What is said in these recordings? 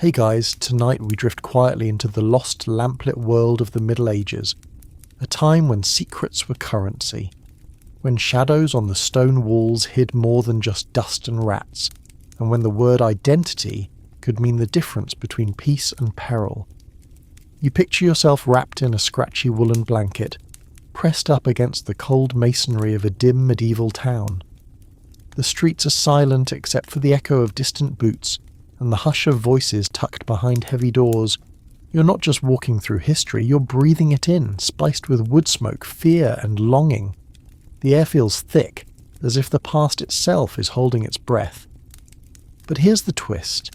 Hey guys, tonight we drift quietly into the lost lamplit world of the Middle Ages, a time when secrets were currency, when shadows on the stone walls hid more than just dust and rats, and when the word identity could mean the difference between peace and peril. You picture yourself wrapped in a scratchy woolen blanket, pressed up against the cold masonry of a dim medieval town. The streets are silent except for the echo of distant boots and the hush of voices tucked behind heavy doors. You're not just walking through history, you're breathing it in, spiced with wood smoke, fear and longing. The air feels thick, as if the past itself is holding its breath. But here's the twist.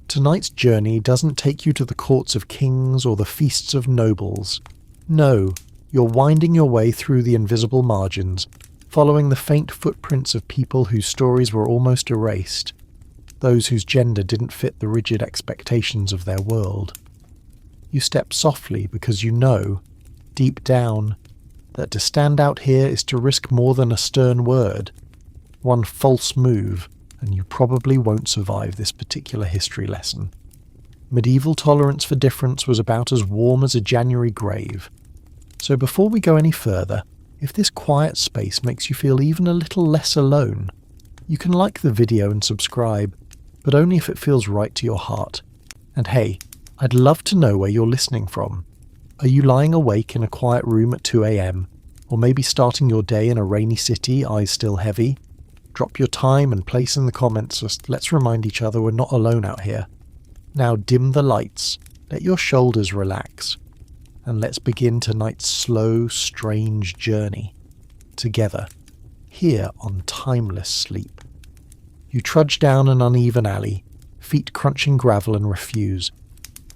Tonight's journey doesn't take you to the courts of kings or the feasts of nobles. No, you're winding your way through the invisible margins, following the faint footprints of people whose stories were almost erased, those whose gender didn't fit the rigid expectations of their world. You step softly because you know, deep down, that to stand out here is to risk more than a stern word. One false move, and you probably won't survive this particular history lesson. Medieval tolerance for difference was about as warm as a January grave. So before we go any further, if this quiet space makes you feel even a little less alone, you can like the video and subscribe, but only if it feels right to your heart. And hey, I'd love to know where you're listening from. Are you lying awake in a quiet room at 2 a.m? Or maybe starting your day in a rainy city, eyes still heavy? Drop your time and place in the comments, just let's remind each other we're not alone out here. Now dim the lights, let your shoulders relax, and let's begin tonight's slow, strange journey. Together, here on Timeless Sleep. You trudge down an uneven alley, feet crunching gravel and refuse.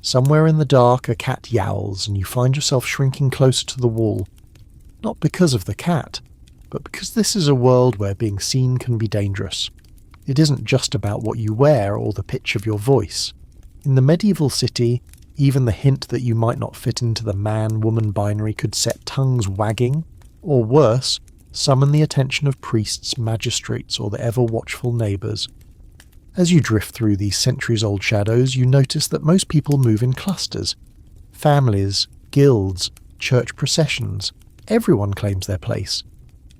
Somewhere in the dark a cat yowls and you find yourself shrinking closer to the wall. Not because of the cat, but because this is a world where being seen can be dangerous. It isn't just about what you wear or the pitch of your voice. In the medieval city, even the hint that you might not fit into the man-woman binary could set tongues wagging, or worse, summon the attention of priests, magistrates, or the ever-watchful neighbours. As you drift through these centuries-old shadows, you notice that most people move in clusters. Families, guilds, church processions. Everyone claims their place.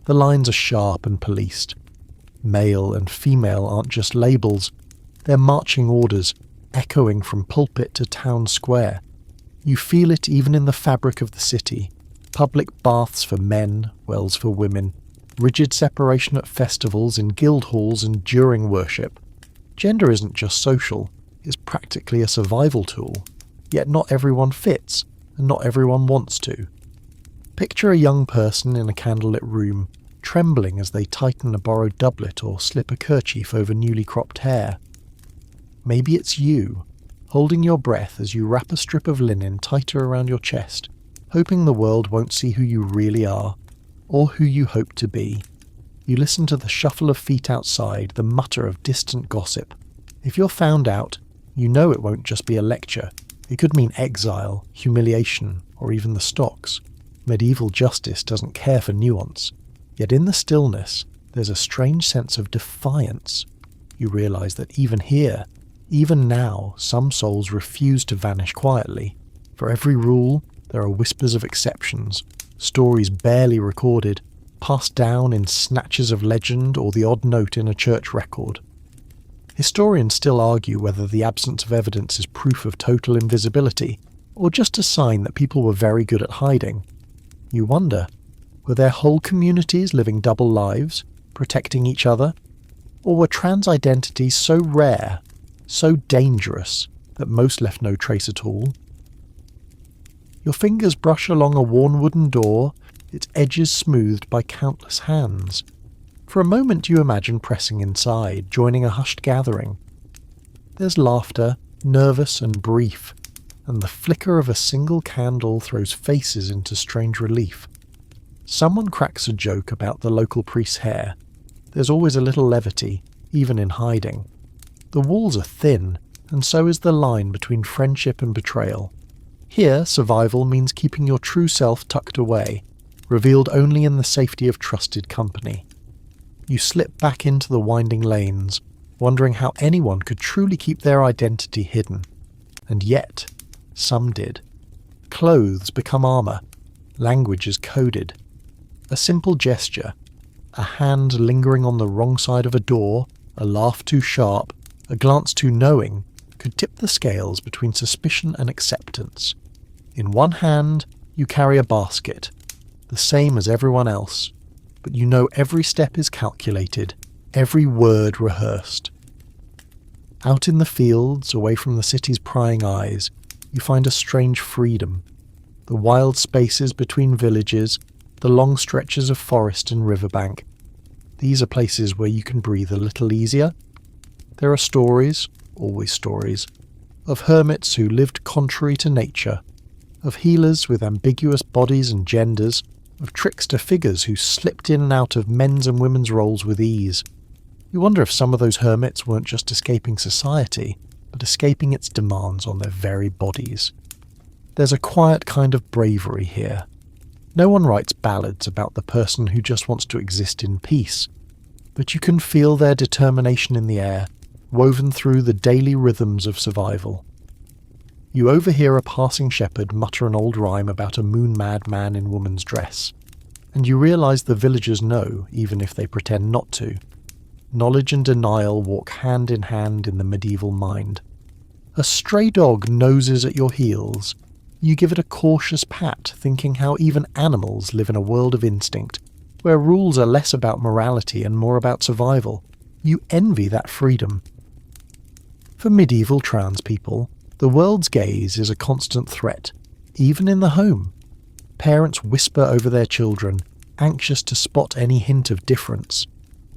The lines are sharp and policed. Male and female aren't just labels. They're marching orders, echoing from pulpit to town square. You feel it even in the fabric of the city. Public baths for men, wells for women, rigid separation at festivals, in guild halls and during worship. Gender isn't just social, it's practically a survival tool. Yet not everyone fits, and not everyone wants to. Picture a young person in a candlelit room, trembling as they tighten a borrowed doublet or slip a kerchief over newly cropped hair. Maybe it's you, holding your breath as you wrap a strip of linen tighter around your chest, hoping the world won't see who you really are, or who you hope to be. You listen to the shuffle of feet outside, the mutter of distant gossip. If you're found out, you know it won't just be a lecture. It could mean exile, humiliation, or even the stocks. Medieval justice doesn't care for nuance. Yet in the stillness, there's a strange sense of defiance. You realise that even here, even now, some souls refuse to vanish quietly. For every rule, there are whispers of exceptions, stories barely recorded, passed down in snatches of legend or the odd note in a church record. Historians still argue whether the absence of evidence is proof of total invisibility, or just a sign that people were very good at hiding. You wonder, were there whole communities living double lives, protecting each other? Or were trans identities so rare, so dangerous, that most left no trace at all? Your fingers brush along a worn wooden door, its edges smoothed by countless hands. For a moment you imagine pressing inside, joining a hushed gathering. There's laughter, nervous and brief, and the flicker of a single candle throws faces into strange relief. Someone cracks a joke about the local priest's hair. There's always a little levity, even in hiding. The walls are thin, and so is the line between friendship and betrayal. Here, survival means keeping your true self tucked away, revealed only in the safety of trusted company. You slip back into the winding lanes, wondering how anyone could truly keep their identity hidden. And yet, some did. Clothes become armour, language is coded. A simple gesture, a hand lingering on the wrong side of a door, a laugh too sharp, a glance too knowing, could tip the scales between suspicion and acceptance. In one hand, you carry a basket, the same as everyone else, but you know every step is calculated, every word rehearsed. Out in the fields, away from the city's prying eyes, you find a strange freedom. The wild spaces between villages, the long stretches of forest and riverbank. These are places where you can breathe a little easier. There are stories, always stories, of hermits who lived contrary to nature, of healers with ambiguous bodies and genders, of trickster figures who slipped in and out of men's and women's roles with ease. You wonder if some of those hermits weren't just escaping society, but escaping its demands on their very bodies. There's a quiet kind of bravery here. No one writes ballads about the person who just wants to exist in peace, but you can feel their determination in the air, woven through the daily rhythms of survival. You overhear a passing shepherd mutter an old rhyme about a moon-mad man in woman's dress, and you realise the villagers know, even if they pretend not to. Knowledge and denial walk hand in hand in the medieval mind. A stray dog noses at your heels. You give it a cautious pat, thinking how even animals live in a world of instinct, where rules are less about morality and more about survival. You envy that freedom. For medieval trans people, the world's gaze is a constant threat, even in the home. Parents whisper over their children, anxious to spot any hint of difference.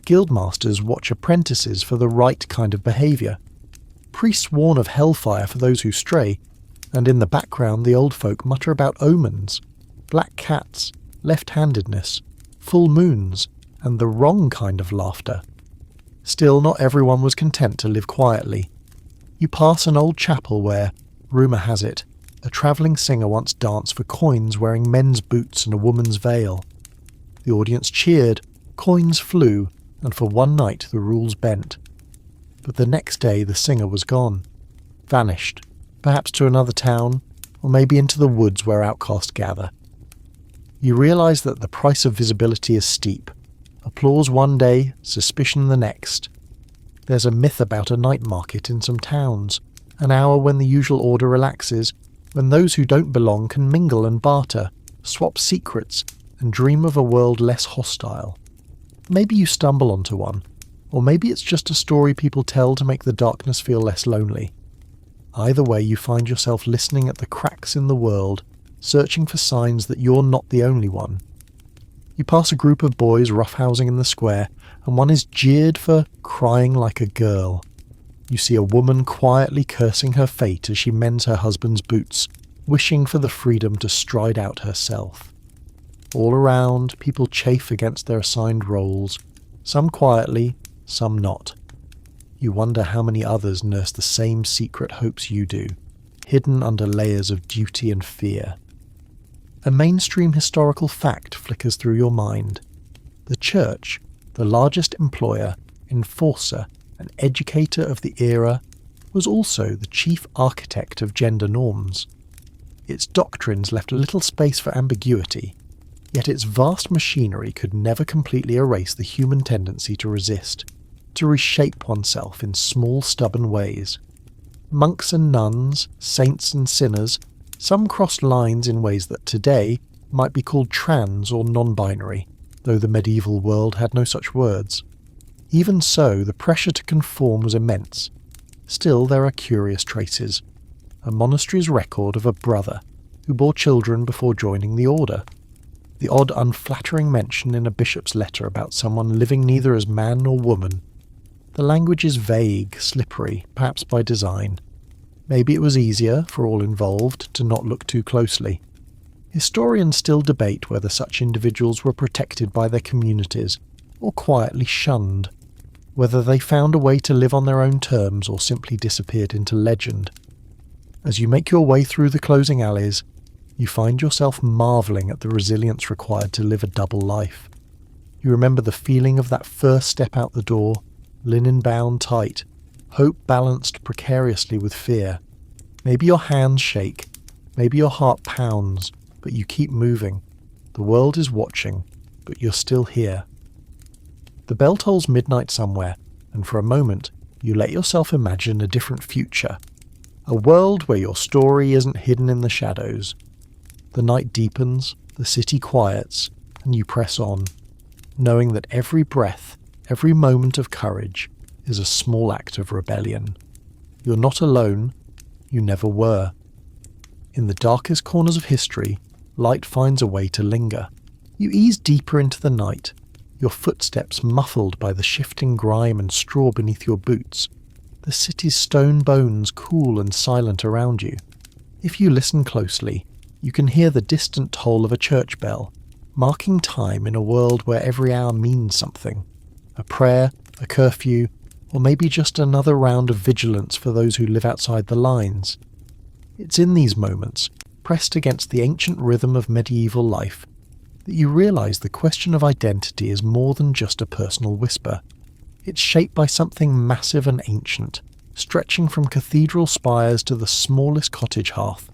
Guildmasters watch apprentices for the right kind of behaviour. Priests warn of hellfire for those who stray, and in the background the old folk mutter about omens, black cats, left-handedness, full moons, and the wrong kind of laughter. Still, not everyone was content to live quietly. You pass an old chapel where, rumour has it, a travelling singer once danced for coins wearing men's boots and a woman's veil. The audience cheered, coins flew, and for one night the rules bent. But the next day the singer was gone, vanished, perhaps to another town, or maybe into the woods where outcasts gather. You realise that the price of visibility is steep. Applause one day, suspicion the next. There's a myth about a night market in some towns, an hour when the usual order relaxes, when those who don't belong can mingle and barter, swap secrets, and dream of a world less hostile. Maybe you stumble onto one, or maybe it's just a story people tell to make the darkness feel less lonely. Either way, you find yourself listening at the cracks in the world, searching for signs that you're not the only one. You pass a group of boys roughhousing in the square, and one is jeered for crying like a girl. You see a woman quietly cursing her fate as she mends her husband's boots, wishing for the freedom to stride out herself. All around, people chafe against their assigned roles, some quietly, some not. You wonder how many others nurse the same secret hopes you do, hidden under layers of duty and fear. A mainstream historical fact flickers through your mind. The church, the largest employer, enforcer, and educator of the era, was also the chief architect of gender norms. Its doctrines left little space for ambiguity, yet its vast machinery could never completely erase the human tendency to resist, to reshape oneself in small, stubborn ways. Monks and nuns, saints and sinners, some crossed lines in ways that today might be called trans or non-binary, though the medieval world had no such words. Even so, the pressure to conform was immense. Still, there are curious traces. A monastery's record of a brother who bore children before joining the order. The odd unflattering mention in a bishop's letter about someone living neither as man nor woman. The language is vague, slippery, perhaps by design. Maybe it was easier, for all involved, to not look too closely. Historians still debate whether such individuals were protected by their communities, or quietly shunned, whether they found a way to live on their own terms or simply disappeared into legend. As you make your way through the closing alleys, you find yourself marvelling at the resilience required to live a double life. You remember the feeling of that first step out the door, linen bound tight, hope balanced precariously with fear. Maybe your hands shake, maybe your heart pounds, but you keep moving. The world is watching, but you're still here. The bell tolls midnight somewhere, and for a moment, you let yourself imagine a different future. A world where your story isn't hidden in the shadows. The night deepens, the city quiets, and you press on, knowing that every breath, every moment of courage, is a small act of rebellion. You're not alone, you never were. In the darkest corners of history, light finds a way to linger. You ease deeper into the night, your footsteps muffled by the shifting grime and straw beneath your boots. The city's stone bones cool and silent around you. If you listen closely, you can hear the distant toll of a church bell, marking time in a world where every hour means something. A prayer, a curfew, or maybe just another round of vigilance for those who live outside the lines. It's in these moments, pressed against the ancient rhythm of medieval life, that you realise the question of identity is more than just a personal whisper. It's shaped by something massive and ancient, stretching from cathedral spires to the smallest cottage hearth.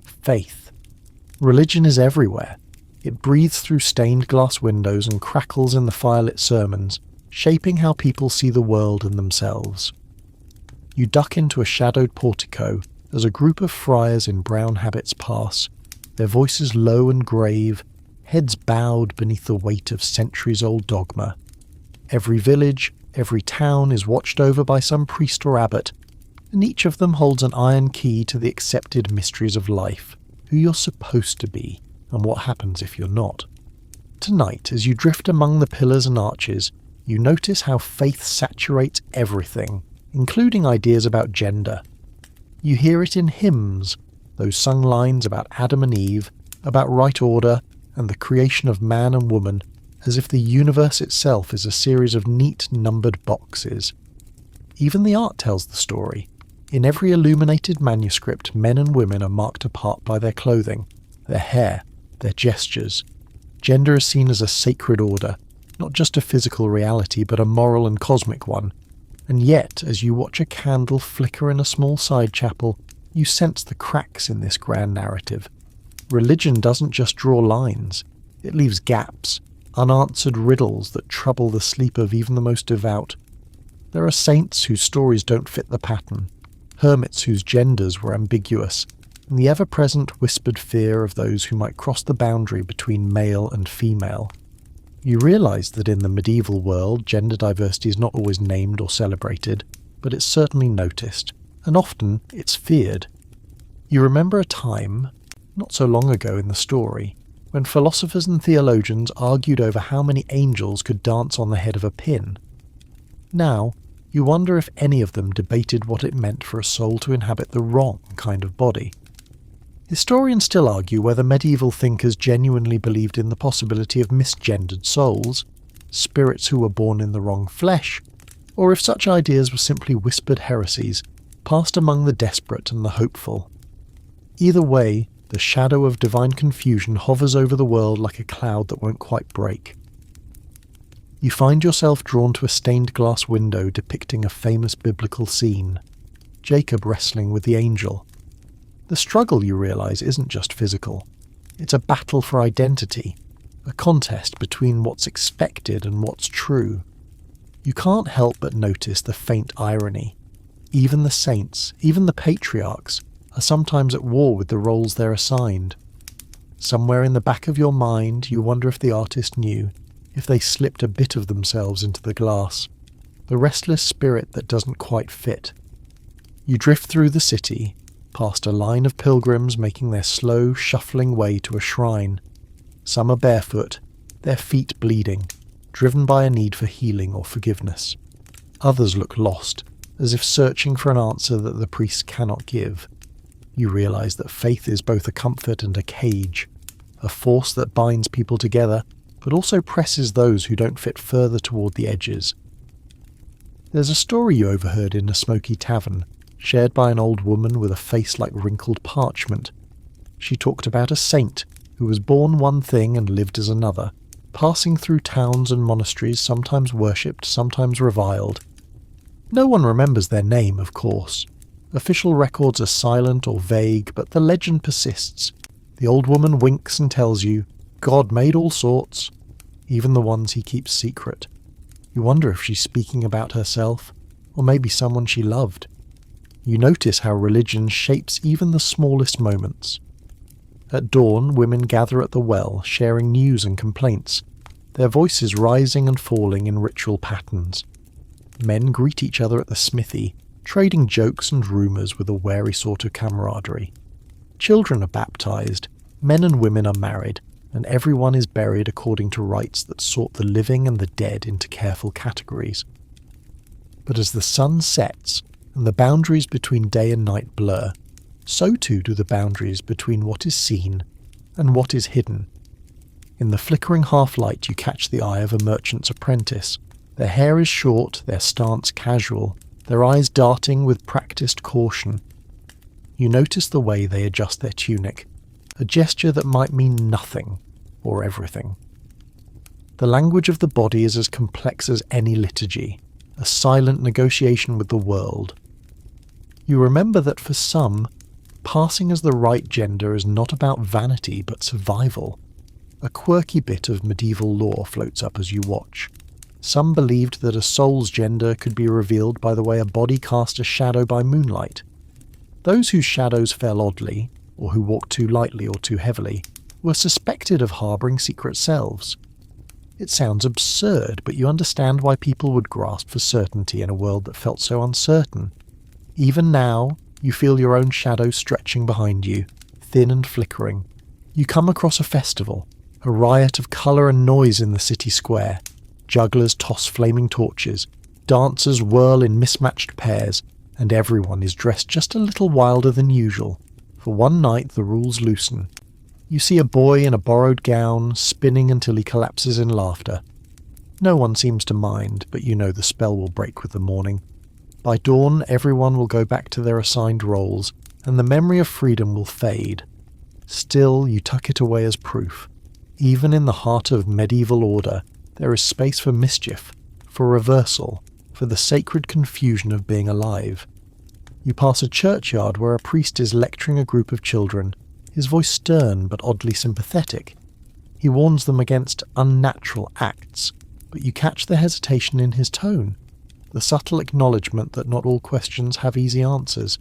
Faith. Religion is everywhere. It breathes through stained glass windows and crackles in the firelit sermons, shaping how people see the world and themselves. You duck into a shadowed portico as a group of friars in brown habits pass, their voices low and grave, heads bowed beneath the weight of centuries-old dogma. Every village, every town is watched over by some priest or abbot, and each of them holds an iron key to the accepted mysteries of life, who you're supposed to be, and what happens if you're not. Tonight, as you drift among the pillars and arches, you notice how faith saturates everything, including ideas about gender. You hear it in hymns, those sung lines about Adam and Eve, about right order, and the creation of man and woman, as if the universe itself is a series of neat numbered boxes. Even the art tells the story. In every illuminated manuscript, men and women are marked apart by their clothing, their hair, their gestures. Gender is seen as a sacred order, not just a physical reality, but a moral and cosmic one. And yet, as you watch a candle flicker in a small side chapel, you sense the cracks in this grand narrative. Religion doesn't just draw lines, it leaves gaps, unanswered riddles that trouble the sleep of even the most devout. There are saints whose stories don't fit the pattern, hermits whose genders were ambiguous, and the ever-present whispered fear of those who might cross the boundary between male and female. You realise that in the medieval world, gender diversity is not always named or celebrated, but it's certainly noticed, and often it's feared. You remember a time, not so long ago in the story, when philosophers and theologians argued over how many angels could dance on the head of a pin. Now, you wonder if any of them debated what it meant for a soul to inhabit the wrong kind of body. Historians still argue whether medieval thinkers genuinely believed in the possibility of misgendered souls, spirits who were born in the wrong flesh, or if such ideas were simply whispered heresies, passed among the desperate and the hopeful. Either way, the shadow of divine confusion hovers over the world like a cloud that won't quite break. You find yourself drawn to a stained glass window depicting a famous biblical scene, Jacob wrestling with the angel. The struggle, you realise, isn't just physical. It's a battle for identity, a contest between what's expected and what's true. You can't help but notice the faint irony. Even the saints, even the patriarchs, are sometimes at war with the roles they're assigned. Somewhere in the back of your mind, you wonder if the artist knew, if they slipped a bit of themselves into the glass, the restless spirit that doesn't quite fit. You drift through the city, past a line of pilgrims making their slow, shuffling way to a shrine. Some are barefoot, their feet bleeding, driven by a need for healing or forgiveness. Others look lost, as if searching for an answer that the priest cannot give. You realise that faith is both a comfort and a cage, a force that binds people together, but also presses those who don't fit further toward the edges. There's a story you overheard in a smoky tavern, shared by an old woman with a face like wrinkled parchment. She talked about a saint who was born one thing and lived as another, passing through towns and monasteries, sometimes worshipped, sometimes reviled. No one remembers their name, of course. Official records are silent or vague, but the legend persists. The old woman winks and tells you, God made all sorts, even the ones he keeps secret. You wonder if she's speaking about herself, or maybe someone she loved. You notice how religion shapes even the smallest moments. At dawn, women gather at the well, sharing news and complaints, their voices rising and falling in ritual patterns. Men greet each other at the smithy, trading jokes and rumours with a wary sort of camaraderie. Children are baptised, men and women are married, and everyone is buried according to rites that sort the living and the dead into careful categories. But as the sun sets and the boundaries between day and night blur, so too do the boundaries between what is seen and what is hidden. In the flickering half-light you catch the eye of a merchant's apprentice. Their hair is short, their stance casual, their eyes darting with practised caution. You notice the way they adjust their tunic, a gesture that might mean nothing or everything. The language of the body is as complex as any liturgy, a silent negotiation with the world. You remember that for some, passing as the right gender is not about vanity but survival. A quirky bit of medieval lore floats up as you watch. Some believed that a soul's gender could be revealed by the way a body cast a shadow by moonlight. Those whose shadows fell oddly, or who walked too lightly or too heavily, were suspected of harbouring secret selves. It sounds absurd, but you understand why people would grasp for certainty in a world that felt so uncertain. Even now, you feel your own shadow stretching behind you, thin and flickering. You come across a festival, a riot of colour and noise in the city square. Jugglers toss flaming torches, dancers whirl in mismatched pairs, and everyone is dressed just a little wilder than usual. For one night the rules loosen. You see a boy in a borrowed gown, spinning until he collapses in laughter. No one seems to mind, but you know the spell will break with the morning. By dawn, everyone will go back to their assigned roles, and the memory of freedom will fade. Still, you tuck it away as proof. Even in the heart of medieval order, there is space for mischief, for reversal, for the sacred confusion of being alive. You pass a churchyard where a priest is lecturing a group of children, his voice stern but oddly sympathetic. He warns them against unnatural acts, but you catch the hesitation in his tone, the subtle acknowledgement that not all questions have easy answers.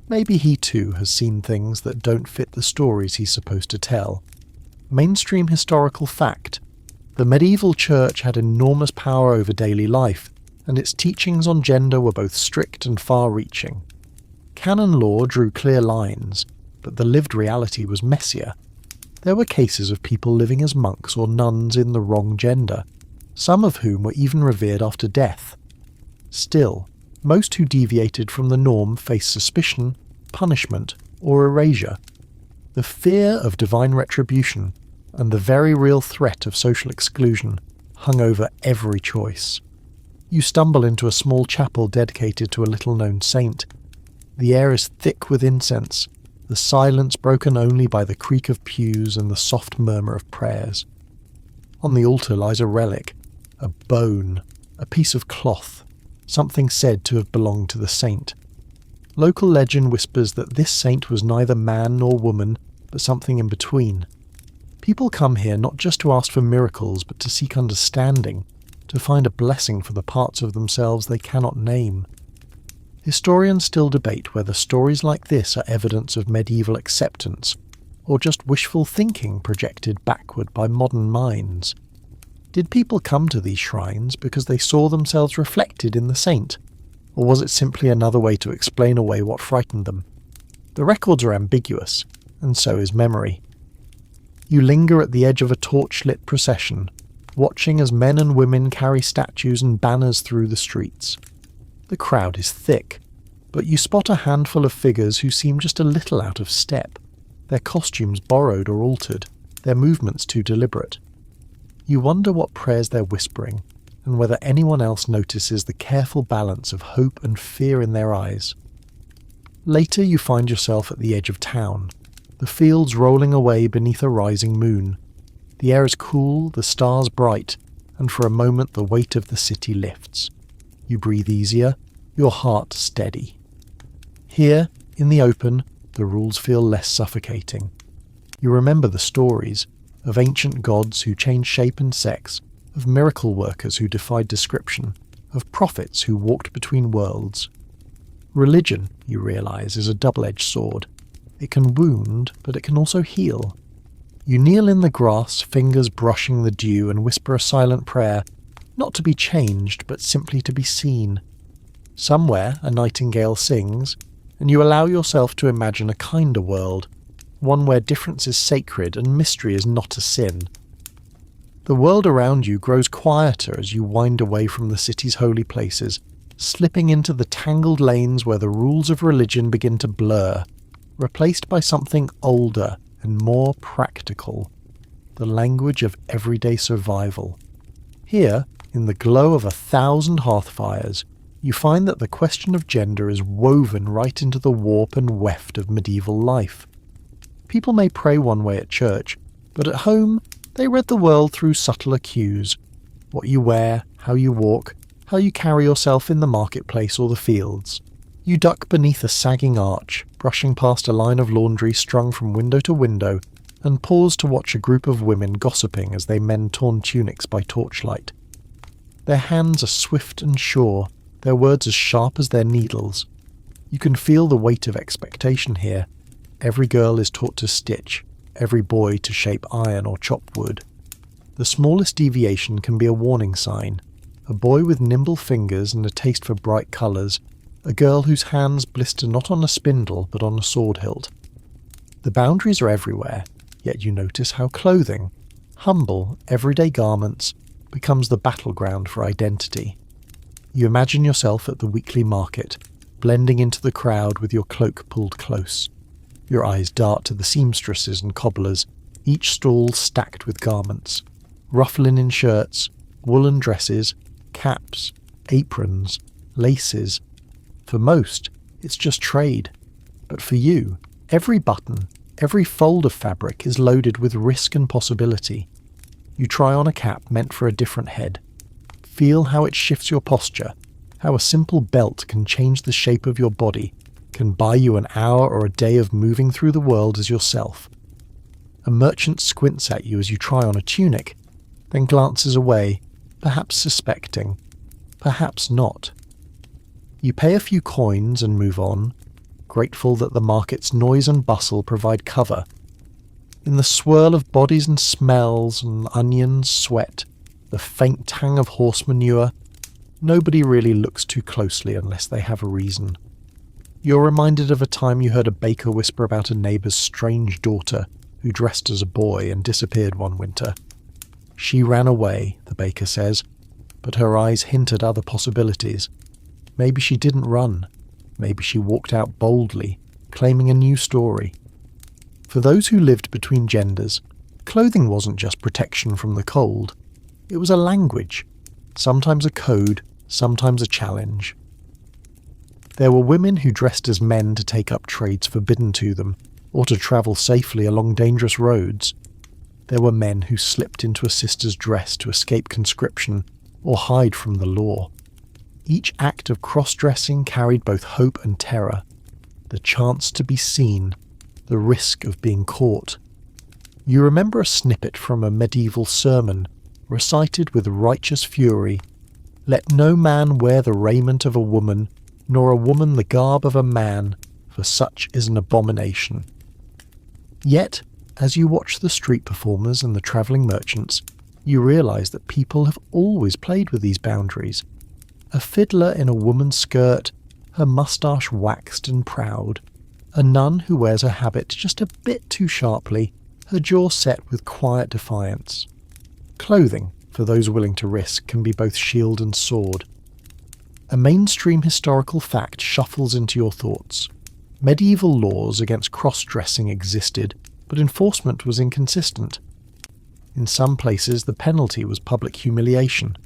Maybe he too has seen things that don't fit the stories he's supposed to tell. Mainstream historical fact. The medieval church had enormous power over daily life, and its teachings on gender were both strict and far-reaching. Canon law drew clear lines, but the lived reality was messier. There were cases of people living as monks or nuns in the wrong gender, some of whom were even revered after death. Still, most who deviated from the norm faced suspicion, punishment, or erasure. The fear of divine retribution and the very real threat of social exclusion hung over every choice. You stumble into a small chapel dedicated to a little-known saint. The air is thick with incense, the silence broken only by the creak of pews and the soft murmur of prayers. On the altar lies a relic, a bone, a piece of cloth, something said to have belonged to the saint. Local legend whispers that this saint was neither man nor woman, but something in between. People come here not just to ask for miracles, but to seek understanding, to find a blessing for the parts of themselves they cannot name. Historians still debate whether stories like this are evidence of medieval acceptance, or just wishful thinking projected backward by modern minds. Did people come to these shrines because they saw themselves reflected in the saint, or was it simply another way to explain away what frightened them? The records are ambiguous, and so is memory. You linger at the edge of a torch-lit procession, watching as men and women carry statues and banners through the streets. The crowd is thick, but you spot a handful of figures who seem just a little out of step, their costumes borrowed or altered, their movements too deliberate. You wonder what prayers they're whispering, and whether anyone else notices the careful balance of hope and fear in their eyes. Later you find yourself at the edge of town, the fields rolling away beneath a rising moon. The air is cool, the stars bright, and for a moment the weight of the city lifts. You breathe easier, your heart steady. Here, in the open, the rules feel less suffocating. You remember the stories of ancient gods who changed shape and sex, of miracle workers who defied description, of prophets who walked between worlds. Religion, you realize, is a double-edged sword. It can wound, but it can also heal. You kneel in the grass, fingers brushing the dew, and whisper a silent prayer, not to be changed, but simply to be seen. Somewhere a nightingale sings, and you allow yourself to imagine a kinder world, one where difference is sacred and mystery is not a sin. The world around you grows quieter as you wind away from the city's holy places, slipping into the tangled lanes where the rules of religion begin to blur, replaced by something older and more practical, the language of everyday survival. Here, in the glow of 1,000 hearthfires, you find that the question of gender is woven right into the warp and weft of medieval life. People may pray one way at church, but at home they read the world through subtler cues. What you wear, how you walk, how you carry yourself in the marketplace or the fields. You duck beneath a sagging arch, brushing past a line of laundry strung from window to window, and pause to watch a group of women gossiping as they mend torn tunics by torchlight. Their hands are swift and sure, their words as sharp as their needles. You can feel the weight of expectation here. Every girl is taught to stitch, every boy to shape iron or chop wood. The smallest deviation can be a warning sign. A boy with nimble fingers and a taste for bright colours, a girl whose hands blister not on a spindle but on a sword hilt. The boundaries are everywhere, yet you notice how clothing, humble, everyday garments, becomes the battleground for identity. You imagine yourself at the weekly market, blending into the crowd with your cloak pulled close. Your eyes dart to the seamstresses and cobblers, each stall stacked with garments. Rough linen shirts, woolen dresses, caps, aprons, laces. For most, it's just trade. But for you, every button, every fold of fabric is loaded with risk and possibility. You try on a cap meant for a different head. Feel how it shifts your posture, how a simple belt can change the shape of your body, can buy you an hour or a day of moving through the world as yourself. A merchant squints at you as you try on a tunic, then glances away, perhaps suspecting, perhaps not. You pay a few coins and move on, grateful that the market's noise and bustle provide cover. In the swirl of bodies and smells and onions, sweat, the faint tang of horse manure, nobody really looks too closely unless they have a reason. You're reminded of a time you heard a baker whisper about a neighbour's strange daughter who dressed as a boy and disappeared one winter. She ran away, the baker says, but her eyes hint at other possibilities. Maybe she didn't run. Maybe she walked out boldly, claiming a new story. For those who lived between genders, clothing wasn't just protection from the cold. It was a language, sometimes a code, sometimes a challenge. There were women who dressed as men to take up trades forbidden to them, or to travel safely along dangerous roads. There were men who slipped into a sister's dress to escape conscription or hide from the law. Each act of cross-dressing carried both hope and terror, the chance to be seen, the risk of being caught. You remember a snippet from a medieval sermon, recited with righteous fury, "Let no man wear the raiment of a woman, nor a woman the garb of a man, for such is an abomination." Yet, as you watch the street performers and the travelling merchants, you realise that people have always played with these boundaries. A fiddler in a woman's skirt, her moustache waxed and proud. A nun who wears her habit just a bit too sharply, her jaw set with quiet defiance. Clothing, for those willing to risk, can be both shield and sword. A mainstream historical fact shuffles into your thoughts. Medieval laws against cross-dressing existed, but enforcement was inconsistent. In some places the penalty was public humiliation.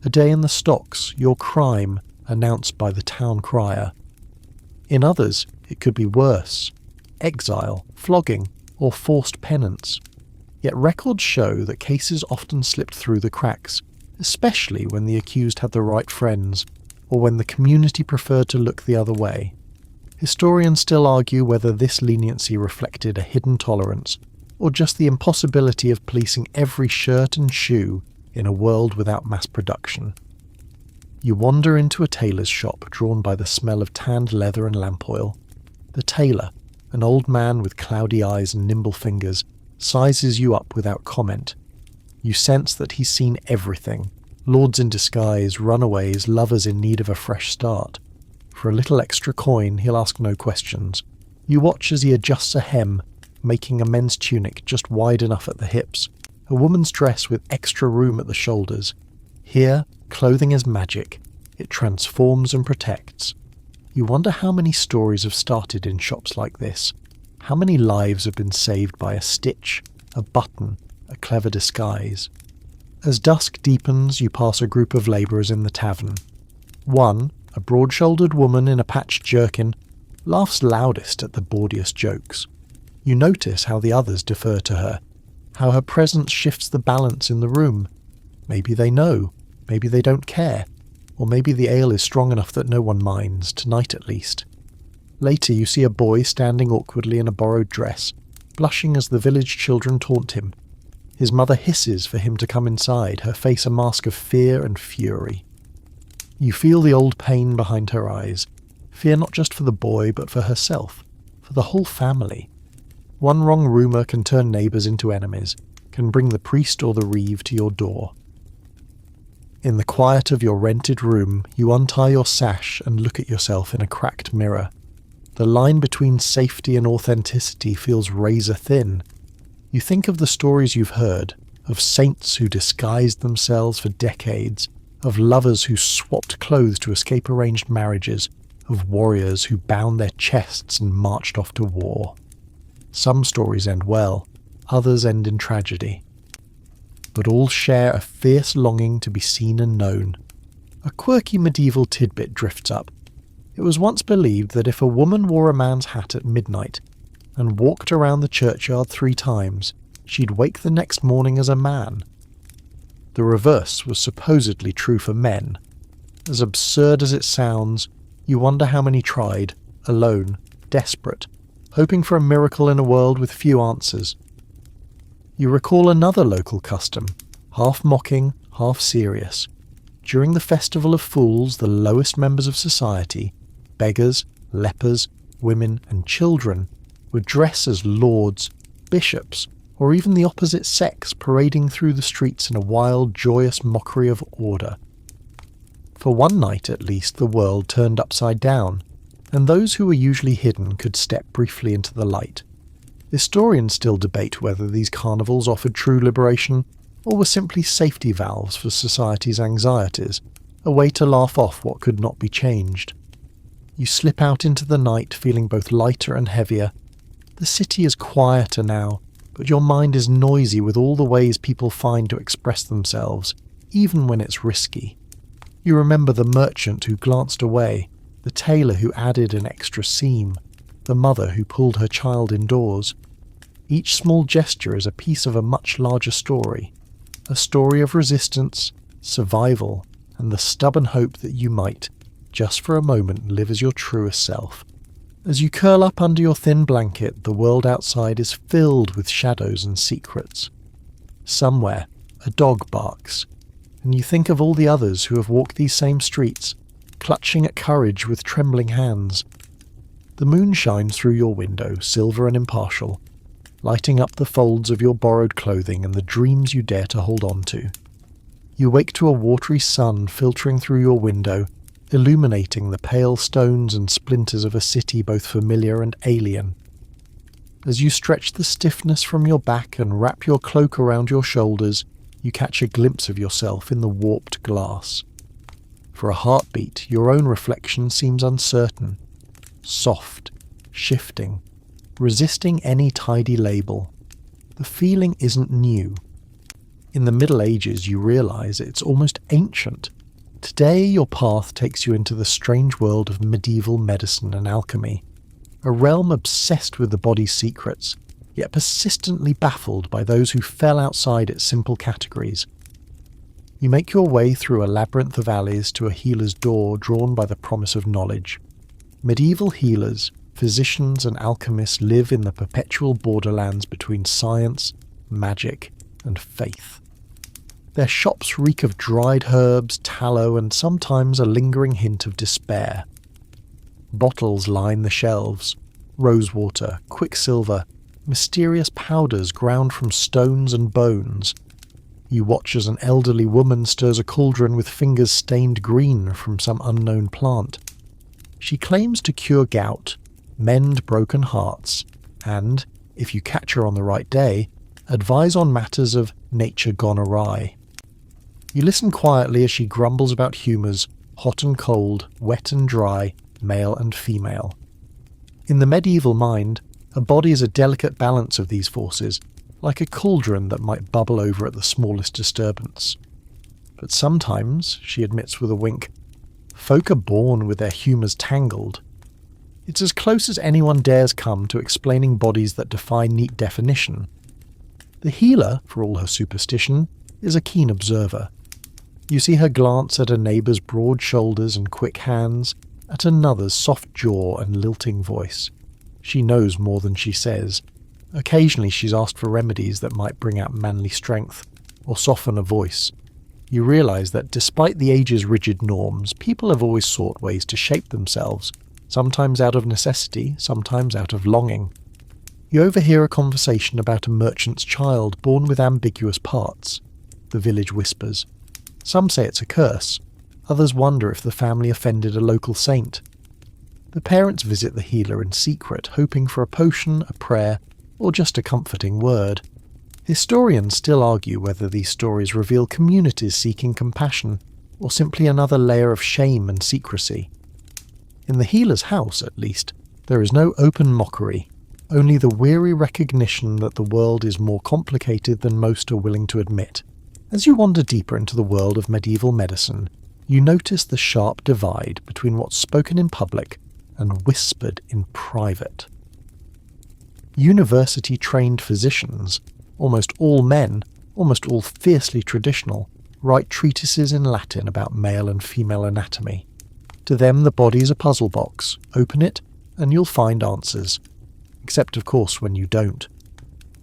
A day in the stocks, your crime, announced by the town crier. In others, it could be worse. Exile, flogging, or forced penance. Yet records show that cases often slipped through the cracks, especially when the accused had the right friends, or when the community preferred to look the other way. Historians still argue whether this leniency reflected a hidden tolerance, or just the impossibility of policing every shirt and shoe in a world without mass production. You wander into a tailor's shop drawn by the smell of tanned leather and lamp oil. The tailor, an old man with cloudy eyes and nimble fingers, sizes you up without comment. You sense that he's seen everything: lords in disguise, runaways, lovers in need of a fresh start. For a little extra coin, he'll ask no questions. You watch as he adjusts a hem, making a men's tunic just wide enough at the hips, a woman's dress with extra room at the shoulders. Here, clothing is magic. It transforms and protects. You wonder how many stories have started in shops like this. How many lives have been saved by a stitch, a button, a clever disguise. As dusk deepens, you pass a group of labourers in the tavern. One, a broad-shouldered woman in a patched jerkin, laughs loudest at the bawdiest jokes. You notice how the others defer to her, how her presence shifts the balance in the room. Maybe they know, maybe they don't care, or maybe the ale is strong enough that no one minds, tonight at least. Later you see a boy standing awkwardly in a borrowed dress, blushing as the village children taunt him. His mother hisses for him to come inside, her face a mask of fear and fury. You feel the old pain behind her eyes, fear not just for the boy but for herself, for the whole family. One wrong rumour can turn neighbours into enemies, can bring the priest or the reeve to your door. In the quiet of your rented room, you untie your sash and look at yourself in a cracked mirror. The line between safety and authenticity feels razor thin. You think of the stories you've heard, of saints who disguised themselves for decades, of lovers who swapped clothes to escape arranged marriages, of warriors who bound their chests and marched off to war. Some stories end well, others end in tragedy. But all share a fierce longing to be seen and known. A quirky medieval tidbit drifts up. It was once believed that if a woman wore a man's hat at midnight and walked around the churchyard 3 times, she'd wake the next morning as a man. The reverse was supposedly true for men. As absurd as it sounds, you wonder how many tried, alone, desperate, hoping for a miracle in a world with few answers. You recall another local custom, half mocking, half serious. During the Festival of Fools, the lowest members of society, beggars, lepers, women and children, would dress as lords, bishops, or even the opposite sex parading through the streets in a wild, joyous mockery of order. For one night at least the world turned upside down, and those who were usually hidden could step briefly into the light. Historians still debate whether these carnivals offered true liberation, or were simply safety valves for society's anxieties, a way to laugh off what could not be changed. You slip out into the night feeling both lighter and heavier. The city is quieter now, but your mind is noisy with all the ways people find to express themselves, even when it's risky. You remember the merchant who glanced away, the tailor who added an extra seam, the mother who pulled her child indoors. Each small gesture is a piece of a much larger story, a story of resistance, survival, and the stubborn hope that you might, just for a moment, live as your truest self. As you curl up under your thin blanket, the world outside is filled with shadows and secrets. Somewhere, a dog barks, and you think of all the others who have walked these same streets, clutching at courage with trembling hands. The moon shines through your window, silver and impartial, lighting up the folds of your borrowed clothing and the dreams you dare to hold on to. You wake to a watery sun filtering through your window, illuminating the pale stones and splinters of a city both familiar and alien. As you stretch the stiffness from your back and wrap your cloak around your shoulders, you catch a glimpse of yourself in the warped glass. For a heartbeat, your own reflection seems uncertain, soft, shifting, resisting any tidy label. The feeling isn't new. In the Middle Ages you realise it's almost ancient. Today your path takes you into the strange world of medieval medicine and alchemy, a realm obsessed with the body's secrets, yet persistently baffled by those who fell outside its simple categories. You make your way through a labyrinth of alleys to a healer's door drawn by the promise of knowledge. Medieval healers, physicians and alchemists live in the perpetual borderlands between science, magic, and faith. Their shops reek of dried herbs, tallow, and sometimes a lingering hint of despair. Bottles line the shelves, rosewater, quicksilver, mysterious powders ground from stones and bones. You watch as an elderly woman stirs a cauldron with fingers stained green from some unknown plant. She claims to cure gout, mend broken hearts, and, if you catch her on the right day, advise on matters of nature gone awry. You listen quietly as she grumbles about humours, hot and cold, wet and dry, male and female. In the medieval mind, a body is a delicate balance of these forces, like a cauldron that might bubble over at the smallest disturbance. But sometimes, she admits with a wink, folk are born with their humours tangled. It's as close as anyone dares come to explaining bodies that defy neat definition. The healer, for all her superstition, is a keen observer. You see her glance at a neighbour's broad shoulders and quick hands, at another's soft jaw and lilting voice. She knows more than she says. Occasionally she's asked for remedies that might bring out manly strength, or soften a voice. You realise that despite the age's rigid norms, people have always sought ways to shape themselves, sometimes out of necessity, sometimes out of longing. You overhear a conversation about a merchant's child born with ambiguous parts. The village whispers. Some say it's a curse. Others wonder if the family offended a local saint. The parents visit the healer in secret, hoping for a potion, a prayer, or just a comforting word. Historians still argue whether these stories reveal communities seeking compassion, or simply another layer of shame and secrecy. In the healer's house, at least, there is no open mockery, only the weary recognition that the world is more complicated than most are willing to admit. As you wander deeper into the world of medieval medicine, you notice the sharp divide between what's spoken in public and whispered in private. University-trained physicians, almost all men, almost all fiercely traditional, write treatises in Latin about male and female anatomy. To them the body is a puzzle box. Open it, and you'll find answers. Except, of course, when you don't.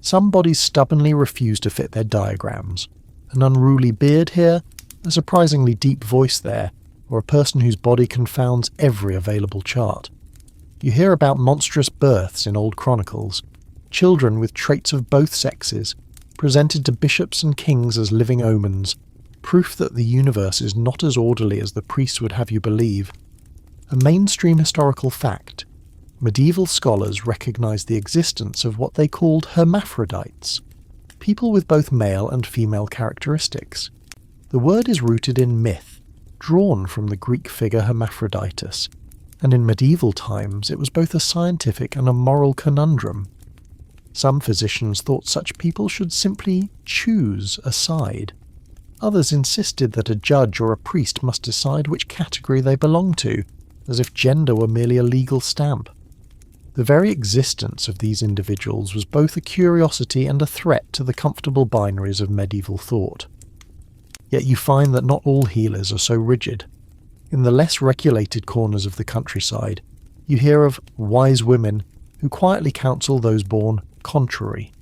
Some bodies stubbornly refuse to fit their diagrams. An unruly beard here, a surprisingly deep voice there, or a person whose body confounds every available chart. You hear about monstrous births in old chronicles, children with traits of both sexes, presented to bishops and kings as living omens, proof that the universe is not as orderly as the priests would have you believe. A mainstream historical fact. Medieval scholars recognized the existence of what they called hermaphrodites, people with both male and female characteristics. The word is rooted in myth, drawn from the Greek figure Hermaphroditus, and in medieval times it was both a scientific and a moral conundrum. Some physicians thought such people should simply choose a side. Others insisted that a judge or a priest must decide which category they belonged to, as if gender were merely a legal stamp. The very existence of these individuals was both a curiosity and a threat to the comfortable binaries of medieval thought. Yet you find that not all healers are so rigid. In the less regulated corners of the countryside, you hear of wise women who quietly counsel those born contrary.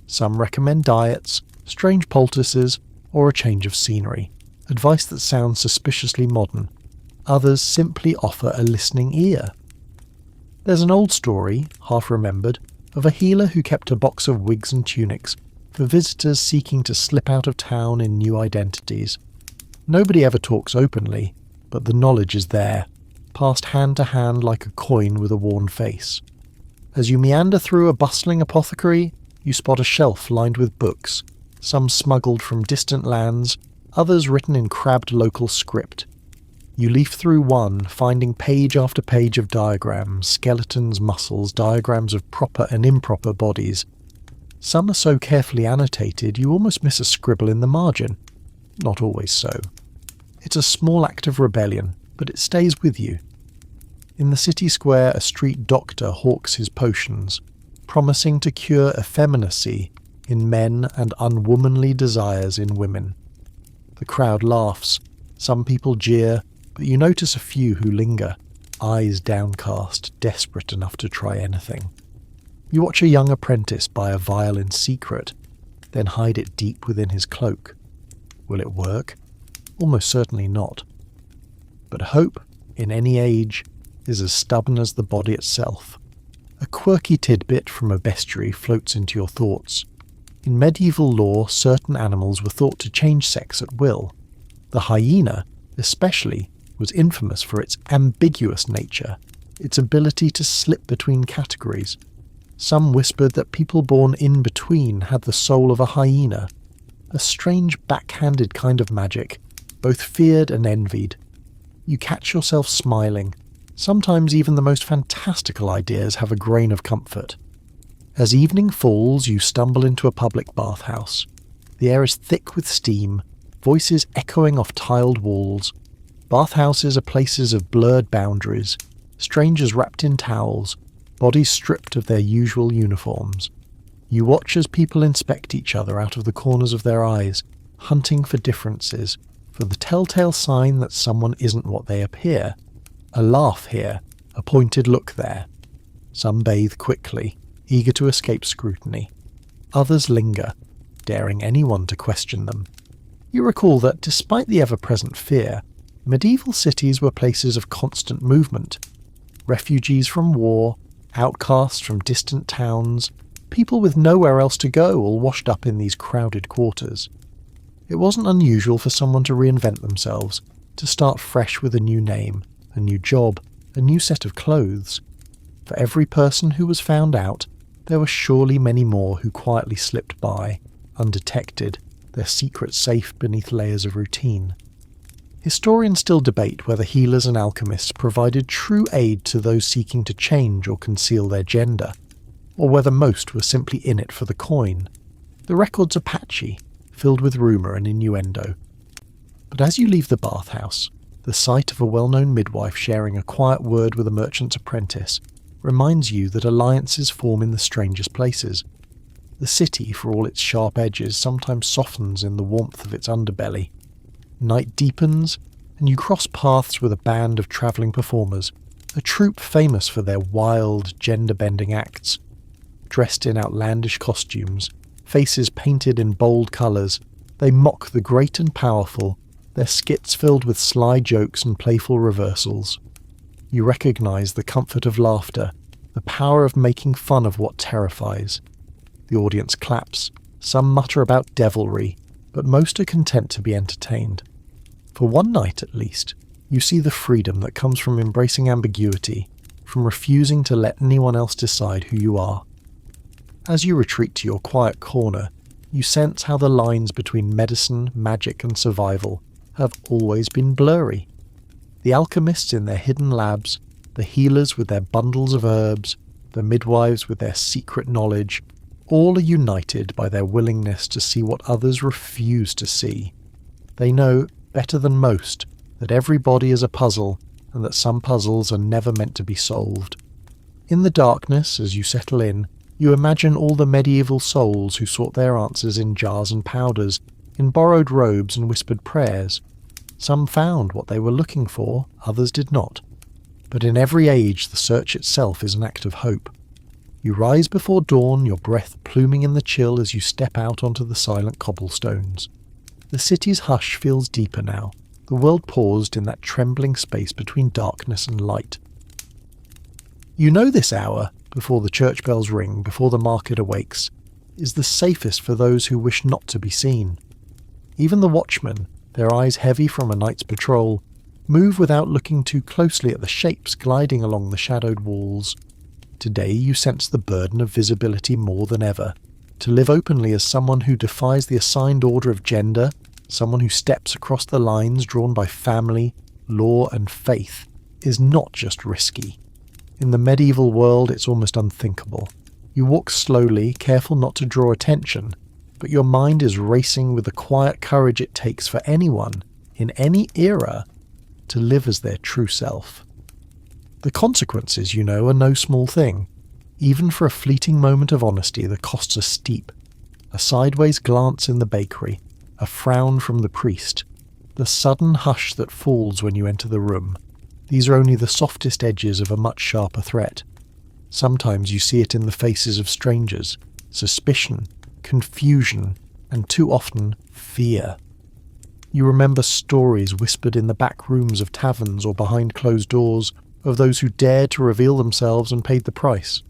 Some recommend diets, strange poultices, or a change of scenery, advice that sounds suspiciously modern. Others simply offer a listening ear. There's an old story, half remembered, of a healer who kept a box of wigs and tunics for visitors seeking to slip out of town in new identities. Nobody ever talks openly, but the knowledge is there, passed hand to hand like a coin with a worn face. As you meander through a bustling apothecary, you spot a shelf lined with books, some smuggled from distant lands, others written in crabbed local script. You leaf through one, finding page after page of diagrams, skeletons, muscles, diagrams of proper and improper bodies. Some are so carefully annotated you almost miss a scribble in the margin. Not always so. It's a small act of rebellion, but it stays with you. In the city square, a street doctor hawks his potions, promising to cure effeminacy in men and unwomanly desires in women. The crowd laughs. Some people jeer, but you notice a few who linger. eyes downcast, desperate enough to try anything. You watch a young apprentice buy a vial in secret, then hide it deep within his cloak. Will it work? Almost certainly not. But hope, in any age, is as stubborn as the body itself. A quirky tidbit from a bestiary floats into your thoughts. In medieval lore, certain animals were thought to change sex at will. The hyena, especially, was infamous for its ambiguous nature, its ability to slip between categories. Some whispered that people born in between had the soul of a hyena, a strange backhanded kind of magic, both feared and envied. You catch yourself smiling. Sometimes even the most fantastical ideas have a grain of comfort. As evening falls, you stumble into a public bathhouse. The air is thick with steam, voices echoing off tiled walls. Bathhouses are places of blurred boundaries, strangers wrapped in towels, bodies stripped of their usual uniforms. You watch as people inspect each other out of the corners of their eyes, hunting for differences, for the telltale sign that someone isn't what they appear. A laugh here, a pointed look there. Some bathe quickly, eager to escape scrutiny. Others linger, daring anyone to question them. You recall that, despite the ever-present fear, medieval cities were places of constant movement. Refugees from war, outcasts from distant towns, people with nowhere else to go all washed up in these crowded quarters. It wasn't unusual for someone to reinvent themselves, to start fresh with a new name, a new job, a new set of clothes. For every person who was found out, there were surely many more who quietly slipped by, undetected, their secrets safe beneath layers of routine. Historians still debate whether healers and alchemists provided true aid to those seeking to change or conceal their gender, or whether most were simply in it for the coin. The records are patchy, filled with rumour and innuendo. But as you leave the bathhouse, the sight of a well-known midwife sharing a quiet word with a merchant's apprentice reminds you that alliances form in the strangest places. The city, for all its sharp edges, sometimes softens in the warmth of its underbelly. Night deepens, and you cross paths with a band of travelling performers, a troupe famous for their wild, gender-bending acts. Dressed in outlandish costumes, faces painted in bold colours, they mock the great and powerful, their skits filled with sly jokes and playful reversals. You recognise the comfort of laughter, the power of making fun of what terrifies. The audience claps, some mutter about devilry, but most are content to be entertained. For one night at least, you see the freedom that comes from embracing ambiguity, from refusing to let anyone else decide who you are. As you retreat to your quiet corner, you sense how the lines between medicine, magic and survival have always been blurry. The alchemists in their hidden labs, the healers with their bundles of herbs, the midwives with their secret knowledge, all are united by their willingness to see what others refuse to see. They know, better than most, that every body is a puzzle, and that some puzzles are never meant to be solved. In the darkness, as you settle in, you imagine all the medieval souls who sought their answers in jars and powders, in borrowed robes and whispered prayers. Some found what they were looking for, others did not. But in every age the search itself is an act of hope. You rise before dawn, your breath pluming in the chill as you step out onto the silent cobblestones. The city's hush feels deeper now, the world paused in that trembling space between darkness and light. You know this hour, before the church bells ring, before the market awakes, is the safest for those who wish not to be seen. Even the watchmen, their eyes heavy from a night's patrol, move without looking too closely at the shapes gliding along the shadowed walls. Today you sense the burden of visibility more than ever. To live openly as someone who defies the assigned order of gender, someone who steps across the lines drawn by family, law and faith, is not just risky. In the medieval world it's almost unthinkable. You walk slowly, careful not to draw attention, but your mind is racing with the quiet courage it takes for anyone, in any era, to live as their true self. The consequences, you know, are no small thing. Even for a fleeting moment of honesty, the costs are steep. A sideways glance in the bakery, a frown from the priest, the sudden hush that falls when you enter the room. these are only the softest edges of a much sharper threat. Sometimes you see it in the faces of strangers, suspicion, confusion, and too often, fear. You remember stories whispered in the back rooms of taverns or behind closed doors of those who dared to reveal themselves and paid the price.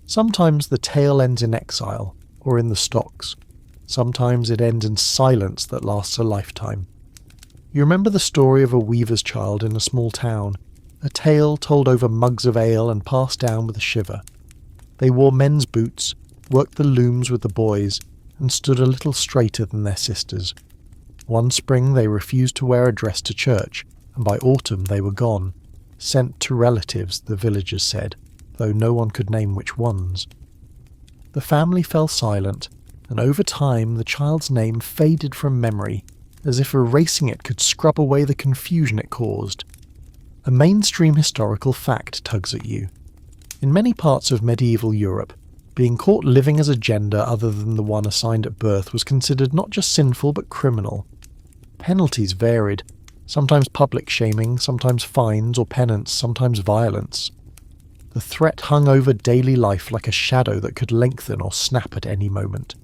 Sometimes the tale ends in exile, or in the stocks. Sometimes it ends in silence that lasts a lifetime. You remember the story of a weaver's child in a small town, a tale told over mugs of ale and passed down with a shiver. They wore men's boots, worked the looms with the boys, and stood a little straighter than their sisters. One spring they refused to wear a dress to church, and by autumn they were gone, sent to relatives, the villagers said, though no one could name which ones. The family fell silent, and over time the child's name faded from memory, as if erasing it could scrub away the confusion it caused. A mainstream historical fact tugs at you. In many parts of medieval Europe, being caught living as a gender other than the one assigned at birth was considered not just sinful but criminal. Penalties varied, sometimes public shaming, sometimes fines or penance, sometimes violence. The threat hung over daily life like a shadow that could lengthen or snap at any moment.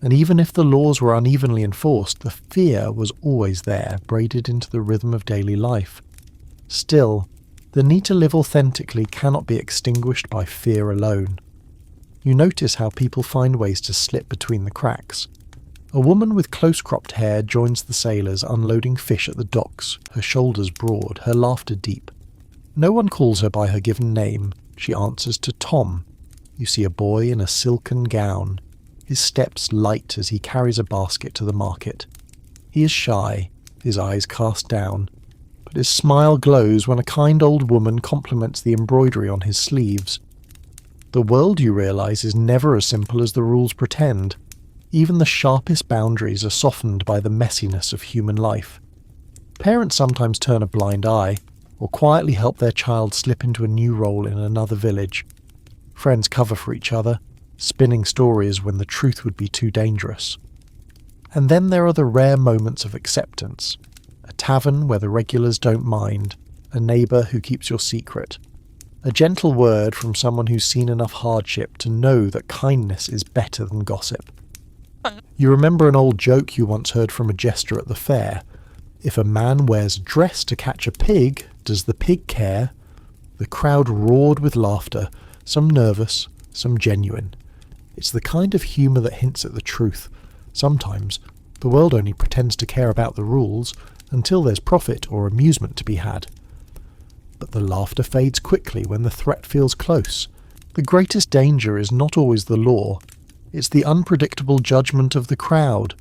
And even if the laws were unevenly enforced, the fear was always there, braided into the rhythm of daily life. Still, the need to live authentically cannot be extinguished by fear alone. You notice how people find ways to slip between the cracks. A woman with close-cropped hair joins the sailors unloading fish at the docks, her shoulders broad, her laughter deep. No one calls her by her given name. She answers to Tom. You see a boy in a silken gown, his steps light as he carries a basket to the market. He is shy, his eyes cast down, but his smile glows when a kind old woman compliments the embroidery on his sleeves. The world, you realise, is never as simple as the rules pretend. Even the sharpest boundaries are softened by the messiness of human life. Parents sometimes turn a blind eye, or quietly help their child slip into a new role in another village. Friends cover for each other, spinning stories when the truth would be too dangerous. And then there are the rare moments of acceptance. A tavern where the regulars don't mind, a neighbour who keeps your secret. A gentle word from someone who's seen enough hardship to know that kindness is better than gossip. You remember an old joke you once heard from a jester at the fair. If a man wears a dress to catch a pig, does the pig care? The crowd roared with laughter, some nervous, some genuine. It's the kind of humour that hints at the truth. Sometimes, the world only pretends to care about the rules until there's profit or amusement to be had. But the laughter fades quickly when the threat feels close. The greatest danger is not always the law. It's the unpredictable judgment of the crowd.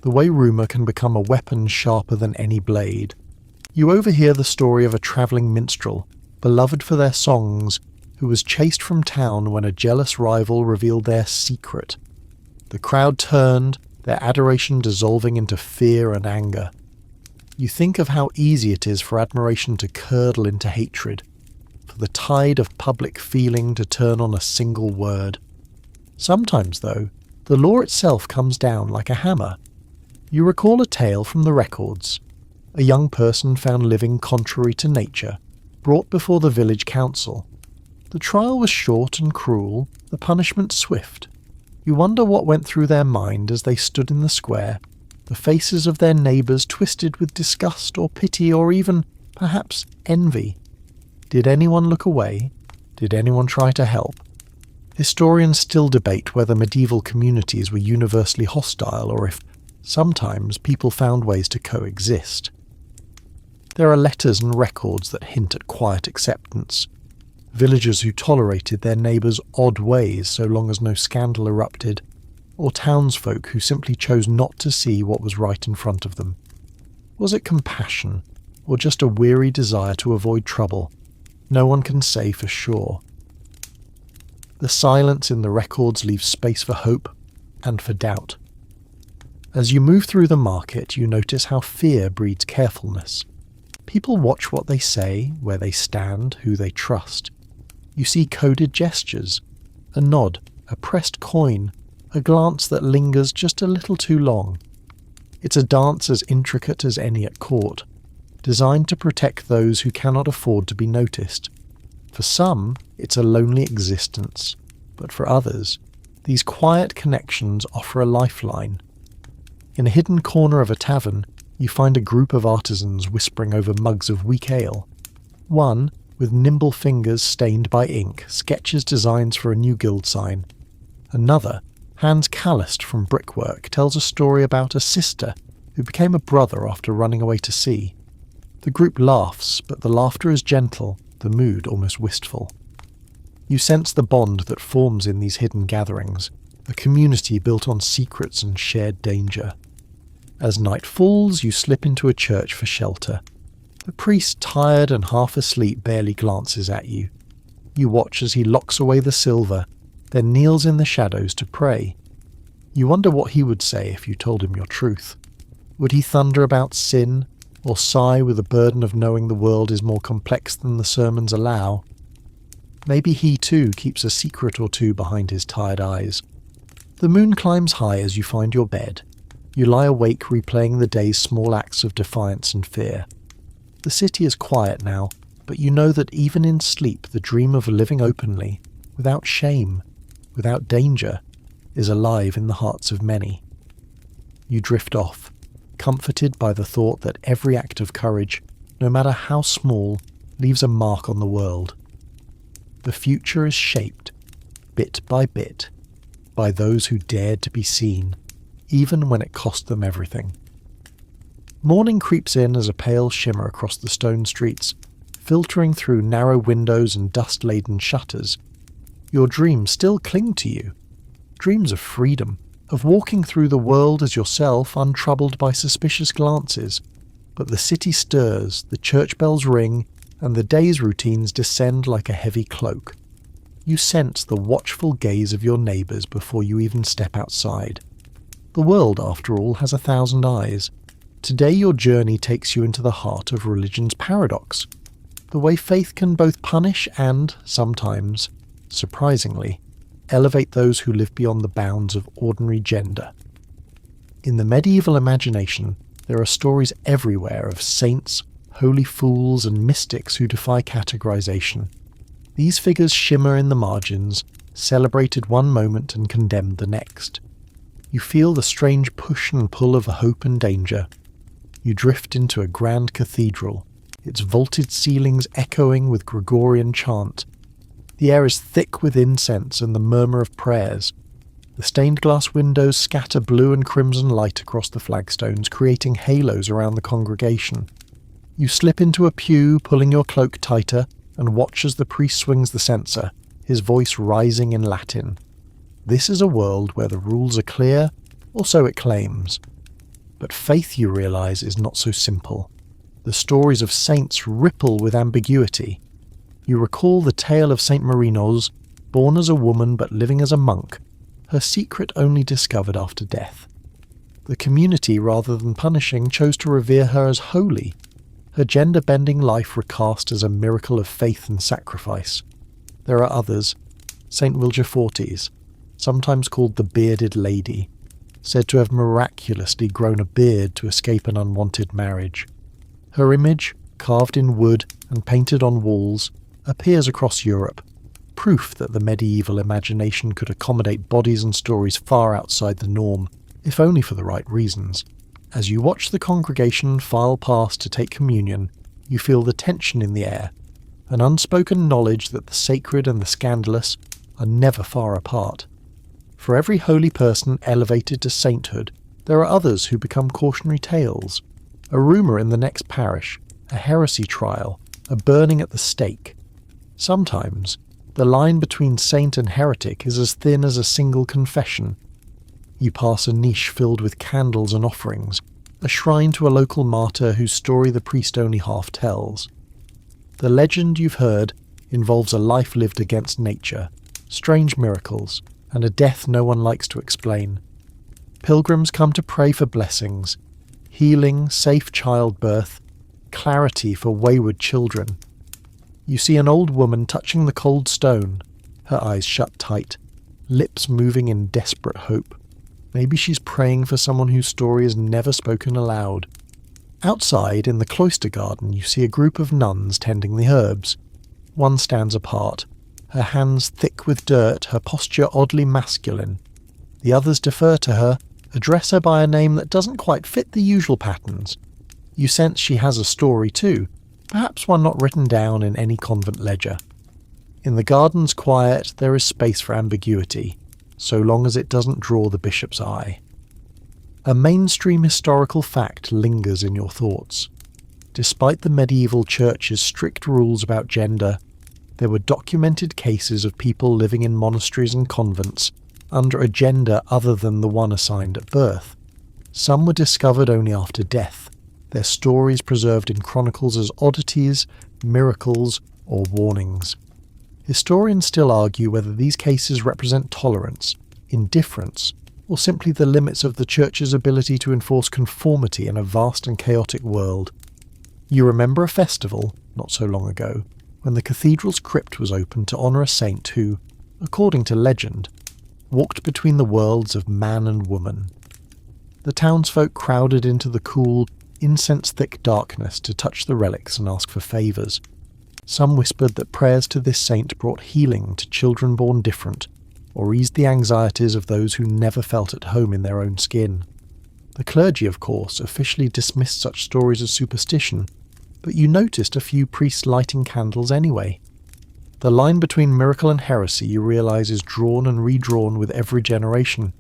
The way rumour can become a weapon sharper than any blade. You overhear the story of a travelling minstrel, beloved for their songs, who was chased from town when a jealous rival revealed their secret. The crowd turned, their adoration dissolving into fear and anger. You think of how easy it is for admiration to curdle into hatred, for the tide of public feeling to turn on a single word. Sometimes, though, the law itself comes down like a hammer. You recall a tale from the records. A young person found living contrary to nature, brought before the village council. The trial was short and cruel, the punishment swift. You wonder what went through their mind as they stood in the square, the faces of their neighbours twisted with disgust or pity or even, perhaps, envy. Did anyone look away? Did anyone try to help? Historians still debate whether medieval communities were universally hostile or if, sometimes, people found ways to coexist. There are letters and records that hint at quiet acceptance. Villagers who tolerated their neighbours' odd ways so long as no scandal erupted, or townsfolk who simply chose not to see what was right in front of them. Was it compassion, or just a weary desire to avoid trouble? No one can say for sure. The silence in the records leaves space for hope and for doubt. As you move through the market, you notice how fear breeds carefulness. People watch what they say, where they stand, who they trust. You see coded gestures, a nod, a pressed coin, a glance that lingers just a little too long. It's a dance as intricate as any at court. designed to protect those who cannot afford to be noticed. For some, it's a lonely existence, but for others, these quiet connections offer a lifeline. In a hidden corner of a tavern, you find a group of artisans whispering over mugs of weak ale. One, with nimble fingers stained by ink, sketches designs for a new guild sign. Another, hands calloused from brickwork, tells a story about a sister who became a brother after running away to sea. The group laughs, but the laughter is gentle, the mood almost wistful. You sense the bond that forms in these hidden gatherings, a community built on secrets and shared danger. As night falls, you slip into a church for shelter. The priest, tired and half asleep, barely glances at you. You watch as he locks away the silver, then kneels in the shadows to pray. You wonder what he would say if you told him your truth. Would he thunder about sin, or sigh with the burden of knowing the world is more complex than the sermons allow? Maybe he too keeps a secret or two behind his tired eyes. The moon climbs high as you find your bed. You lie awake replaying the day's small acts of defiance and fear. The city is quiet now, but you know that even in sleep the dream of living openly, without shame, without danger, is alive in the hearts of many. You drift off, comforted by the thought that every act of courage, no matter how small, leaves a mark on the world. The future is shaped, bit by bit, by those who dared to be seen, even when it cost them everything. Morning creeps in as a pale shimmer across the stone streets, filtering through narrow windows and dust-laden shutters. Your dreams still cling to you. Dreams of freedom, of walking through the world as yourself, untroubled by suspicious glances. But the city stirs, the church bells ring, and the day's routines descend like a heavy cloak. You sense the watchful gaze of your neighbours before you even step outside. The world, after all, has 1,000 eyes. Today your journey takes you into the heart of religion's paradox, the way faith can both punish and, sometimes, surprisingly, elevate those who live beyond the bounds of ordinary gender. In the medieval imagination, there are stories everywhere of saints, holy fools and mystics who defy categorization. These figures shimmer in the margins, celebrated one moment and condemned the next. You feel the strange push and pull of hope and danger. You drift into a grand cathedral, its vaulted ceilings echoing with Gregorian chant. The air is thick with incense and the murmur of prayers. The stained glass windows scatter blue and crimson light across the flagstones, creating halos around the congregation. You slip into a pew, pulling your cloak tighter, and watch as the priest swings the censer, his voice rising in Latin. This is a world where the rules are clear, or so it claims. But faith, you realize, is not so simple. The stories of saints ripple with ambiguity. You recall the tale of Saint Marinoz, born as a woman but living as a monk, her secret only discovered after death. The community, rather than punishing, chose to revere her as holy, her gender-bending life recast as a miracle of faith and sacrifice. There are others, Saint Wilgefortes, sometimes called the Bearded Lady, said to have miraculously grown a beard to escape an unwanted marriage. Her image, carved in wood and painted on walls, appears across Europe, proof that the medieval imagination could accommodate bodies and stories far outside the norm, if only for the right reasons. As you watch the congregation file past to take communion, you feel the tension in the air, an unspoken knowledge that the sacred and the scandalous are never far apart. For every holy person elevated to sainthood, there are others who become cautionary tales. A rumour in the next parish, a heresy trial, a burning at the stake. Sometimes, the line between saint and heretic is as thin as a single confession. You pass a niche filled with candles and offerings, a shrine to a local martyr whose story the priest only half tells. The legend you've heard involves a life lived against nature, strange miracles, and a death no one likes to explain. Pilgrims come to pray for blessings, healing, safe childbirth, clarity for wayward children. You see an old woman touching the cold stone, her eyes shut tight, lips moving in desperate hope. Maybe she's praying for someone whose story is never spoken aloud. Outside, in the cloister garden, you see a group of nuns tending the herbs. One stands apart, her hands thick with dirt, her posture oddly masculine. The others defer to her, address her by a name that doesn't quite fit the usual patterns. You sense she has a story too, perhaps one not written down in any convent ledger. In the garden's quiet, there is space for ambiguity, so long as it doesn't draw the bishop's eye. A mainstream historical fact lingers in your thoughts. Despite the medieval church's strict rules about gender, there were documented cases of people living in monasteries and convents under a gender other than the one assigned at birth. Some were discovered only after death, their stories preserved in chronicles as oddities, miracles, or warnings. Historians still argue whether these cases represent tolerance, indifference, or simply the limits of the Church's ability to enforce conformity in a vast and chaotic world. You remember a festival, not so long ago, when the cathedral's crypt was opened to honour a saint who, according to legend, walked between the worlds of man and woman. The townsfolk crowded into the cool, incense-thick darkness to touch the relics and ask for favours. Some whispered that prayers to this saint brought healing to children born different, or eased the anxieties of those who never felt at home in their own skin. The clergy, of course, officially dismissed such stories as superstition, but you noticed a few priests lighting candles anyway. The line between miracle and heresy, you realise, is drawn and redrawn with every generation.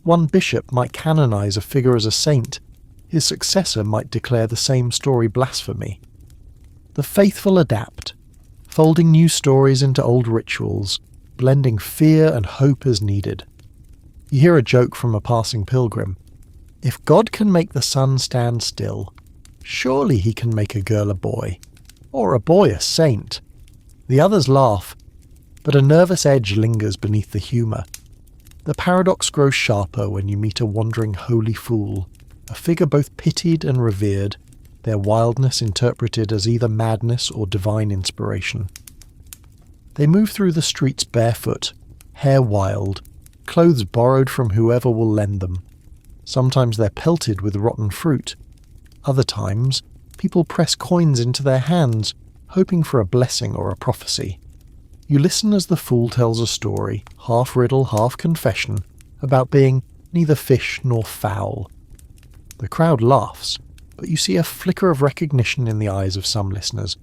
One bishop might canonise a figure as a saint, his successor might declare the same story blasphemy. The faithful adapt, folding new stories into old rituals, blending fear and hope as needed. You hear a joke from a passing pilgrim. If God can make the sun stand still, surely he can make a girl a boy, or a boy a saint. The others laugh, but a nervous edge lingers beneath the humour. The paradox grows sharper when you meet a wandering holy fool, a figure both pitied and revered, their wildness interpreted as either madness or divine inspiration. They move through the streets barefoot, hair wild, clothes borrowed from whoever will lend them. Sometimes they're pelted with rotten fruit. Other times, people press coins into their hands, hoping for a blessing or a prophecy. You listen as the fool tells a story, half riddle, half confession, about being neither fish nor fowl. The crowd laughs, but you see a flicker of recognition in the eyes of some listeners.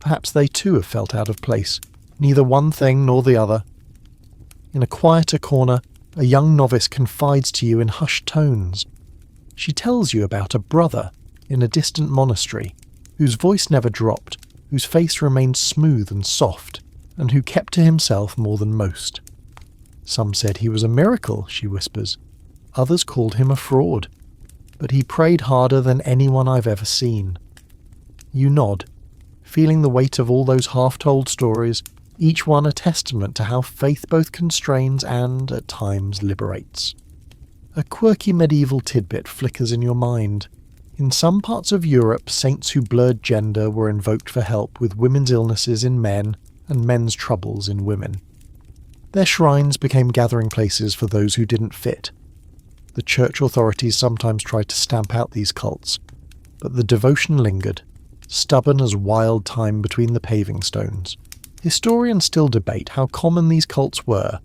Perhaps they too have felt out of place, neither one thing nor the other. In a quieter corner, a young novice confides to you in hushed tones. She tells you about a brother in a distant monastery, whose voice never dropped, whose face remained smooth and soft, and who kept to himself more than most. Some said he was a miracle, she whispers. Others called him a fraud. But he prayed harder than anyone I've ever seen. You nod, feeling the weight of all those half-told stories, each one a testament to how faith both constrains and, at times, liberates. A quirky medieval tidbit flickers in your mind. In some parts of Europe, saints who blurred gender were invoked for help with women's illnesses in men and men's troubles in women. Their shrines became gathering places for those who didn't fit. The church authorities sometimes tried to stamp out these cults, but the devotion lingered, stubborn as wild time between the paving stones. Historians still debate how common these cults were,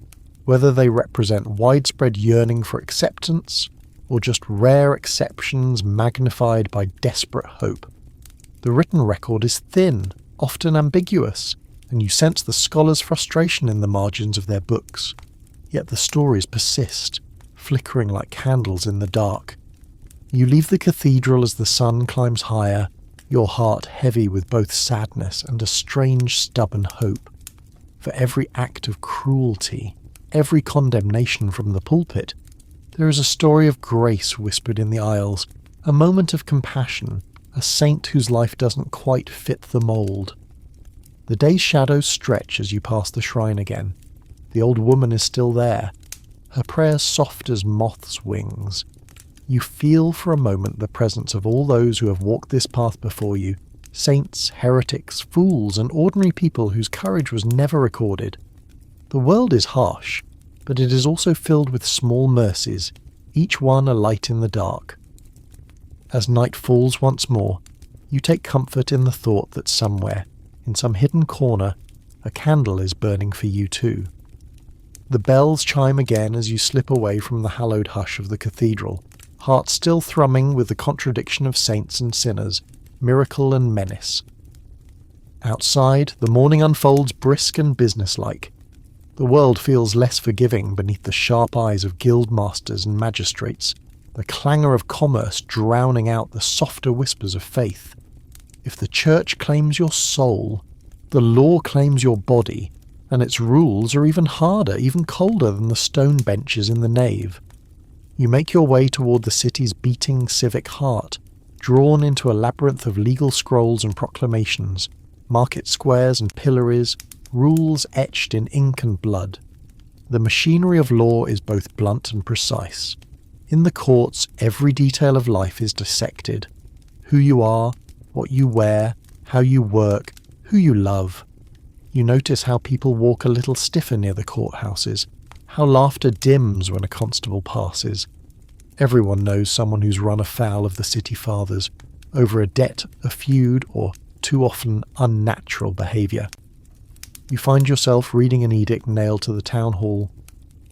whether they represent widespread yearning for acceptance, or just rare exceptions magnified by desperate hope. The written record is thin, often ambiguous, and you sense the scholars' frustration in the margins of their books. Yet the stories persist, flickering like candles in the dark. You leave the cathedral as the sun climbs higher, your heart heavy with both sadness and a strange, stubborn hope. For every act of cruelty, every condemnation from the pulpit, there is a story of grace whispered in the aisles, a moment of compassion, a saint whose life doesn't quite fit the mould. The day's shadows stretch as you pass the shrine again. The old woman is still there, her prayers soft as moths' wings. You feel for a moment the presence of all those who have walked this path before you, saints, heretics, fools, and ordinary people whose courage was never recorded. The world is harsh, but it is also filled with small mercies, each one a light in the dark. As night falls once more, you take comfort in the thought that somewhere, in some hidden corner, a candle is burning for you too. The bells chime again as you slip away from the hallowed hush of the cathedral, heart still thrumming with the contradiction of saints and sinners, miracle and menace. Outside, the morning unfolds brisk and businesslike. The world feels less forgiving beneath the sharp eyes of guild masters and magistrates, the clangour of commerce drowning out the softer whispers of faith. If the church claims your soul, the law claims your body, and its rules are even harder, even colder than the stone benches in the nave. You make your way toward the city's beating civic heart, drawn into a labyrinth of legal scrolls and proclamations, market squares and pillories, rules etched in ink and blood. The machinery of law is both blunt and precise. In the courts, every detail of life is dissected. Who you are, what you wear, how you work, who you love. You notice how people walk a little stiffer near the courthouses, how laughter dims when a constable passes. Everyone knows someone who's run afoul of the city fathers, over a debt, a feud, or too often unnatural behaviour. You find yourself reading an edict nailed to the town hall.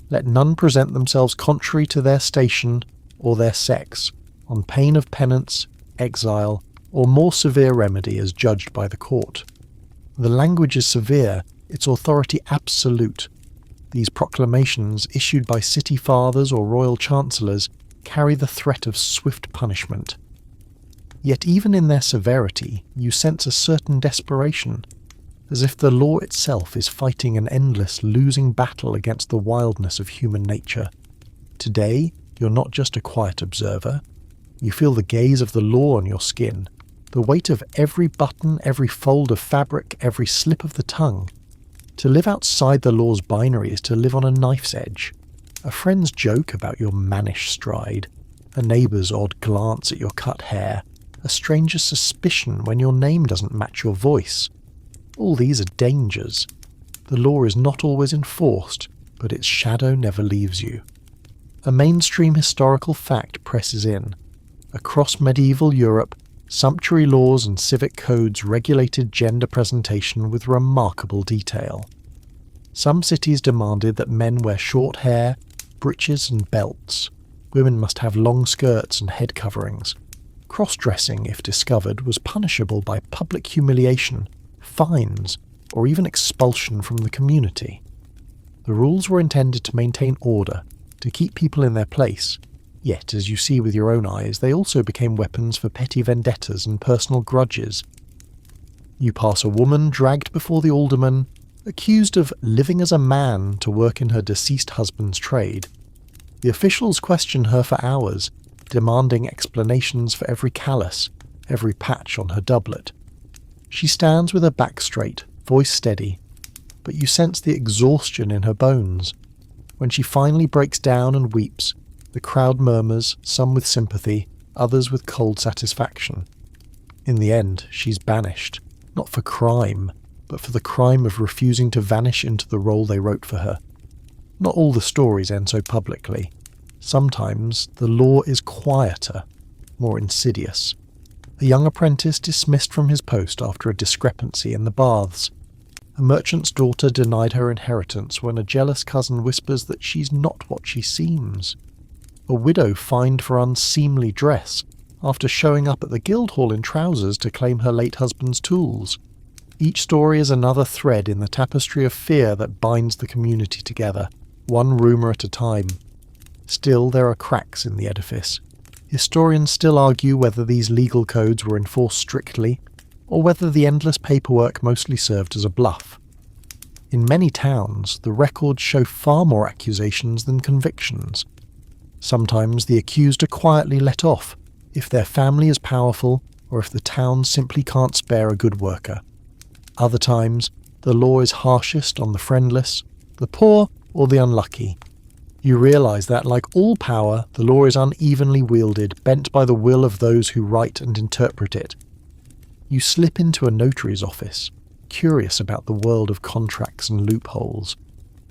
Let none present themselves contrary to their station or their sex, on pain of penance, exile, or more severe remedy as judged by the court. The language is severe, its authority absolute. These proclamations, issued by city fathers or royal chancellors, carry the threat of swift punishment. Yet even in their severity, you sense a certain desperation, as if the law itself is fighting an endless, losing battle against the wildness of human nature. Today, you're not just a quiet observer. You feel the gaze of the law on your skin, the weight of every button, every fold of fabric, every slip of the tongue. To live outside the law's binary is to live on a knife's edge. A friend's joke about your mannish stride, a neighbour's odd glance at your cut hair, a stranger's suspicion when your name doesn't match your voice. All these are dangers. The law is not always enforced, but its shadow never leaves you. A mainstream historical fact presses in. Across medieval Europe, sumptuary laws and civic codes regulated gender presentation with remarkable detail. Some cities demanded that men wear short hair, breeches and belts. Women must have long skirts and head coverings. Cross-dressing, if discovered, was punishable by public humiliation, fines, or even expulsion from the community. The rules were intended to maintain order, to keep people in their place, yet, as you see with your own eyes, they also became weapons for petty vendettas and personal grudges. You pass a woman dragged before the alderman, accused of living as a man to work in her deceased husband's trade. The officials question her for hours, demanding explanations for every callus, every patch on her doublet. She stands with her back straight, voice steady, but you sense the exhaustion in her bones. When she finally breaks down and weeps, the crowd murmurs, some with sympathy, others with cold satisfaction. In the end, she's banished, not for crime, but for the crime of refusing to vanish into the role they wrote for her. Not all the stories end so publicly. Sometimes the law is quieter, more insidious. A young apprentice dismissed from his post after a discrepancy in the baths. A merchant's daughter denied her inheritance when a jealous cousin whispers that she's not what she seems. A widow fined for unseemly dress after showing up at the Guildhall in trousers to claim her late husband's tools. Each story is another thread in the tapestry of fear that binds the community together, one rumour at a time. Still, there are cracks in the edifice. Historians still argue whether these legal codes were enforced strictly, or whether the endless paperwork mostly served as a bluff. In many towns, the records show far more accusations than convictions. Sometimes the accused are quietly let off, if their family is powerful or if the town simply can't spare a good worker. Other times, the law is harshest on the friendless, the poor, or the unlucky. You realise that, like all power, the law is unevenly wielded, bent by the will of those who write and interpret it. You slip into a notary's office, curious about the world of contracts and loopholes.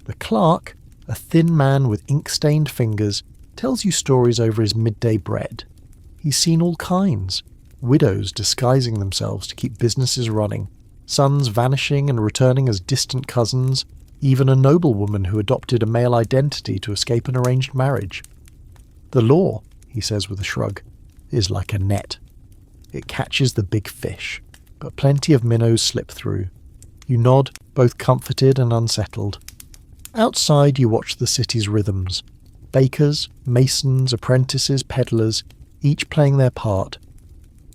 The clerk, a thin man with ink-stained fingers, tells you stories over his midday bread. He's seen all kinds. Widows disguising themselves to keep businesses running, sons vanishing and returning as distant cousins, even a noblewoman who adopted a male identity to escape an arranged marriage. The law, he says with a shrug, is like a net. It catches the big fish, but plenty of minnows slip through. You nod, both comforted and unsettled. Outside you watch the city's rhythms. Bakers, masons, apprentices, peddlers, each playing their part.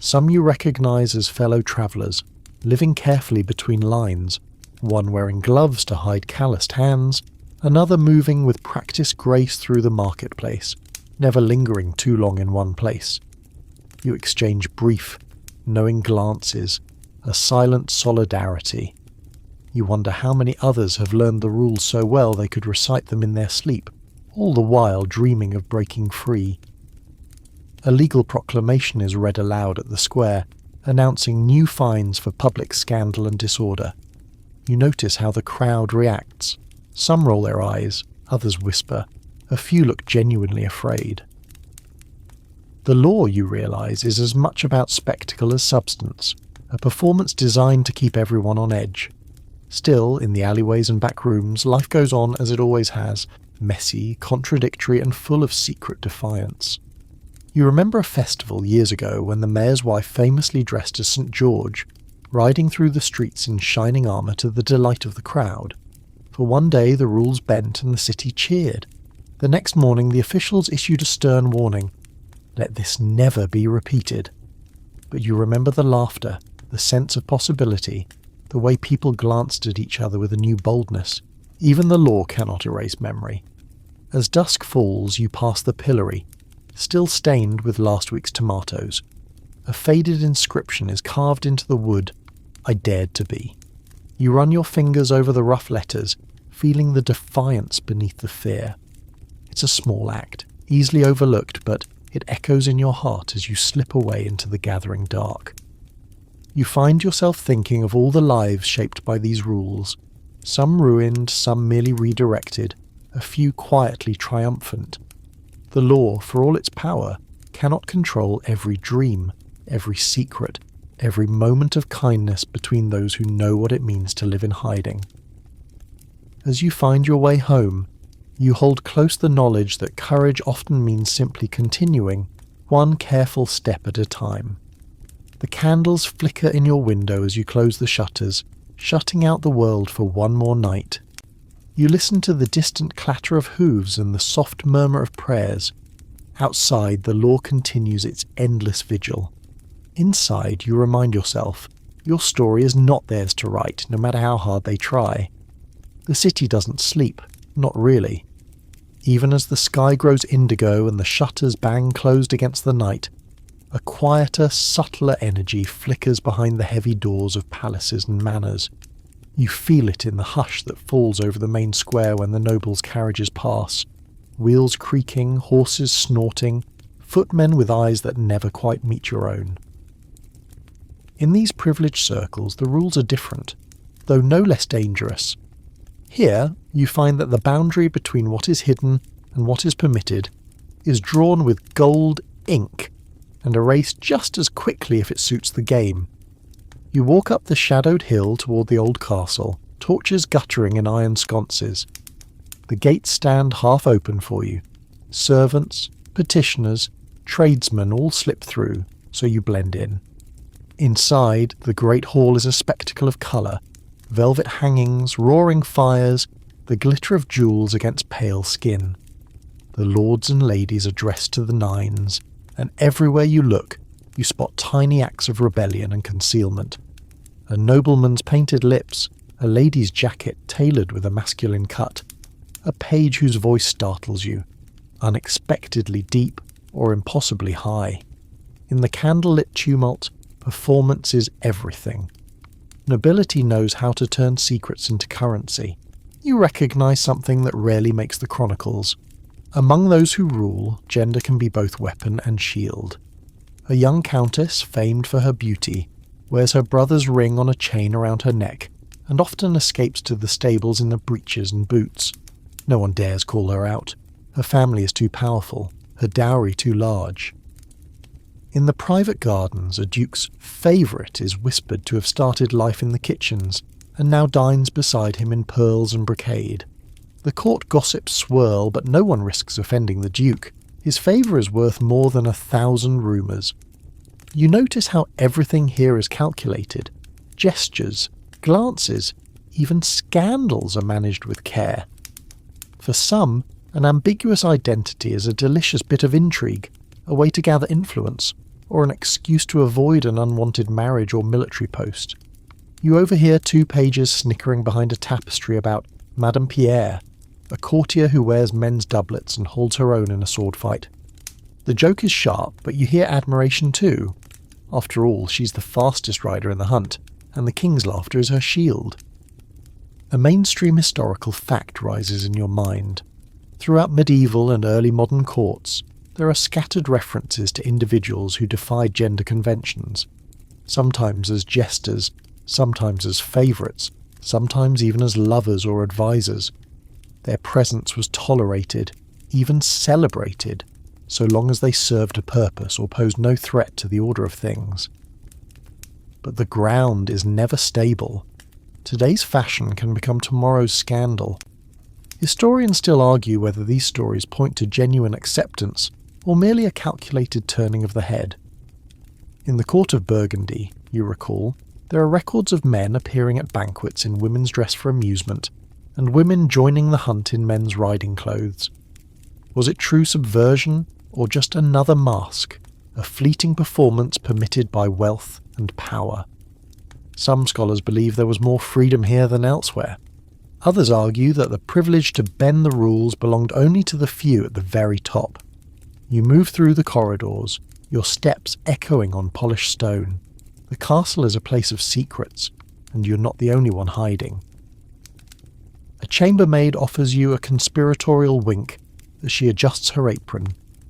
Some you recognise as fellow travellers, living carefully between lines, one wearing gloves to hide calloused hands, another moving with practised grace through the marketplace, never lingering too long in one place. You exchange brief, knowing glances, a silent solidarity. You wonder how many others have learned the rules so well they could recite them in their sleep, all the while dreaming of breaking free. A legal proclamation is read aloud at the square, announcing new fines for public scandal and disorder. You notice how the crowd reacts. Some roll their eyes, others whisper. A few look genuinely afraid. The law, you realise, is as much about spectacle as substance, a performance designed to keep everyone on edge. Still, in the alleyways and back rooms, life goes on as it always has, messy, contradictory and full of secret defiance. You remember a festival years ago when the mayor's wife famously dressed as St. George, riding through the streets in shining armour to the delight of the crowd. For one day the rules bent and the city cheered. The next morning the officials issued a stern warning. Let this never be repeated. But you remember the laughter, the sense of possibility, the way people glanced at each other with a new boldness. Even the law cannot erase memory. As dusk falls you pass the pillory, still stained with last week's tomatoes. A faded inscription is carved into the wood, I dared to be. You run your fingers over the rough letters, feeling the defiance beneath the fear. It's a small act, easily overlooked, but it echoes in your heart as you slip away into the gathering dark. You find yourself thinking of all the lives shaped by these rules, some ruined, some merely redirected, a few quietly triumphant. The law, for all its power, cannot control every dream, every secret, every moment of kindness between those who know what it means to live in hiding. As you find your way home, you hold close the knowledge that courage often means simply continuing, one careful step at a time. The candles flicker in your window as you close the shutters, shutting out the world for one more night. You listen to the distant clatter of hooves and the soft murmur of prayers. Outside, the law continues its endless vigil. Inside, you remind yourself, your story is not theirs to write, no matter how hard they try. The city doesn't sleep, not really. Even as the sky grows indigo and the shutters bang closed against the night, a quieter, subtler energy flickers behind the heavy doors of palaces and manors. You feel it in the hush that falls over the main square when the nobles' carriages pass. Wheels creaking, horses snorting, footmen with eyes that never quite meet your own. In these privileged circles the rules are different, though no less dangerous. Here you find that the boundary between what is hidden and what is permitted is drawn with gold ink and erased just as quickly if it suits the game. You walk up the shadowed hill toward the old castle, torches guttering in iron sconces. The gates stand half open for you. Servants, petitioners, tradesmen all slip through, so you blend in. Inside, the great hall is a spectacle of colour, velvet hangings, roaring fires, the glitter of jewels against pale skin. The lords and ladies are dressed to the nines, and everywhere you look, you spot tiny acts of rebellion and concealment. A nobleman's painted lips, a lady's jacket tailored with a masculine cut, a page whose voice startles you, unexpectedly deep or impossibly high. In the candlelit tumult, performance is everything. Nobility knows how to turn secrets into currency. You recognise something that rarely makes the chronicles. Among those who rule, gender can be both weapon and shield. A young countess, famed for her beauty, wears her brother's ring on a chain around her neck, and often escapes to the stables in the breeches and boots. No one dares call her out. Her family is too powerful, her dowry too large. In the private gardens, a duke's favourite is whispered to have started life in the kitchens, and now dines beside him in pearls and brocade. The court gossips swirl, but no one risks offending the duke. His favour is worth more than 1,000 rumours. You notice how everything here is calculated. Gestures, glances, even scandals are managed with care. For some, an ambiguous identity is a delicious bit of intrigue, a way to gather influence, or an excuse to avoid an unwanted marriage or military post. You overhear 2 pages snickering behind a tapestry about Madame Pierre, a courtier who wears men's doublets and holds her own in a sword fight. The joke is sharp, but you hear admiration too. After all, she's the fastest rider in the hunt, and the king's laughter is her shield. A mainstream historical fact rises in your mind. Throughout medieval and early modern courts, there are scattered references to individuals who defied gender conventions, sometimes as jesters, sometimes as favourites, sometimes even as lovers or advisors. Their presence was tolerated, even celebrated, so long as they served a purpose or posed no threat to the order of things. But the ground is never stable. Today's fashion can become tomorrow's scandal. Historians still argue whether these stories point to genuine acceptance or merely a calculated turning of the head. In the court of Burgundy, you recall, there are records of men appearing at banquets in women's dress for amusement, and women joining the hunt in men's riding clothes. Was it true subversion, or just another mask, a fleeting performance permitted by wealth and power? Some scholars believe there was more freedom here than elsewhere. Others argue that the privilege to bend the rules belonged only to the few at the very top. You move through the corridors, your steps echoing on polished stone. The castle is a place of secrets, and you're not the only one hiding. A chambermaid offers you a conspiratorial wink as she adjusts her apron,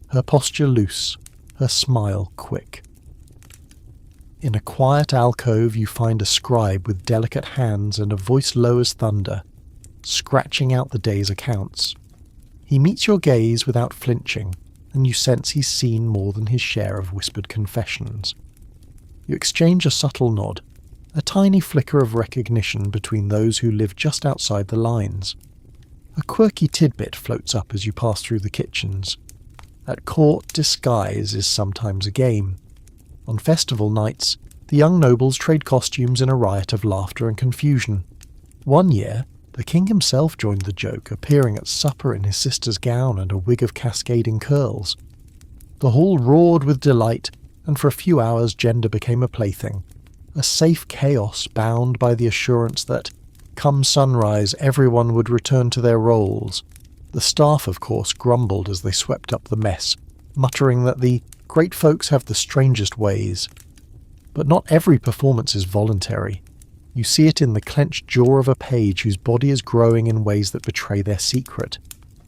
her posture loose, her smile quick. In a quiet alcove you find a scribe with delicate hands and a voice low as thunder, scratching out the day's accounts. He meets your gaze without flinching, and you sense he's seen more than his share of whispered confessions. You exchange a subtle nod, a tiny flicker of recognition between those who live just outside the lines. A quirky tidbit floats up as you pass through the kitchens. At court, disguise is sometimes a game. On festival nights, the young nobles trade costumes in a riot of laughter and confusion. One year, the king himself joined the joke, appearing at supper in his sister's gown and a wig of cascading curls. The hall roared with delight, and for a few hours gender became a plaything, a safe chaos bound by the assurance that, come sunrise, everyone would return to their roles. The staff, of course, grumbled as they swept up the mess, muttering that the great folks have the strangest ways. But not every performance is voluntary. You see it in the clenched jaw of a page whose body is growing in ways that betray their secret,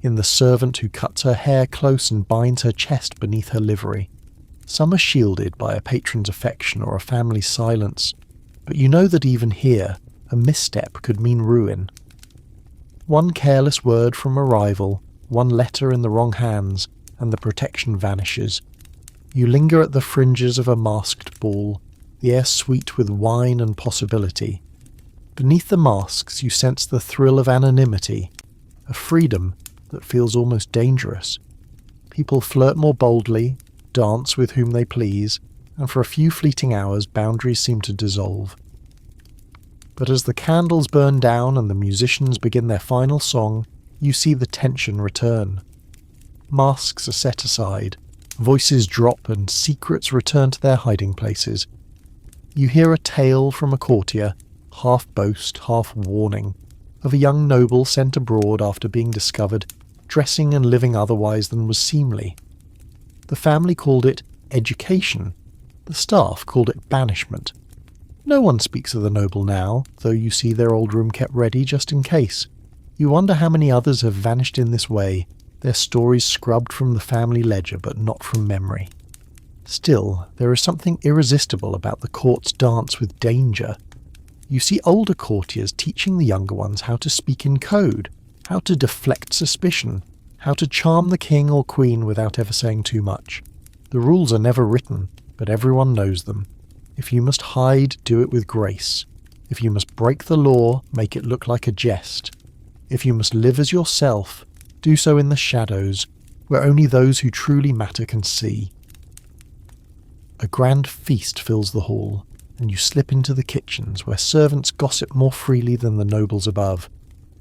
in the servant who cuts her hair close and binds her chest beneath her livery. Some are shielded by a patron's affection or a family's silence, but you know that even here, a misstep could mean ruin. One careless word from a rival, one letter in the wrong hands, and the protection vanishes. You linger at the fringes of a masked ball, the air sweet with wine and possibility. Beneath the masks you sense the thrill of anonymity, a freedom that feels almost dangerous. People flirt more boldly, dance with whom they please, and for a few fleeting hours boundaries seem to dissolve. But as the candles burn down and the musicians begin their final song, you see the tension return. Masks are set aside, voices drop and secrets return to their hiding places. You hear a tale from a courtier, half boast, half warning, of a young noble sent abroad after being discovered, dressing and living otherwise than was seemly. The family called it education. The staff called it banishment. No one speaks of the noble now, though you see their old room kept ready just in case. You wonder how many others have vanished in this way, their stories scrubbed from the family ledger but not from memory. Still, there is something irresistible about the court's dance with danger. You see older courtiers teaching the younger ones how to speak in code, how to deflect suspicion, how to charm the king or queen without ever saying too much. The rules are never written, but everyone knows them. If you must hide, do it with grace. If you must break the law, make it look like a jest. If you must live as yourself, do so in the shadows, where only those who truly matter can see. A grand feast fills the hall, and you slip into the kitchens where servants gossip more freely than the nobles above.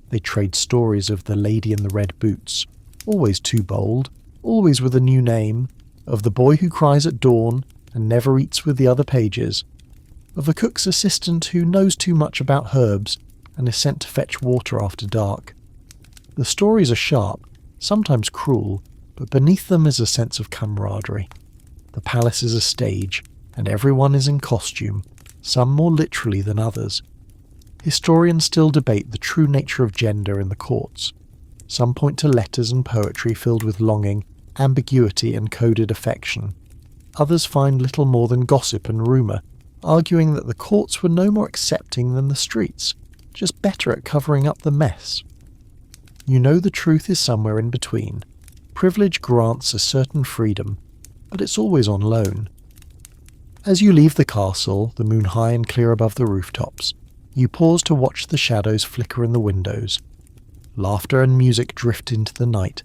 They trade stories of the lady in the red boots, always too bold, always with a new name, of the boy who cries at dawn and never eats with the other pages, of a cook's assistant who knows too much about herbs and is sent to fetch water after dark. The stories are sharp, sometimes cruel, but beneath them is a sense of camaraderie. The palace is a stage, and everyone is in costume, some more literally than others. Historians still debate the true nature of gender in the courts. Some point to letters and poetry filled with longing, ambiguity and coded affection. Others find little more than gossip and rumour, arguing that the courts were no more accepting than the streets, just better at covering up the mess. You know the truth is somewhere in between. Privilege grants a certain freedom, but it's always on loan. As you leave the castle, the moon high and clear above the rooftops, you pause to watch the shadows flicker in the windows. Laughter and music drift into the night,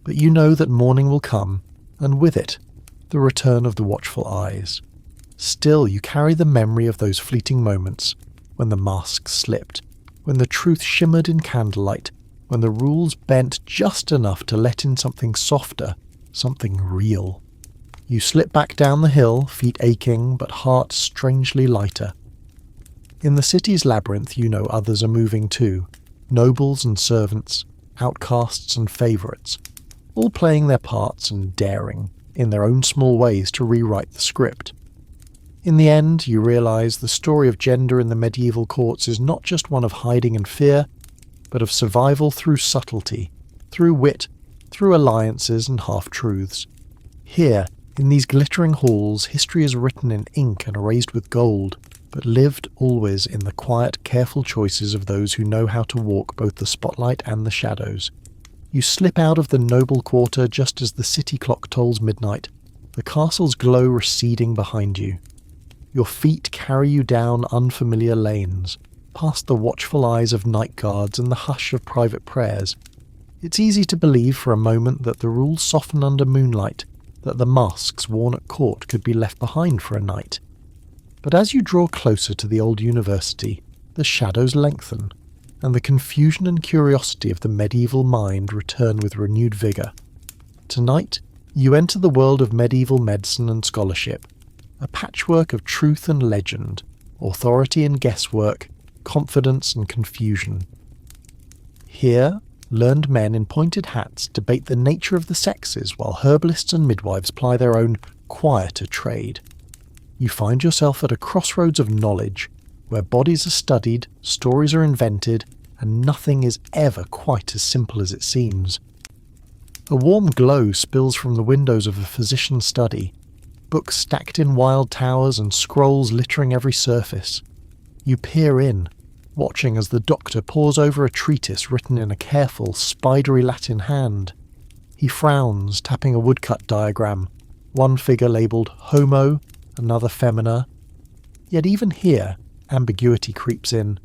but you know that morning will come, and with it, the return of the watchful eyes. Still, you carry the memory of those fleeting moments, when the masks slipped, when the truth shimmered in candlelight, when the rules bent just enough to let in something softer, something real. You slip back down the hill, feet aching, but heart strangely lighter. In the city's labyrinth you know others are moving too, nobles and servants, outcasts and favourites, all playing their parts and daring, in their own small ways, to rewrite the script. In the end, you realise the story of gender in the medieval courts is not just one of hiding and fear, but of survival through subtlety, through wit, through alliances and half-truths. Here, in these glittering halls, history is written in ink and erased with gold, but lived always in the quiet, careful choices of those who know how to walk both the spotlight and the shadows. You slip out of the noble quarter just as the city clock tolls midnight, the castle's glow receding behind you. Your feet carry you down unfamiliar lanes, past the watchful eyes of night guards and the hush of private prayers. It's easy to believe for a moment that the rules soften under moonlight, that the masks worn at court could be left behind for a night. But as you draw closer to the old university, the shadows lengthen, and the confusion and curiosity of the medieval mind return with renewed vigour. Tonight, you enter the world of medieval medicine and scholarship, a patchwork of truth and legend, authority and guesswork, confidence and confusion. Here, learned men in pointed hats debate the nature of the sexes while herbalists and midwives ply their own quieter trade. You find yourself at a crossroads of knowledge, where bodies are studied, stories are invented, and nothing is ever quite as simple as it seems. A warm glow spills from the windows of a physician's study, books stacked in wild towers and scrolls littering every surface. You peer in, watching as the doctor pores over a treatise written in a careful, spidery Latin hand. He frowns, tapping a woodcut diagram, one figure labelled Homo, another Femina. Yet even here, ambiguity creeps in.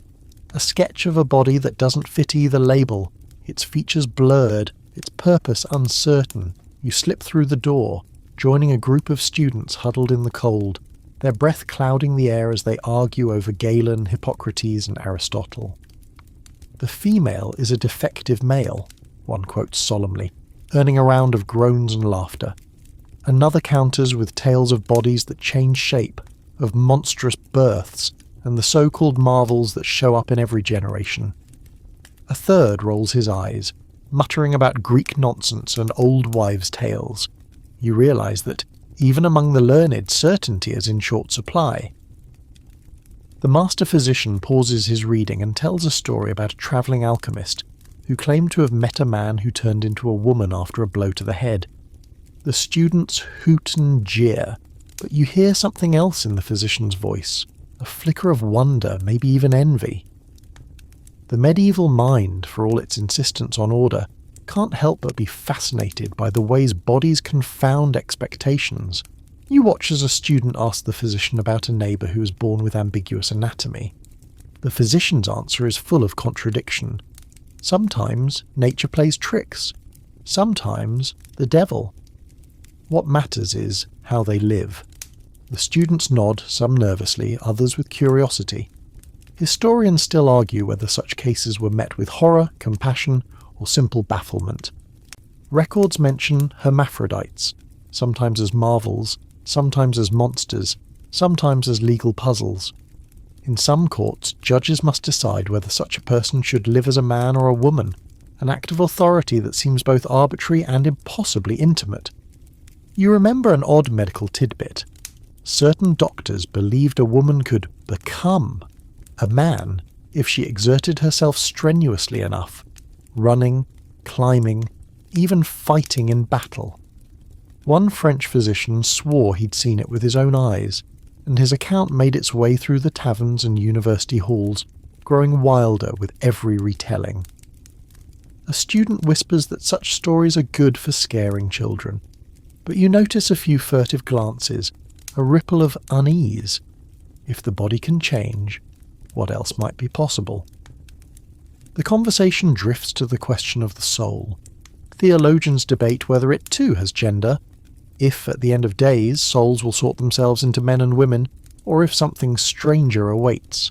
A sketch of a body that doesn't fit either label, its features blurred, its purpose uncertain. You slip through the door, joining a group of students huddled in the cold, their breath clouding the air as they argue over Galen, Hippocrates and Aristotle. The female is a defective male, one quotes solemnly, earning a round of groans and laughter. Another counters with tales of bodies that change shape, of monstrous births, and the so-called marvels that show up in every generation. A third rolls his eyes, muttering about Greek nonsense and old wives' tales. You realise that, even among the learned, certainty is in short supply. The master physician pauses his reading and tells a story about a travelling alchemist who claimed to have met a man who turned into a woman after a blow to the head. The students hoot and jeer, but you hear something else in the physician's voice, a flicker of wonder, maybe even envy. The medieval mind, for all its insistence on order, can't help but be fascinated by the ways bodies confound expectations, You watch as a student asks the physician about a neighbour who was born with ambiguous anatomy. The physician's answer is full of contradiction. Sometimes nature plays tricks. Sometimes the devil. What matters is how they live. The students nod, some nervously, others with curiosity. Historians still argue whether such cases were met with horror, compassion, or simple bafflement. Records mention hermaphrodites, sometimes as marvels, sometimes as monsters, sometimes as legal puzzles. In some courts, judges must decide whether such a person should live as a man or a woman, an act of authority that seems both arbitrary and impossibly intimate. You remember an odd medical tidbit. Certain doctors believed a woman could become a man if she exerted herself strenuously enough, running, climbing, even fighting in battle. One French physician swore he'd seen it with his own eyes, and his account made its way through the taverns and university halls, growing wilder with every retelling. A student whispers that such stories are good for scaring children, but you notice a few furtive glances, a ripple of unease. If the body can change, what else might be possible? The conversation drifts to the question of the soul. Theologians debate whether it too has gender, if at the end of days souls will sort themselves into men and women, or if something stranger awaits.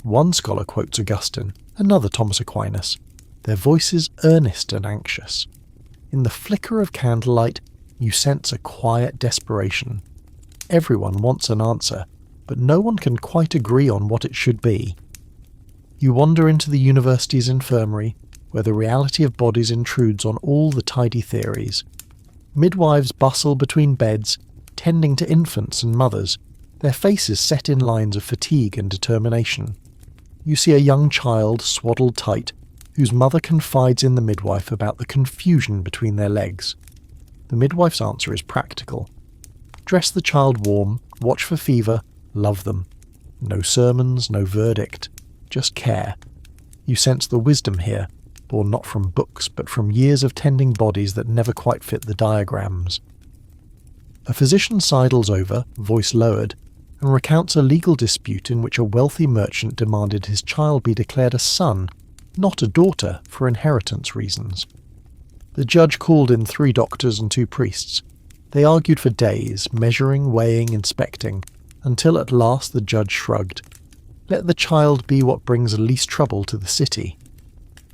One scholar quotes Augustine, another Thomas Aquinas, their voices earnest and anxious. In the flicker of candlelight, you sense a quiet desperation. Everyone wants an answer, but no one can quite agree on what it should be. You wander into the university's infirmary, where the reality of bodies intrudes on all the tidy theories. Midwives bustle between beds, tending to infants and mothers, their faces set in lines of fatigue and determination. You see a young child swaddled tight, whose mother confides in the midwife about the confusion between their legs. The midwife's answer is practical. Dress the child warm, watch for fever, love them. No sermons, no verdict, just care. You sense the wisdom here, born not from books but from years of tending bodies that never quite fit the diagrams. A physician sidles over, voice lowered, and recounts a legal dispute in which a wealthy merchant demanded his child be declared a son, not a daughter, for inheritance reasons. The judge called in 3 doctors and 2 priests. They argued for days, measuring, weighing, inspecting, until at last the judge shrugged. Let the child be what brings least trouble to the city.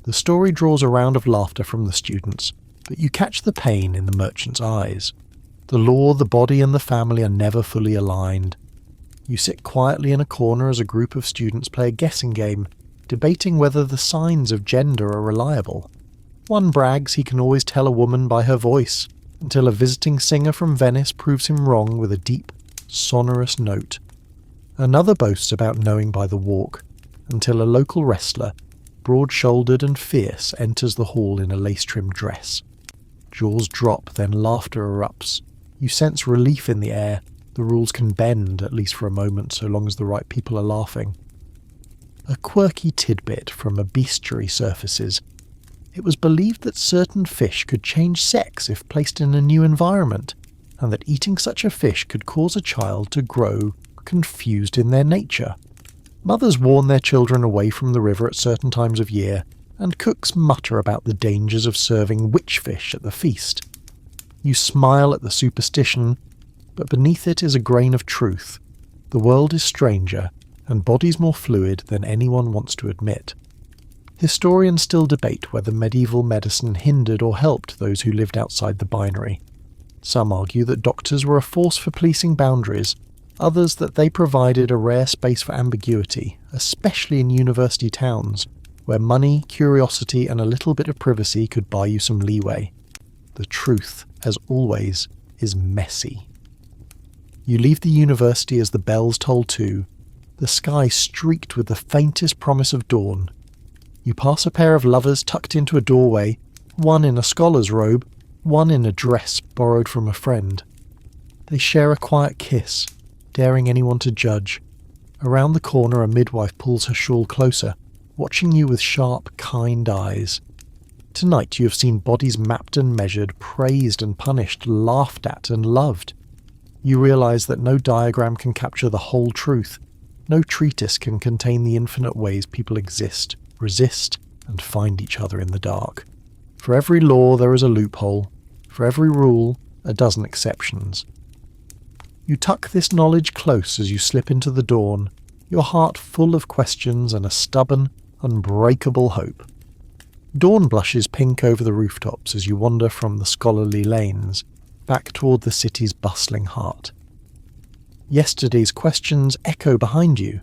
The story draws a round of laughter from the students, but you catch the pain in the merchant's eyes. The law, the body, and the family are never fully aligned. You sit quietly in a corner as a group of students play a guessing game, debating whether the signs of gender are reliable. One brags he can always tell a woman by her voice, until a visiting singer from Venice proves him wrong with a deep, sonorous note. Another boasts about knowing by the walk, until a local wrestler, broad-shouldered and fierce, enters the hall in a lace-trimmed dress. Jaws drop, then laughter erupts. You sense relief in the air. The rules can bend, at least for a moment, so long as the right people are laughing. A quirky tidbit from a bestiary surfaces. It was believed that certain fish could change sex if placed in a new environment, and that eating such a fish could cause a child to grow confused in their nature. Mothers warn their children away from the river at certain times of year, and cooks mutter about the dangers of serving witch fish at the feast. You smile at the superstition, but beneath it is a grain of truth. The world is stranger, and bodies more fluid than anyone wants to admit. Historians still debate whether medieval medicine hindered or helped those who lived outside the binary. Some argue that doctors were a force for policing boundaries, others that they provided a rare space for ambiguity, especially in university towns, where money, curiosity, and a little bit of privacy could buy you some leeway. The truth, as always, is messy. You leave the university as the bells toll 2, the sky streaked with the faintest promise of dawn. You pass a pair of lovers tucked into a doorway, one in a scholar's robe, one in a dress borrowed from a friend. They share a quiet kiss, daring anyone to judge. Around the corner, a midwife pulls her shawl closer, watching you with sharp, kind eyes. Tonight you have seen bodies mapped and measured, praised and punished, laughed at and loved. You realise that no diagram can capture the whole truth. No treatise can contain the infinite ways people exist, resist, and find each other in the dark. For every law there is a loophole. For every rule, a dozen exceptions. You tuck this knowledge close as you slip into the dawn, your heart full of questions and a stubborn, unbreakable hope. Dawn blushes pink over the rooftops as you wander from the scholarly lanes, back toward the city's bustling heart. Yesterday's questions echo behind you.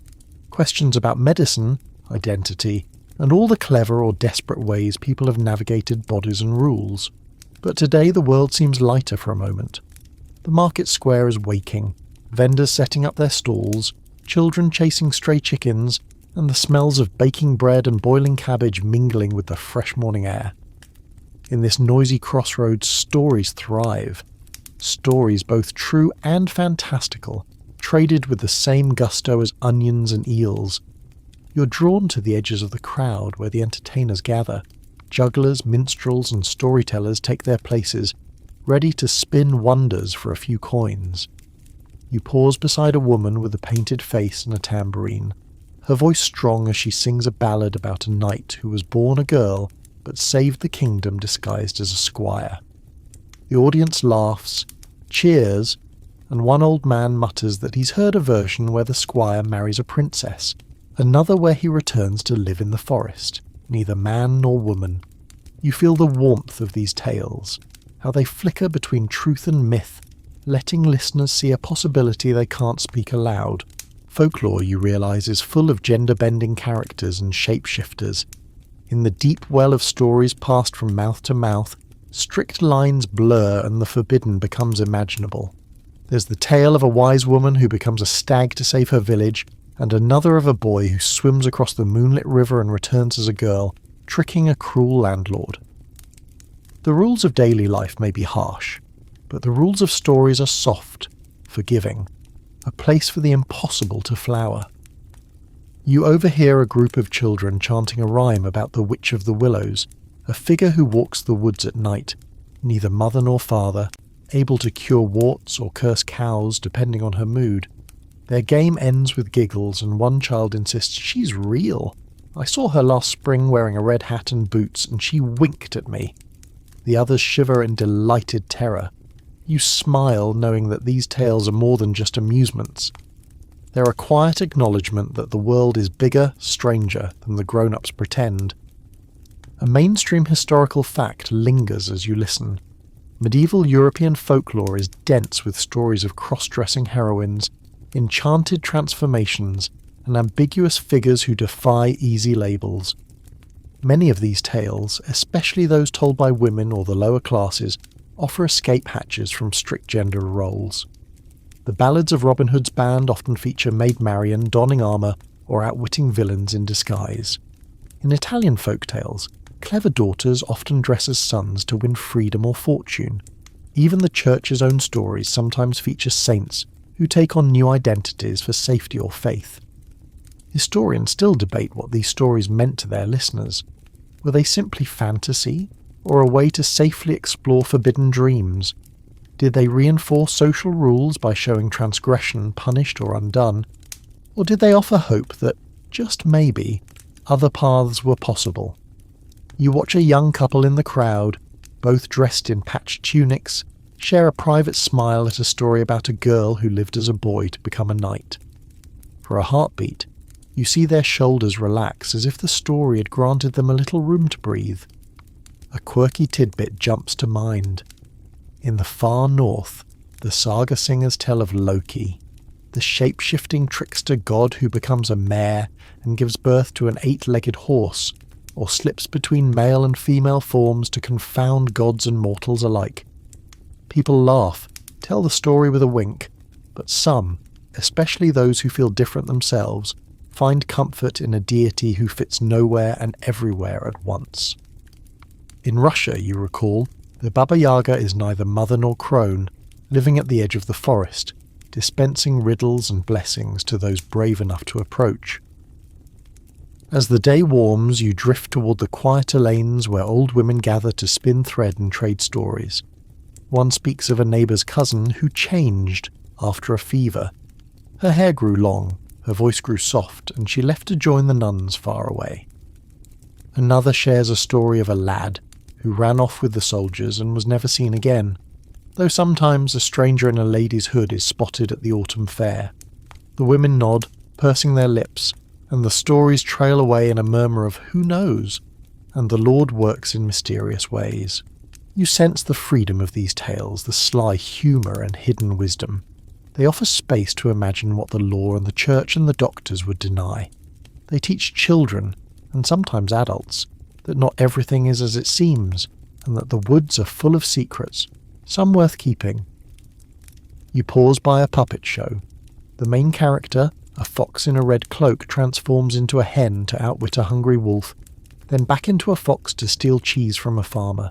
Questions about medicine, identity, and all the clever or desperate ways people have navigated bodies and rules. But today the world seems lighter for a moment. The market square is waking, vendors setting up their stalls, children chasing stray chickens, and the smells of baking bread and boiling cabbage mingling with the fresh morning air. In this noisy crossroads, stories thrive. Stories both true and fantastical, traded with the same gusto as onions and eels. You're drawn to the edges of the crowd where the entertainers gather. Jugglers, minstrels, and storytellers take their places, ready to spin wonders for a few coins. You pause beside a woman with a painted face and a tambourine, her voice strong as she sings a ballad about a knight who was born a girl but saved the kingdom disguised as a squire. The audience laughs, cheers, and one old man mutters that he's heard a version where the squire marries a princess, another where he returns to live in the forest, neither man nor woman. You feel the warmth of these tales, how they flicker between truth and myth, letting listeners see a possibility they can't speak aloud. Folklore, you realise, is full of gender-bending characters and shapeshifters. In the deep well of stories passed from mouth to mouth, strict lines blur and the forbidden becomes imaginable. There's the tale of a wise woman who becomes a stag to save her village, and another of a boy who swims across the moonlit river and returns as a girl, tricking a cruel landlord. The rules of daily life may be harsh, but the rules of stories are soft, forgiving, a place for the impossible to flower. You overhear a group of children chanting a rhyme about the Witch of the Willows, a figure who walks the woods at night, neither mother nor father, able to cure warts or curse cows depending on her mood. Their game ends with giggles and one child insists she's real. I saw her last spring wearing a red hat and boots and she winked at me. The others shiver in delighted terror. You smile knowing that these tales are more than just amusements. They're a quiet acknowledgement that the world is bigger, stranger than the grown-ups pretend. A mainstream historical fact lingers as you listen. Medieval European folklore is dense with stories of cross-dressing heroines, enchanted transformations, and ambiguous figures who defy easy labels. Many of these tales, especially those told by women or the lower classes, offer escape hatches from strict gender roles. The ballads of Robin Hood's band often feature Maid Marian donning armour or outwitting villains in disguise. In Italian folk tales, clever daughters often dress as sons to win freedom or fortune. Even the church's own stories sometimes feature saints who take on new identities for safety or faith. Historians still debate what these stories meant to their listeners. Were they simply fantasy, or a way to safely explore forbidden dreams? Did they reinforce social rules by showing transgression punished or undone? Or did they offer hope that, just maybe, other paths were possible? You watch a young couple in the crowd, both dressed in patched tunics, share a private smile at a story about a girl who lived as a boy to become a knight. For a heartbeat, you see their shoulders relax as if the story had granted them a little room to breathe. A quirky tidbit jumps to mind. In the far north, the saga singers tell of Loki, the shape-shifting trickster god who becomes a mare and gives birth to an 8-legged horse, or slips between male and female forms to confound gods and mortals alike. People laugh, tell the story with a wink, but some, especially those who feel different themselves, find comfort in a deity who fits nowhere and everywhere at once. In Russia, you recall, the Baba Yaga is neither mother nor crone, living at the edge of the forest, dispensing riddles and blessings to those brave enough to approach. As the day warms, you drift toward the quieter lanes where old women gather to spin thread and trade stories. One speaks of a neighbour's cousin who changed, after a fever. Her hair grew long, her voice grew soft, and she left to join the nuns far away. Another shares a story of a lad who ran off with the soldiers and was never seen again, though sometimes a stranger in a lady's hood is spotted at the autumn fair. The women nod, pursing their lips, and the stories trail away in a murmur of who knows, and the Lord works in mysterious ways. You sense the freedom of these tales, the sly humour and hidden wisdom. They offer space to imagine what the law and the church and the doctors would deny. They teach children, and sometimes adults, that not everything is as it seems, and that the woods are full of secrets, some worth keeping. You pause by a puppet show. The main character, a fox in a red cloak, transforms into a hen to outwit a hungry wolf, then back into a fox to steal cheese from a farmer.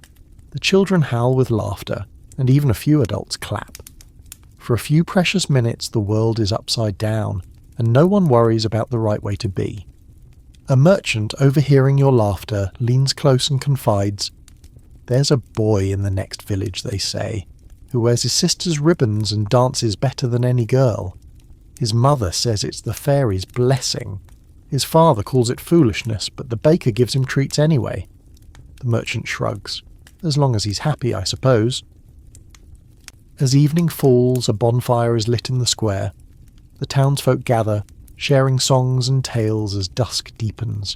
The children howl with laughter, and even a few adults clap. For a few precious minutes the world is upside down, and no one worries about the right way to be. A merchant, overhearing your laughter, leans close and confides, "There's a boy in the next village, they say, who wears his sister's ribbons and dances better than any girl. His mother says it's the fairy's blessing. His father calls it foolishness, but the baker gives him treats anyway." The merchant shrugs. As long as he's happy, I suppose. As evening falls, a bonfire is lit in the square. The townsfolk gather, sharing songs and tales as dusk deepens.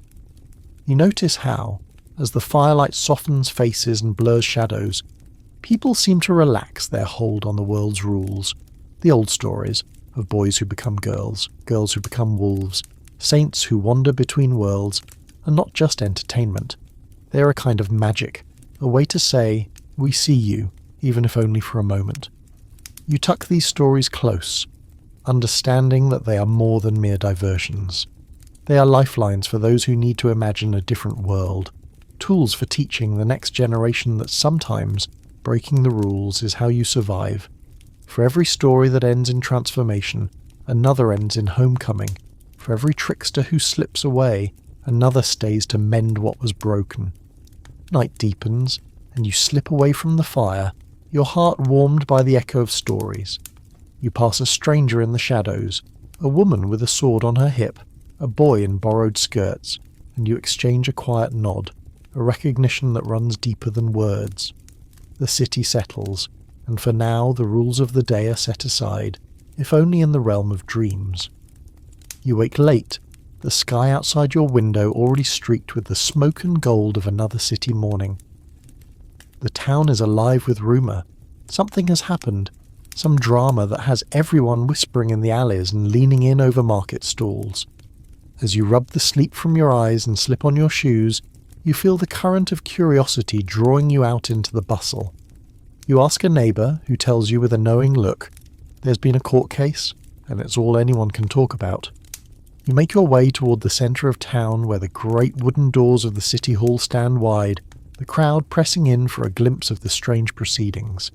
You notice how, as the firelight softens faces and blurs shadows, people seem to relax their hold on the world's rules. The old stories of boys who become girls, girls who become wolves, saints who wander between worlds, are not just entertainment. They are a kind of magic, a way to say, we see you, even if only for a moment. You tuck these stories close, understanding that they are more than mere diversions. They are lifelines for those who need to imagine a different world, tools for teaching the next generation that sometimes breaking the rules is how you survive. For every story that ends in transformation, another ends in homecoming. For every trickster who slips away, another stays to mend what was broken. Night deepens, and you slip away from the fire, your heart warmed by the echo of stories. You pass a stranger in the shadows, a woman with a sword on her hip, a boy in borrowed skirts, and you exchange a quiet nod, a recognition that runs deeper than words. The city settles, and for now the rules of the day are set aside, if only in the realm of dreams. You wake late, the sky outside your window already streaked with the smoke and gold of another city morning. The town is alive with rumour. Something has happened, some drama that has everyone whispering in the alleys and leaning in over market stalls. As you rub the sleep from your eyes and slip on your shoes, you feel the current of curiosity drawing you out into the bustle. You ask a neighbour, who tells you with a knowing look, there's been a court case, and it's all anyone can talk about. You make your way toward the centre of town where the great wooden doors of the city hall stand wide, the crowd pressing in for a glimpse of the strange proceedings.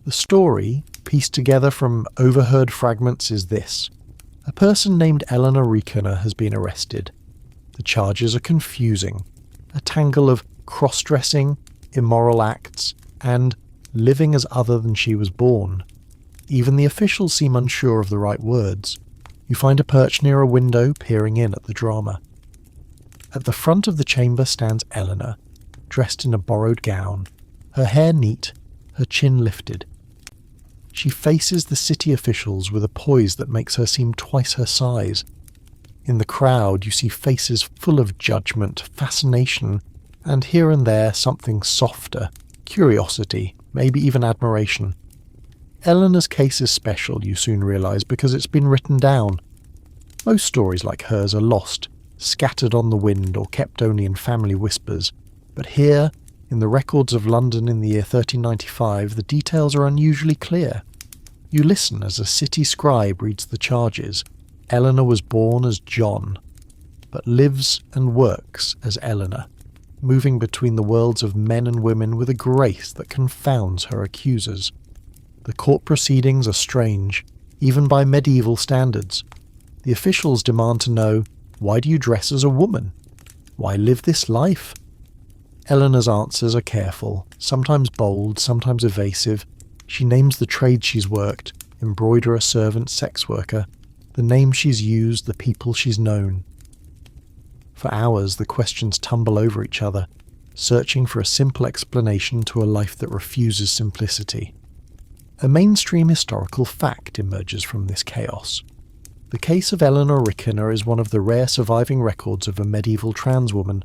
The story, pieced together from overheard fragments, is this. A person named Eleanor Rekener has been arrested. The charges are confusing, a tangle of cross-dressing, immoral acts, and living as other than she was born. Even the officials seem unsure of the right words. You find a perch near a window, peering in at the drama. At the front of the chamber stands Eleanor, dressed in a borrowed gown, her hair neat, her chin lifted. She faces the city officials with a poise that makes her seem twice her size. In the crowd you see faces full of judgment, fascination, and here and there something softer, curiosity, maybe even admiration. Eleanor's case is special, you soon realise, because it's been written down. Most stories like hers are lost, scattered on the wind or kept only in family whispers. But here, in the records of London in the year 1395, the details are unusually clear. You listen as a city scribe reads the charges. Eleanor was born as John, but lives and works as Eleanor, moving between the worlds of men and women with a grace that confounds her accusers. The court proceedings are strange, even by medieval standards. The officials demand to know, why do you dress as a woman? Why live this life? Eleanor's answers are careful, sometimes bold, sometimes evasive. She names the trade she's worked, embroiderer, servant, sex worker, the names she's used, the people she's known. For hours, the questions tumble over each other, searching for a simple explanation to a life that refuses simplicity. A mainstream historical fact emerges from this chaos. The case of Eleanor Rickener is one of the rare surviving records of a medieval trans woman.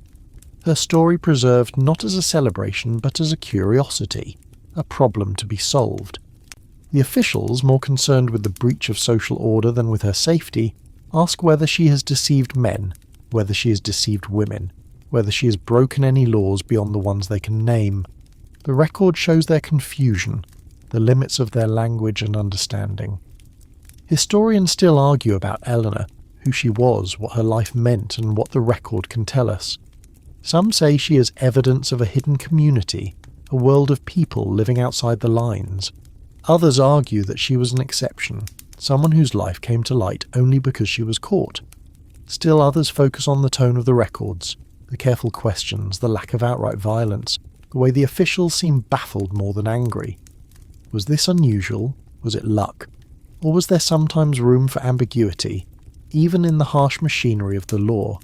Her story preserved not as a celebration but as a curiosity, a problem to be solved. The officials, more concerned with the breach of social order than with her safety, ask whether she has deceived men, whether she has deceived women, whether she has broken any laws beyond the ones they can name. The record shows their confusion, the limits of their language and understanding. Historians still argue about Eleanor, who she was, what her life meant, and what the record can tell us. Some say she is evidence of a hidden community, a world of people living outside the lines. Others argue that she was an exception, someone whose life came to light only because she was caught. Still others focus on the tone of the records, the careful questions, the lack of outright violence, the way the officials seem baffled more than angry. Was this unusual? Was it luck? Or was there sometimes room for ambiguity, even in the harsh machinery of the law?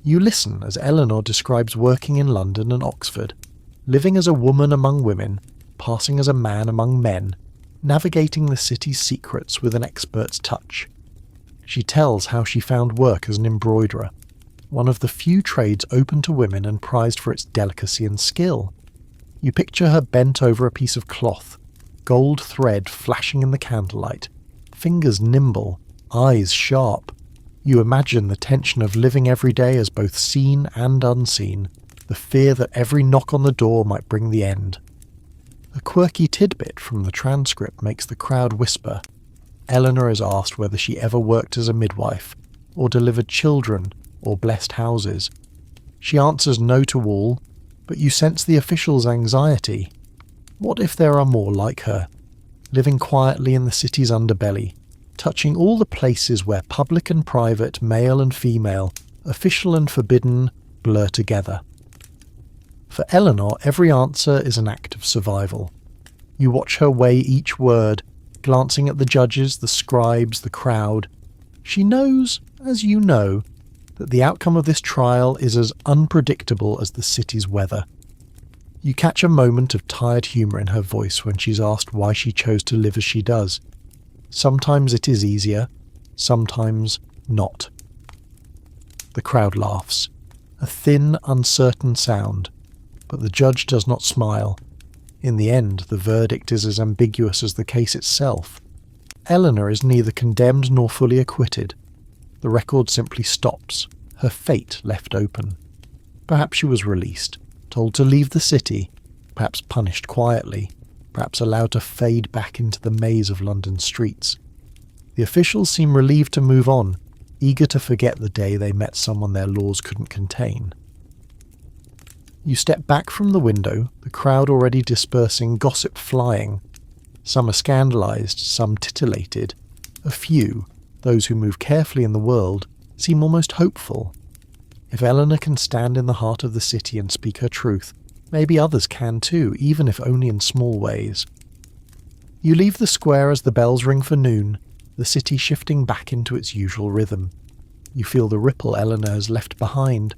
You listen as Eleanor describes working in London and Oxford, living as a woman among women, passing as a man among men, navigating the city's secrets with an expert's touch. She tells how she found work as an embroiderer, one of the few trades open to women and prized for its delicacy and skill. You picture her bent over a piece of cloth, gold thread flashing in the candlelight, fingers nimble, eyes sharp. You imagine the tension of living every day as both seen and unseen, the fear that every knock on the door might bring the end. A quirky tidbit from the transcript makes the crowd whisper. Eleanor is asked whether she ever worked as a midwife, or delivered children, or blessed houses. She answers no to all, but you sense the officials' anxiety. What if there are more like her, living quietly in the city's underbelly, touching all the places where public and private, male and female, official and forbidden, blur together? For Eleanor, every answer is an act of survival. You watch her weigh each word, glancing at the judges, the scribes, the crowd. She knows, as you know, that the outcome of this trial is as unpredictable as the city's weather. You catch a moment of tired humour in her voice when she's asked why she chose to live as she does. Sometimes it is easier, sometimes not. The crowd laughs, a thin, uncertain sound, but the judge does not smile. In the end, the verdict is as ambiguous as the case itself. Eleanor is neither condemned nor fully acquitted. The record simply stops, her fate left open. Perhaps she was released, told to leave the city, perhaps punished quietly, perhaps allowed to fade back into the maze of London streets. The officials seem relieved to move on, eager to forget the day they met someone their laws couldn't contain. You step back from the window, the crowd already dispersing, gossip flying. Some are scandalised, some titillated. A few, those who move carefully in the world, seem almost hopeful. If Eleanor can stand in the heart of the city and speak her truth, maybe others can too, even if only in small ways. You leave the square as the bells ring for noon, the city shifting back into its usual rhythm. You feel the ripple Eleanor has left behind,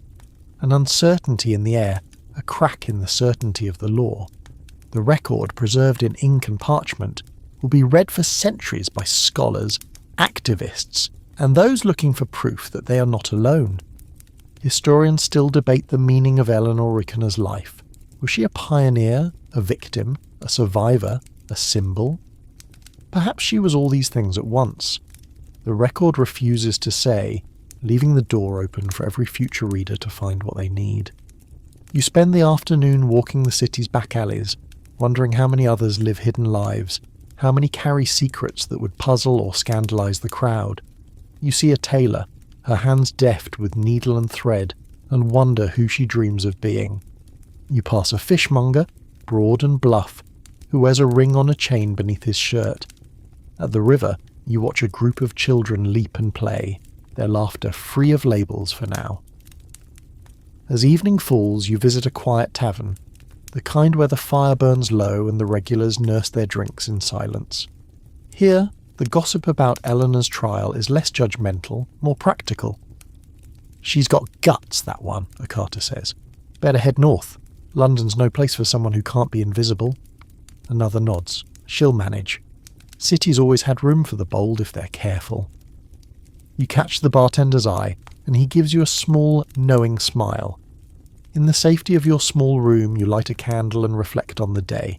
an uncertainty in the air, a crack in the certainty of the law. The record, preserved in ink and parchment, will be read for centuries by scholars, activists, and those looking for proof that they are not alone. Historians still debate the meaning of Eleanor Rickener's life. Was she a pioneer, a victim, a survivor, a symbol? Perhaps she was all these things at once. The record refuses to say, leaving the door open for every future reader to find what they need. You spend the afternoon walking the city's back alleys, wondering how many others live hidden lives, how many carry secrets that would puzzle or scandalise the crowd. You see a tailor, her hands deft with needle and thread, and wonder who she dreams of being. You pass a fishmonger, broad and bluff, who wears a ring on a chain beneath his shirt. At the river, you watch a group of children leap and play, their laughter free of labels for now. As evening falls, you visit a quiet tavern, the kind where the fire burns low and the regulars nurse their drinks in silence. Here, the gossip about Eleanor's trial is less judgmental, more practical. "She's got guts, that one," a carter says. "Better head north. London's no place for someone who can't be invisible." Another nods. "She'll manage. City's always had room for the bold if they're careful." You catch the bartender's eye, and he gives you a small, knowing smile. In the safety of your small room, you light a candle and reflect on the day.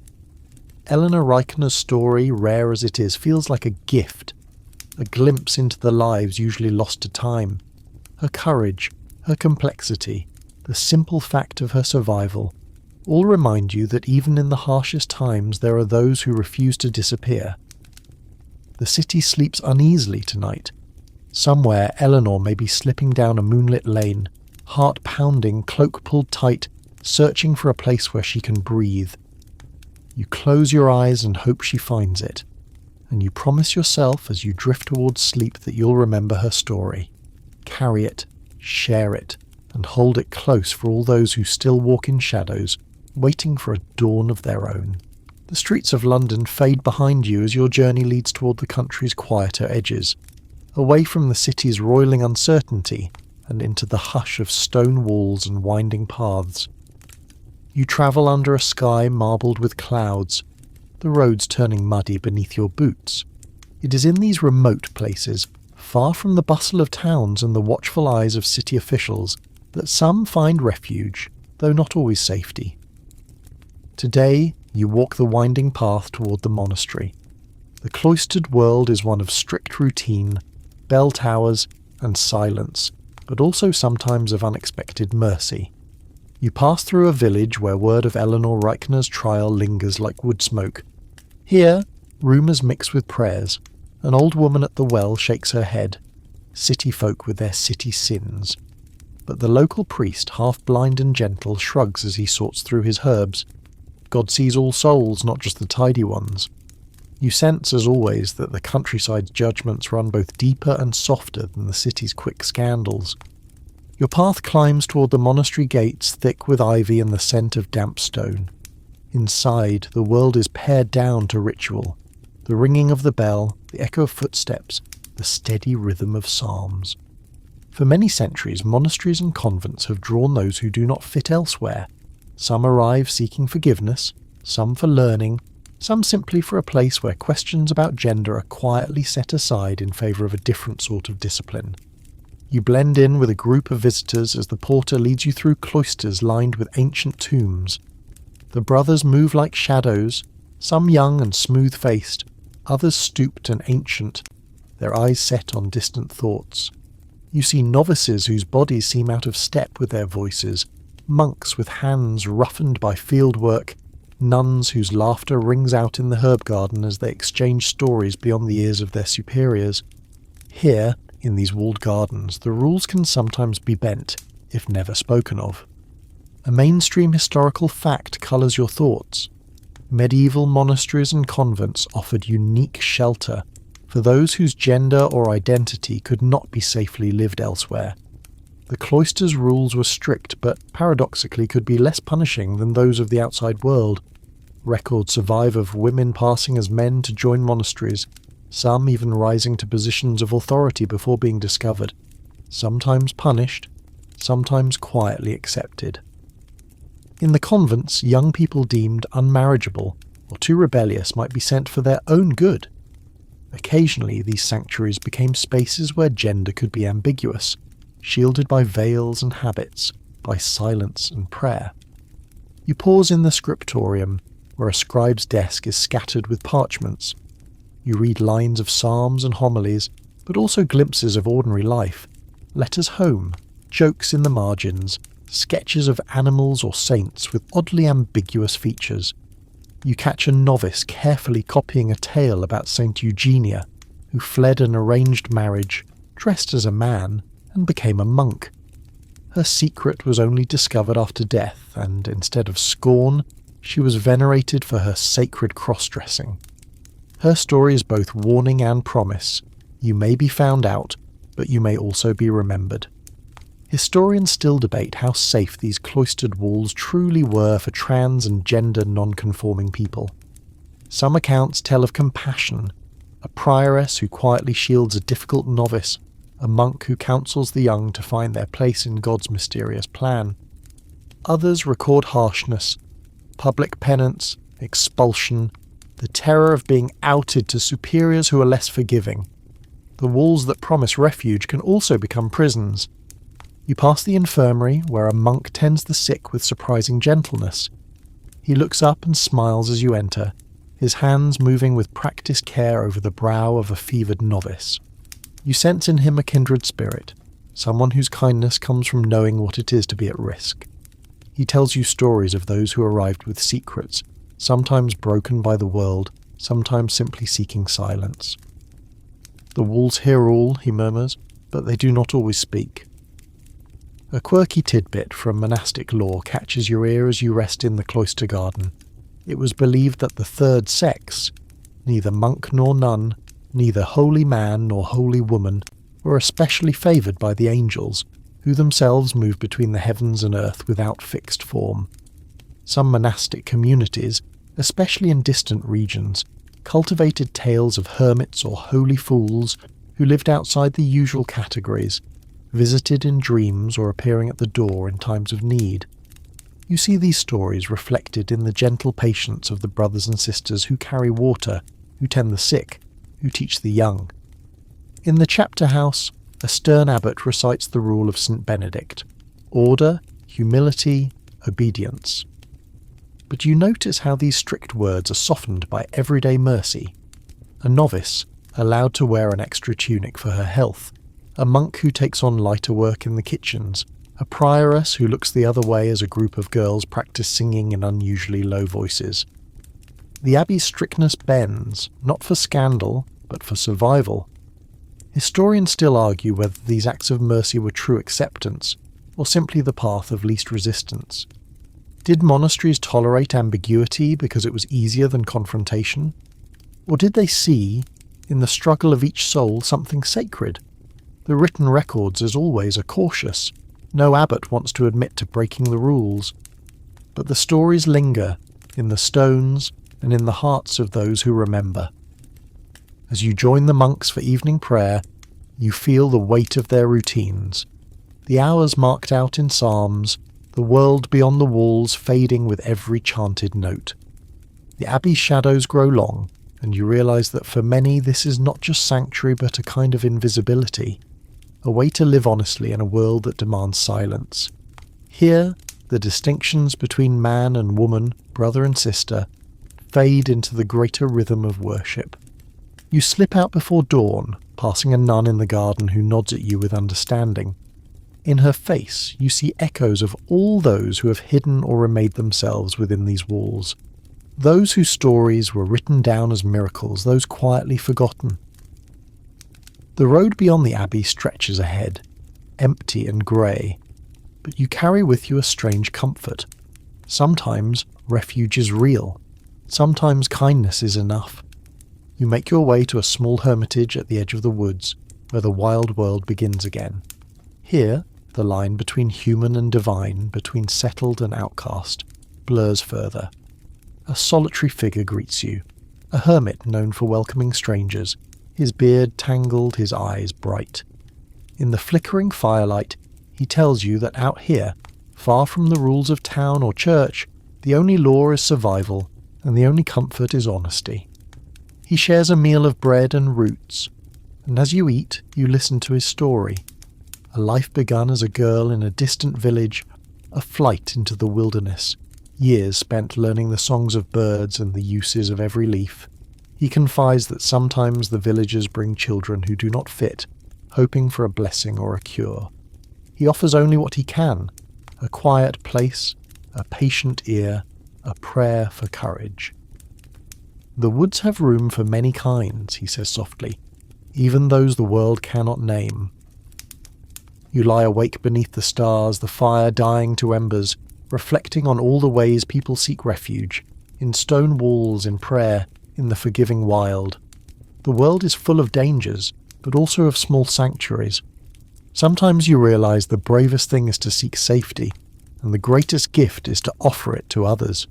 Eleanor Reichner's story, rare as it is, feels like a gift, a glimpse into the lives usually lost to time. Her courage, her complexity, the simple fact of her survival, all remind you that even in the harshest times there are those who refuse to disappear. The city sleeps uneasily tonight. Somewhere Eleanor may be slipping down a moonlit lane, heart pounding, cloak pulled tight, searching for a place where she can breathe. You close your eyes and hope she finds it, and you promise yourself as you drift towards sleep that you'll remember her story. Carry it, share it, and hold it close for all those who still walk in shadows, waiting for a dawn of their own. The streets of London fade behind you as your journey leads toward the country's quieter edges, away from the city's roiling uncertainty and into the hush of stone walls and winding paths. You travel under a sky marbled with clouds, the roads turning muddy beneath your boots. It is in these remote places, far from the bustle of towns and the watchful eyes of city officials, that some find refuge, though not always safety. Today, you walk the winding path toward the monastery. The cloistered world is one of strict routine, bell towers, and silence, but also sometimes of unexpected mercy. You pass through a village where word of Eleanor Reichner's trial lingers like wood smoke. Here, rumours mix with prayers. An old woman at the well shakes her head. City folk with their city sins. But the local priest, half blind and gentle, shrugs as he sorts through his herbs. God sees all souls, not just the tidy ones. You sense, as always, that the countryside's judgments run both deeper and softer than the city's quick scandals. Your path climbs toward the monastery gates thick with ivy and the scent of damp stone. Inside, the world is pared down to ritual. The ringing of the bell, the echo of footsteps, the steady rhythm of psalms. For many centuries, monasteries and convents have drawn those who do not fit elsewhere. Some arrive seeking forgiveness, some for learning, some simply for a place where questions about gender are quietly set aside in favour of a different sort of discipline. You blend in with a group of visitors as the porter leads you through cloisters lined with ancient tombs. The brothers move like shadows, some young and smooth-faced, others stooped and ancient, their eyes set on distant thoughts. You see novices whose bodies seem out of step with their voices, monks with hands roughened by field work, nuns whose laughter rings out in the herb garden as they exchange stories beyond the ears of their superiors. Here, in these walled gardens, the rules can sometimes be bent, if never spoken of. A mainstream historical fact colours your thoughts. Medieval monasteries and convents offered unique shelter for those whose gender or identity could not be safely lived elsewhere. The cloister's rules were strict, but paradoxically could be less punishing than those of the outside world. Records survive of women passing as men to join monasteries, some even rising to positions of authority before being discovered, sometimes punished, sometimes quietly accepted. In the convents, young people deemed unmarriageable or too rebellious might be sent for their own good. Occasionally, these sanctuaries became spaces where gender could be ambiguous, shielded by veils and habits, by silence and prayer. You pause in the scriptorium, where a scribe's desk is scattered with parchments. You read lines of psalms and homilies, but also glimpses of ordinary life, letters home, jokes in the margins, sketches of animals or saints with oddly ambiguous features. You catch a novice carefully copying a tale about Saint Eugenia, who fled an arranged marriage, dressed as a man, and became a monk. Her secret was only discovered after death, and instead of scorn, she was venerated for her sacred cross-dressing. Her story is both warning and promise. You may be found out, but you may also be remembered. Historians still debate how safe these cloistered walls truly were for trans and gender non-conforming people. Some accounts tell of compassion, a prioress who quietly shields a difficult novice, a monk who counsels the young to find their place in God's mysterious plan. Others record harshness, public penance, expulsion, the terror of being outed to superiors who are less forgiving. The walls that promise refuge can also become prisons. You pass the infirmary, where a monk tends the sick with surprising gentleness. He looks up and smiles as you enter, his hands moving with practiced care over the brow of a fevered novice. You sense in him a kindred spirit, someone whose kindness comes from knowing what it is to be at risk. He tells you stories of those who arrived with secrets, sometimes broken by the world, sometimes simply seeking silence. The walls hear all, he murmurs, but they do not always speak. A quirky tidbit from monastic lore catches your ear as you rest in the cloister garden. It was believed that the third sex, neither monk nor nun, neither holy man nor holy woman, were especially favoured by the angels, who themselves move between the heavens and earth without fixed form. Some monastic communities, especially in distant regions, cultivated tales of hermits or holy fools who lived outside the usual categories, visited in dreams or appearing at the door in times of need. You see these stories reflected in the gentle patience of the brothers and sisters who carry water, who tend the sick, who teach the young. In the chapter house, a stern abbot recites the rule of St. Benedict: order, humility, obedience. But you notice how these strict words are softened by everyday mercy. A novice, allowed to wear an extra tunic for her health, a monk who takes on lighter work in the kitchens, a prioress who looks the other way as a group of girls practice singing in unusually low voices. The abbey's strictness bends, not for scandal, but for survival. Historians still argue whether these acts of mercy were true acceptance, or simply the path of least resistance. Did monasteries tolerate ambiguity because it was easier than confrontation? Or did they see, in the struggle of each soul, something sacred? The written records, as always, are cautious. No abbot wants to admit to breaking the rules. But the stories linger, in the stones and in the hearts of those who remember. As you join the monks for evening prayer, you feel the weight of their routines. The hours marked out in psalms, the world beyond the walls fading with every chanted note. The abbey's shadows grow long, and you realise that for many this is not just sanctuary but a kind of invisibility, a way to live honestly in a world that demands silence. Here, the distinctions between man and woman, brother and sister, fade into the greater rhythm of worship. You slip out before dawn, passing a nun in the garden who nods at you with understanding. In her face, you see echoes of all those who have hidden or remade themselves within these walls. Those whose stories were written down as miracles, those quietly forgotten. The road beyond the abbey stretches ahead, empty and grey, but you carry with you a strange comfort. Sometimes refuge is real, sometimes kindness is enough. You make your way to a small hermitage at the edge of the woods, where the wild world begins again. Here, the line between human and divine, between settled and outcast, blurs further. A solitary figure greets you, a hermit known for welcoming strangers, his beard tangled, his eyes bright. In the flickering firelight, he tells you that out here, far from the rules of town or church, the only law is survival, and the only comfort is honesty. He shares a meal of bread and roots, and as you eat, you listen to his story. A life begun as a girl in a distant village, a flight into the wilderness, years spent learning the songs of birds and the uses of every leaf. He confides that sometimes the villagers bring children who do not fit, hoping for a blessing or a cure. He offers only what he can, a quiet place, a patient ear, a prayer for courage. The woods have room for many kinds, he says softly, even those the world cannot name. You lie awake beneath the stars, the fire dying to embers, reflecting on all the ways people seek refuge, in stone walls, in prayer, in the forgiving wild. The world is full of dangers, but also of small sanctuaries. Sometimes you realize the bravest thing is to seek safety, and the greatest gift is to offer it to others.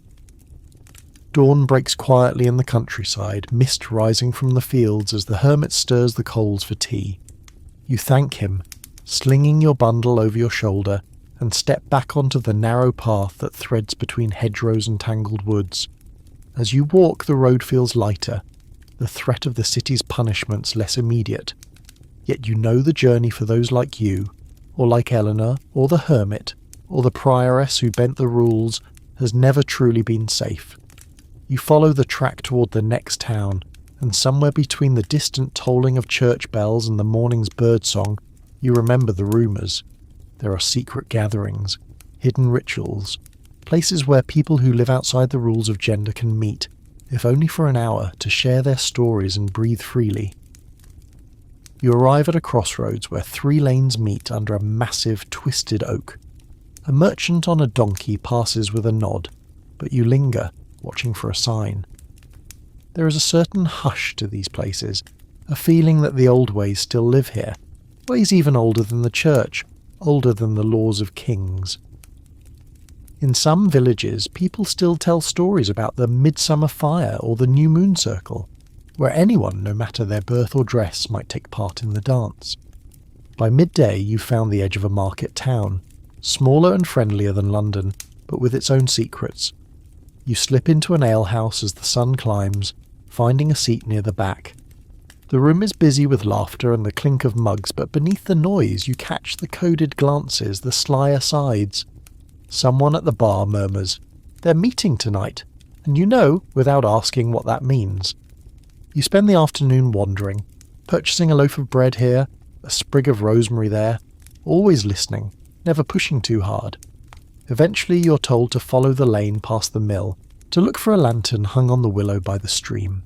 Dawn breaks quietly in the countryside, mist rising from the fields as the hermit stirs the coals for tea. You thank him, slinging your bundle over your shoulder, and step back onto the narrow path that threads between hedgerows and tangled woods. As you walk, the road feels lighter, the threat of the city's punishments less immediate. Yet you know the journey for those like you, or like Eleanor, or the hermit, or the prioress who bent the rules, has never truly been safe. You follow the track toward the next town, and somewhere between the distant tolling of church bells and the morning's birdsong, you remember the rumours. There are secret gatherings, hidden rituals, places where people who live outside the rules of gender can meet, if only for an hour, to share their stories and breathe freely. You arrive at a crossroads where 3 lanes meet under a massive, twisted oak. A merchant on a donkey passes with a nod, but you linger, watching for a sign. There is a certain hush to these places, a feeling that the old ways still live here, ways even older than the church, older than the laws of kings. In some villages, people still tell stories about the midsummer fire or the new moon circle, where anyone, no matter their birth or dress, might take part in the dance. By midday, you found the edge of a market town, smaller and friendlier than London, but with its own secrets. You slip into an alehouse as the sun climbs, finding a seat near the back. The room is busy with laughter and the clink of mugs, but beneath the noise you catch the coded glances, the sly asides. Someone at the bar murmurs, "They're meeting tonight," and you know, without asking, what that means. You spend the afternoon wandering, purchasing a loaf of bread here, a sprig of rosemary there, always listening, never pushing too hard. Eventually you're told to follow the lane past the mill, to look for a lantern hung on the willow by the stream.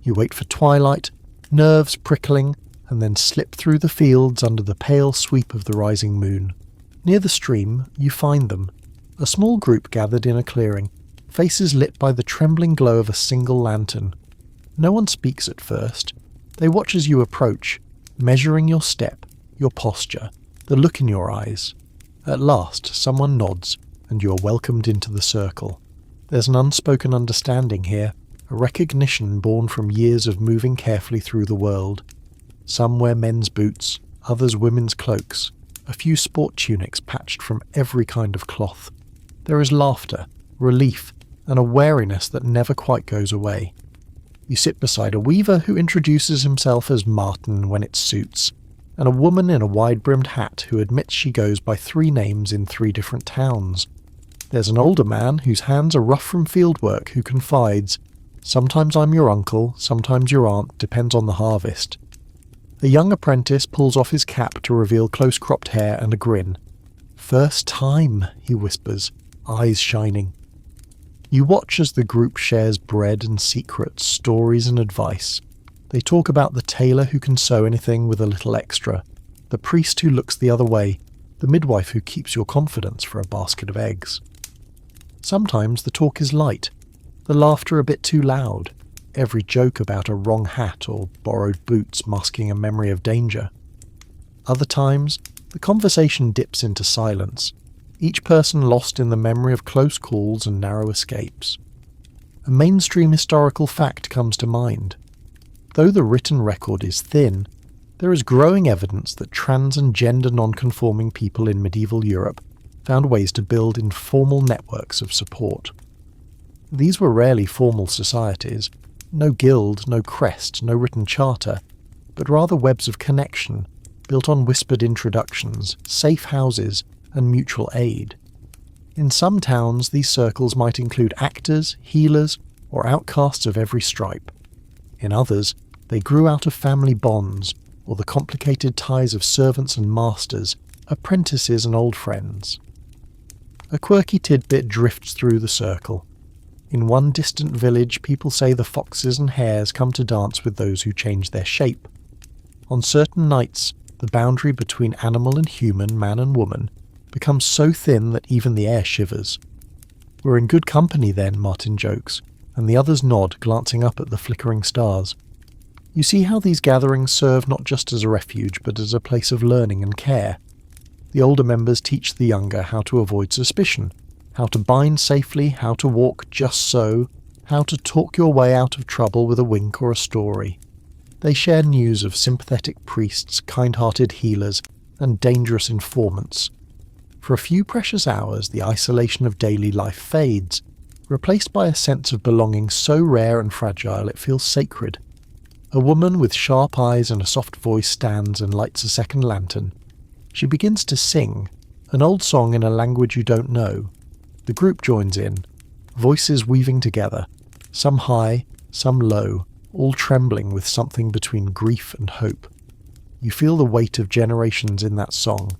You wait for twilight, nerves prickling, and then slip through the fields under the pale sweep of the rising moon. Near the stream, you find them, a small group gathered in a clearing, faces lit by the trembling glow of a single lantern. No one speaks at first. They watch as you approach, measuring your step, your posture, the look in your eyes. At last, someone nods, and you are welcomed into the circle. There's an unspoken understanding here, a recognition born from years of moving carefully through the world. Some wear men's boots, others women's cloaks, a few sport tunics patched from every kind of cloth. There is laughter, relief, and a wariness that never quite goes away. You sit beside a weaver who introduces himself as Martin when it suits, and a woman in a wide-brimmed hat who admits she goes by 3 names in 3 different towns. There's an older man whose hands are rough from fieldwork who confides, "Sometimes I'm your uncle, sometimes your aunt, depends on the harvest." A young apprentice pulls off his cap to reveal close-cropped hair and a grin. "First time," he whispers, eyes shining. You watch as the group shares bread and secrets, stories and advice. They talk about the tailor who can sew anything with a little extra, the priest who looks the other way, the midwife who keeps your confidence for a basket of eggs. Sometimes the talk is light, the laughter a bit too loud, every joke about a wrong hat or borrowed boots masking a memory of danger. Other times, the conversation dips into silence, each person lost in the memory of close calls and narrow escapes. A mainstream historical fact comes to mind. Though the written record is thin, there is growing evidence that trans and gender non-conforming people in medieval Europe found ways to build informal networks of support. These were rarely formal societies, no guild, no crest, no written charter, but rather webs of connection, built on whispered introductions, safe houses, and mutual aid. In some towns, these circles might include actors, healers, or outcasts of every stripe. In others, they grew out of family bonds, or the complicated ties of servants and masters, apprentices and old friends. A quirky tidbit drifts through the circle. In one distant village, people say the foxes and hares come to dance with those who change their shape. On certain nights, the boundary between animal and human, man and woman, becomes so thin that even the air shivers. "We're in good company then," Martin jokes, and the others nod, glancing up at the flickering stars. You see how these gatherings serve not just as a refuge, but as a place of learning and care. The older members teach the younger how to avoid suspicion, how to bind safely, how to walk just so, how to talk your way out of trouble with a wink or a story. They share news of sympathetic priests, kind-hearted healers, and dangerous informants. For a few precious hours, the isolation of daily life fades, replaced by a sense of belonging so rare and fragile it feels sacred. A woman with sharp eyes and a soft voice stands and lights a second lantern. She begins to sing, an old song in a language you don't know. The group joins in, voices weaving together, some high, some low, all trembling with something between grief and hope. You feel the weight of generations in that song,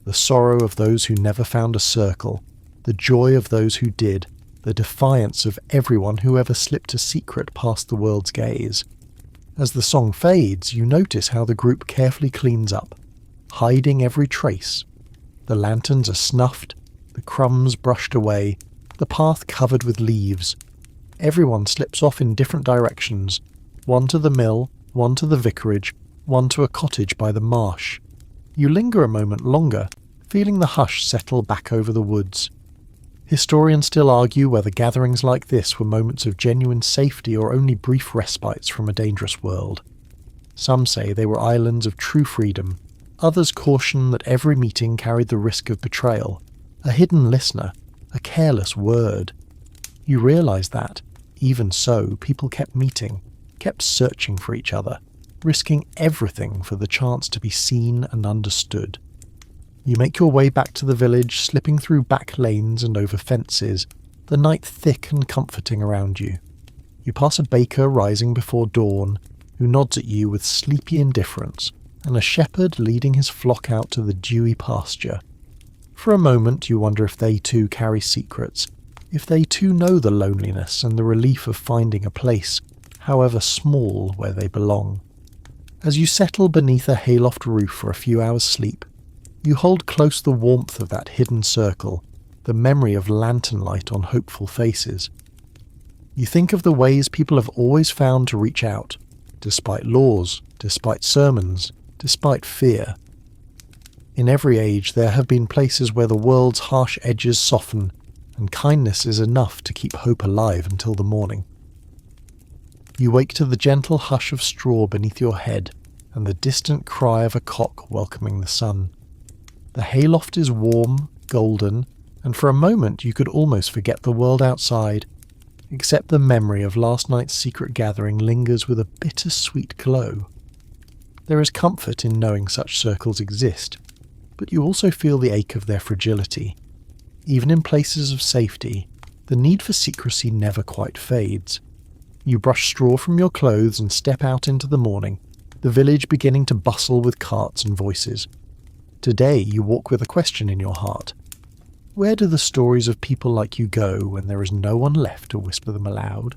the sorrow of those who never found a circle, the joy of those who did, the defiance of everyone who ever slipped a secret past the world's gaze. As the song fades, you notice how the group carefully cleans up, hiding every trace. The lanterns are snuffed, the crumbs brushed away, the path covered with leaves. Everyone slips off in different directions, one to the mill, one to the vicarage, one to a cottage by the marsh. You linger a moment longer, feeling the hush settle back over the woods. Historians still argue whether gatherings like this were moments of genuine safety or only brief respites from a dangerous world. Some say they were islands of true freedom. Others caution that every meeting carried the risk of betrayal, a hidden listener, a careless word. You realise that, even so, people kept meeting, kept searching for each other, risking everything for the chance to be seen and understood. You make your way back to the village, slipping through back lanes and over fences, the night thick and comforting around you. You pass a baker rising before dawn, who nods at you with sleepy indifference, and a shepherd leading his flock out to the dewy pasture. For a moment you wonder if they too carry secrets, if they too know the loneliness and the relief of finding a place, however small, where they belong. As you settle beneath a hayloft roof for a few hours' sleep, you hold close the warmth of that hidden circle, the memory of lantern light on hopeful faces. You think of the ways people have always found to reach out, despite laws, despite sermons, despite fear. In every age there have been places where the world's harsh edges soften, and kindness is enough to keep hope alive until the morning. You wake to the gentle hush of straw beneath your head, and the distant cry of a cock welcoming the sun. The hayloft is warm, golden, and for a moment you could almost forget the world outside, except the memory of last night's secret gathering lingers with a bittersweet glow. There is comfort in knowing such circles exist, but you also feel the ache of their fragility. Even in places of safety, the need for secrecy never quite fades. You brush straw from your clothes and step out into the morning, the village beginning to bustle with carts and voices. Today you walk with a question in your heart. Where do the stories of people like you go when there is no one left to whisper them aloud?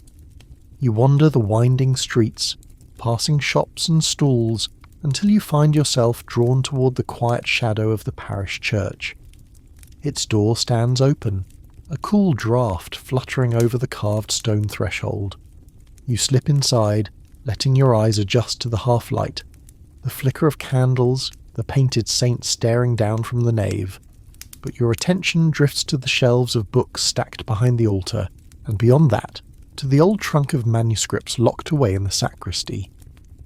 You wander the winding streets, passing shops and stalls, until you find yourself drawn toward the quiet shadow of the parish church. Its door stands open, a cool draught fluttering over the carved stone threshold. You slip inside, letting your eyes adjust to the half-light, the flicker of candles, the painted saint staring down from the nave. But your attention drifts to the shelves of books stacked behind the altar, and beyond that, to the old trunk of manuscripts locked away in the sacristy.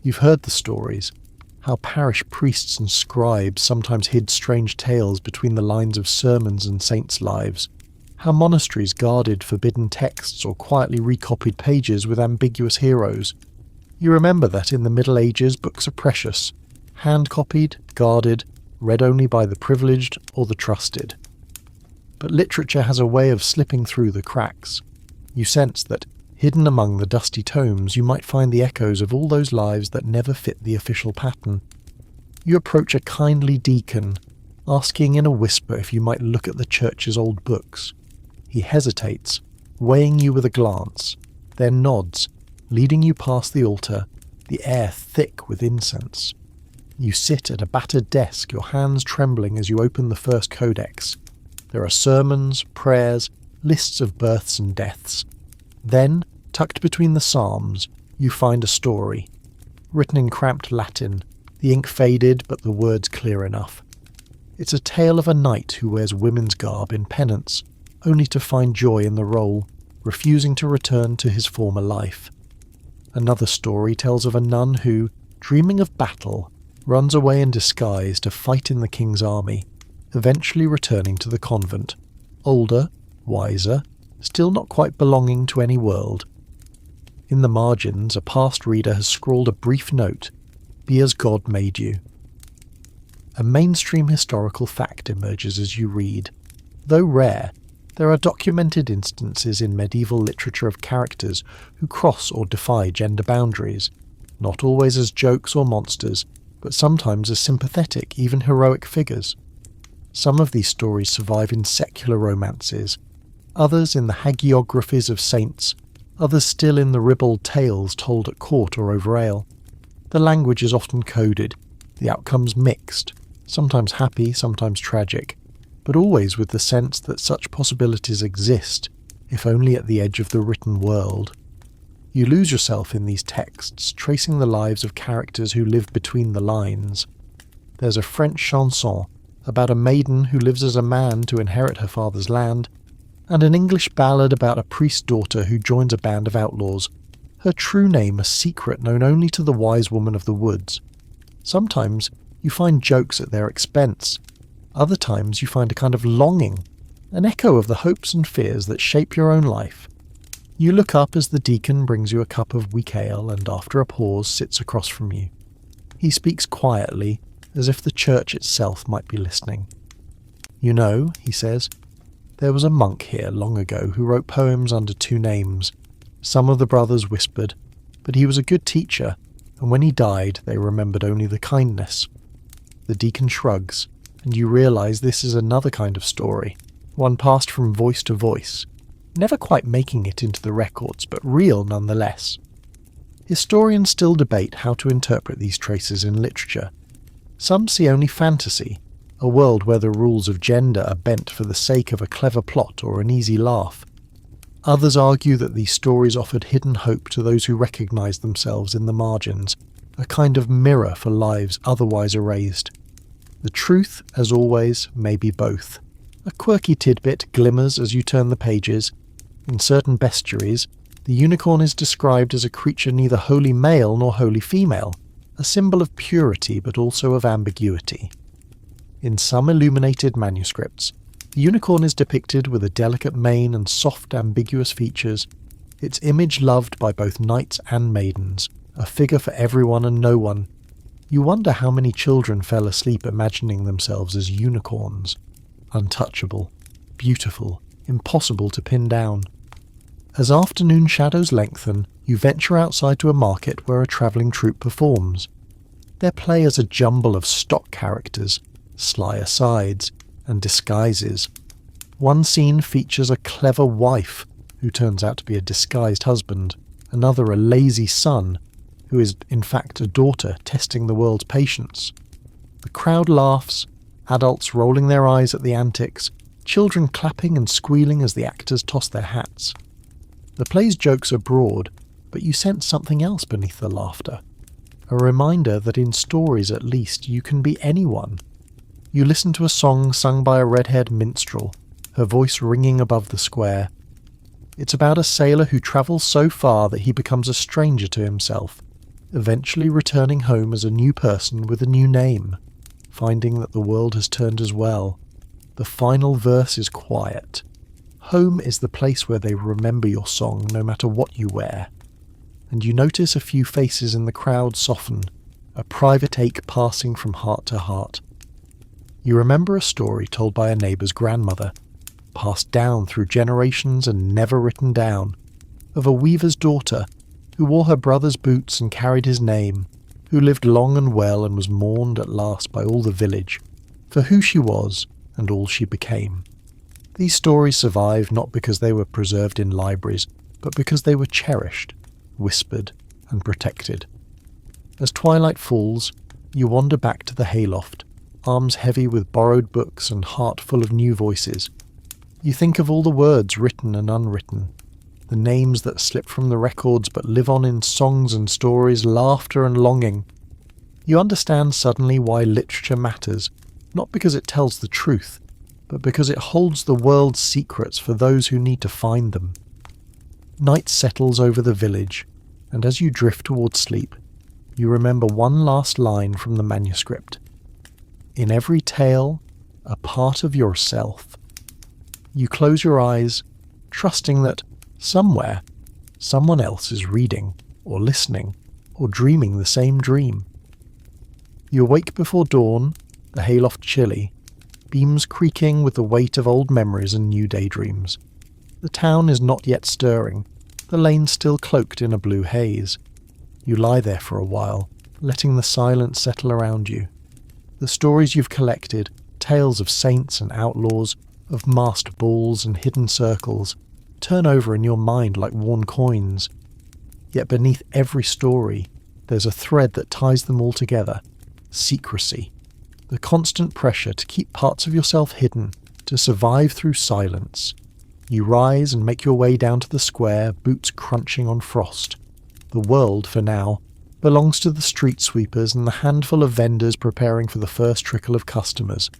You've heard the stories, how parish priests and scribes sometimes hid strange tales between the lines of sermons and saints' lives, how monasteries guarded forbidden texts or quietly recopied pages with ambiguous heroes. You remember that in the Middle Ages books are precious, hand-copied, guarded, read only by the privileged or the trusted. But literature has a way of slipping through the cracks. You sense that, hidden among the dusty tomes, you might find the echoes of all those lives that never fit the official pattern. You approach a kindly deacon, asking in a whisper if you might look at the church's old books. He hesitates, weighing you with a glance, then nods, leading you past the altar, the air thick with incense. You sit at a battered desk, your hands trembling as you open the first codex. There are sermons, prayers, lists of births and deaths. Then, tucked between the psalms, you find a story. Written in cramped Latin, the ink faded but the words clear enough. It's a tale of a knight who wears women's garb in penance, only to find joy in the role. refusing to return to his former life. Another story tells of a nun who, dreaming of battle, runs away in disguise to fight in the king's army, eventually returning to the convent, older, wiser, still not quite belonging to any world. In the margins, a past reader has scrawled a brief note, "Be as God made you." A mainstream historical fact emerges as you read. Though rare, there are documented instances in medieval literature of characters who cross or defy gender boundaries, not always as jokes or monsters, but sometimes as sympathetic, even heroic figures. Some of these stories survive in secular romances, others in the hagiographies of saints, others still in the ribald tales told at court or over ale. The language is often coded, the outcomes mixed, sometimes happy, sometimes tragic, but always with the sense that such possibilities exist, if only at the edge of the written world. You lose yourself in these texts, tracing the lives of characters who live between the lines. There's a French chanson about a maiden who lives as a man to inherit her father's land, and an English ballad about a priest's daughter who joins a band of outlaws, her true name a secret known only to the wise woman of the woods. Sometimes you find jokes at their expense. Other times you find a kind of longing, an echo of the hopes and fears that shape your own life. You look up as the deacon brings you a cup of weak ale and after a pause sits across from you. He speaks quietly, as if the church itself might be listening. "You know," he says, "there was a monk here long ago who wrote poems under two names. Some of the brothers whispered, but he was a good teacher, and when he died they remembered only the kindness." The deacon shrugs, and you realise this is another kind of story, one passed from voice to voice, never quite making it into the records, but real nonetheless. Historians still debate how to interpret these traces in literature. Some see only fantasy, a world where the rules of gender are bent for the sake of a clever plot or an easy laugh. Others argue that these stories offered hidden hope to those who recognised themselves in the margins, a kind of mirror for lives otherwise erased. The truth, as always, may be both. A quirky tidbit glimmers as you turn the pages. In certain bestiaries, the unicorn is described as a creature neither wholly male nor wholly female, a symbol of purity but also of ambiguity. In some illuminated manuscripts, the unicorn is depicted with a delicate mane and soft, ambiguous features, its image loved by both knights and maidens, a figure for everyone and no one. You wonder how many children fell asleep imagining themselves as unicorns. Untouchable, beautiful, impossible to pin down. As afternoon shadows lengthen, you venture outside to a market where a travelling troupe performs. Their play is a jumble of stock characters, sly asides, and disguises. One scene features a clever wife, who turns out to be a disguised husband, another a lazy son, who is in fact a daughter testing the world's patience. The crowd laughs, adults rolling their eyes at the antics, children clapping and squealing as the actors toss their hats. The play's jokes are broad, but you sense something else beneath the laughter. A reminder that in stories at least you can be anyone. You listen to a song sung by a red-haired minstrel, her voice ringing above the square. It's about a sailor who travels so far that he becomes a stranger to himself, eventually returning home as a new person with a new name, finding that the world has turned as well. The final verse is quiet. Home is the place where they remember your song no matter what you wear. And you notice a few faces in the crowd soften, a private ache passing from heart to heart. You remember a story told by a neighbour's grandmother, passed down through generations and never written down, of a weaver's daughter who wore her brother's boots and carried his name, who lived long and well and was mourned at last by all the village, for who she was and all she became. These stories survive not because they were preserved in libraries, but because they were cherished, whispered, and protected. As twilight falls, you wander back to the hayloft, arms heavy with borrowed books and heart full of new voices. You think of all the words written and unwritten, the names that slip from the records but live on in songs and stories, laughter and longing. You understand suddenly why literature matters, not because it tells the truth, but because it holds the world's secrets for those who need to find them. Night settles over the village, and as you drift towards sleep, you remember one last line from the manuscript. In every tale, a part of yourself. You close your eyes, trusting that somewhere, someone else is reading, or listening, or dreaming the same dream. You awake before dawn, the hayloft chilly, beams creaking with the weight of old memories and new daydreams. The town is not yet stirring, the lane still cloaked in a blue haze. You lie there for a while, letting the silence settle around you. The stories you've collected, tales of saints and outlaws, of masked balls and hidden circles, turn over in your mind like worn coins. Yet beneath every story, there's a thread that ties them all together: secrecy. The constant pressure to keep parts of yourself hidden, to survive through silence. You rise and make your way down to the square, boots crunching on frost. The world, for now, belongs to the street sweepers and the handful of vendors preparing for the first trickle of customers.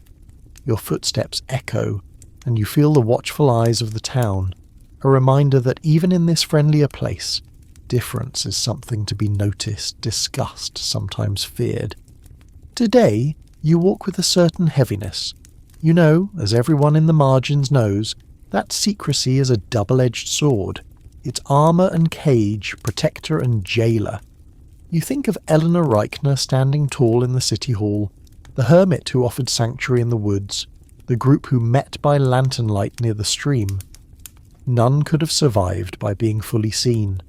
Your footsteps echo, and you feel the watchful eyes of the town, a reminder that even in this friendlier place, difference is something to be noticed, discussed, sometimes feared. Today, you walk with a certain heaviness. You know, as everyone in the margins knows, that secrecy is a double-edged sword. It's armour and cage, protector and jailer. You think of Eleanor Reichner standing tall in the city hall, the hermit who offered sanctuary in the woods, the group who met by lantern light near the stream. None could have survived by being fully seen.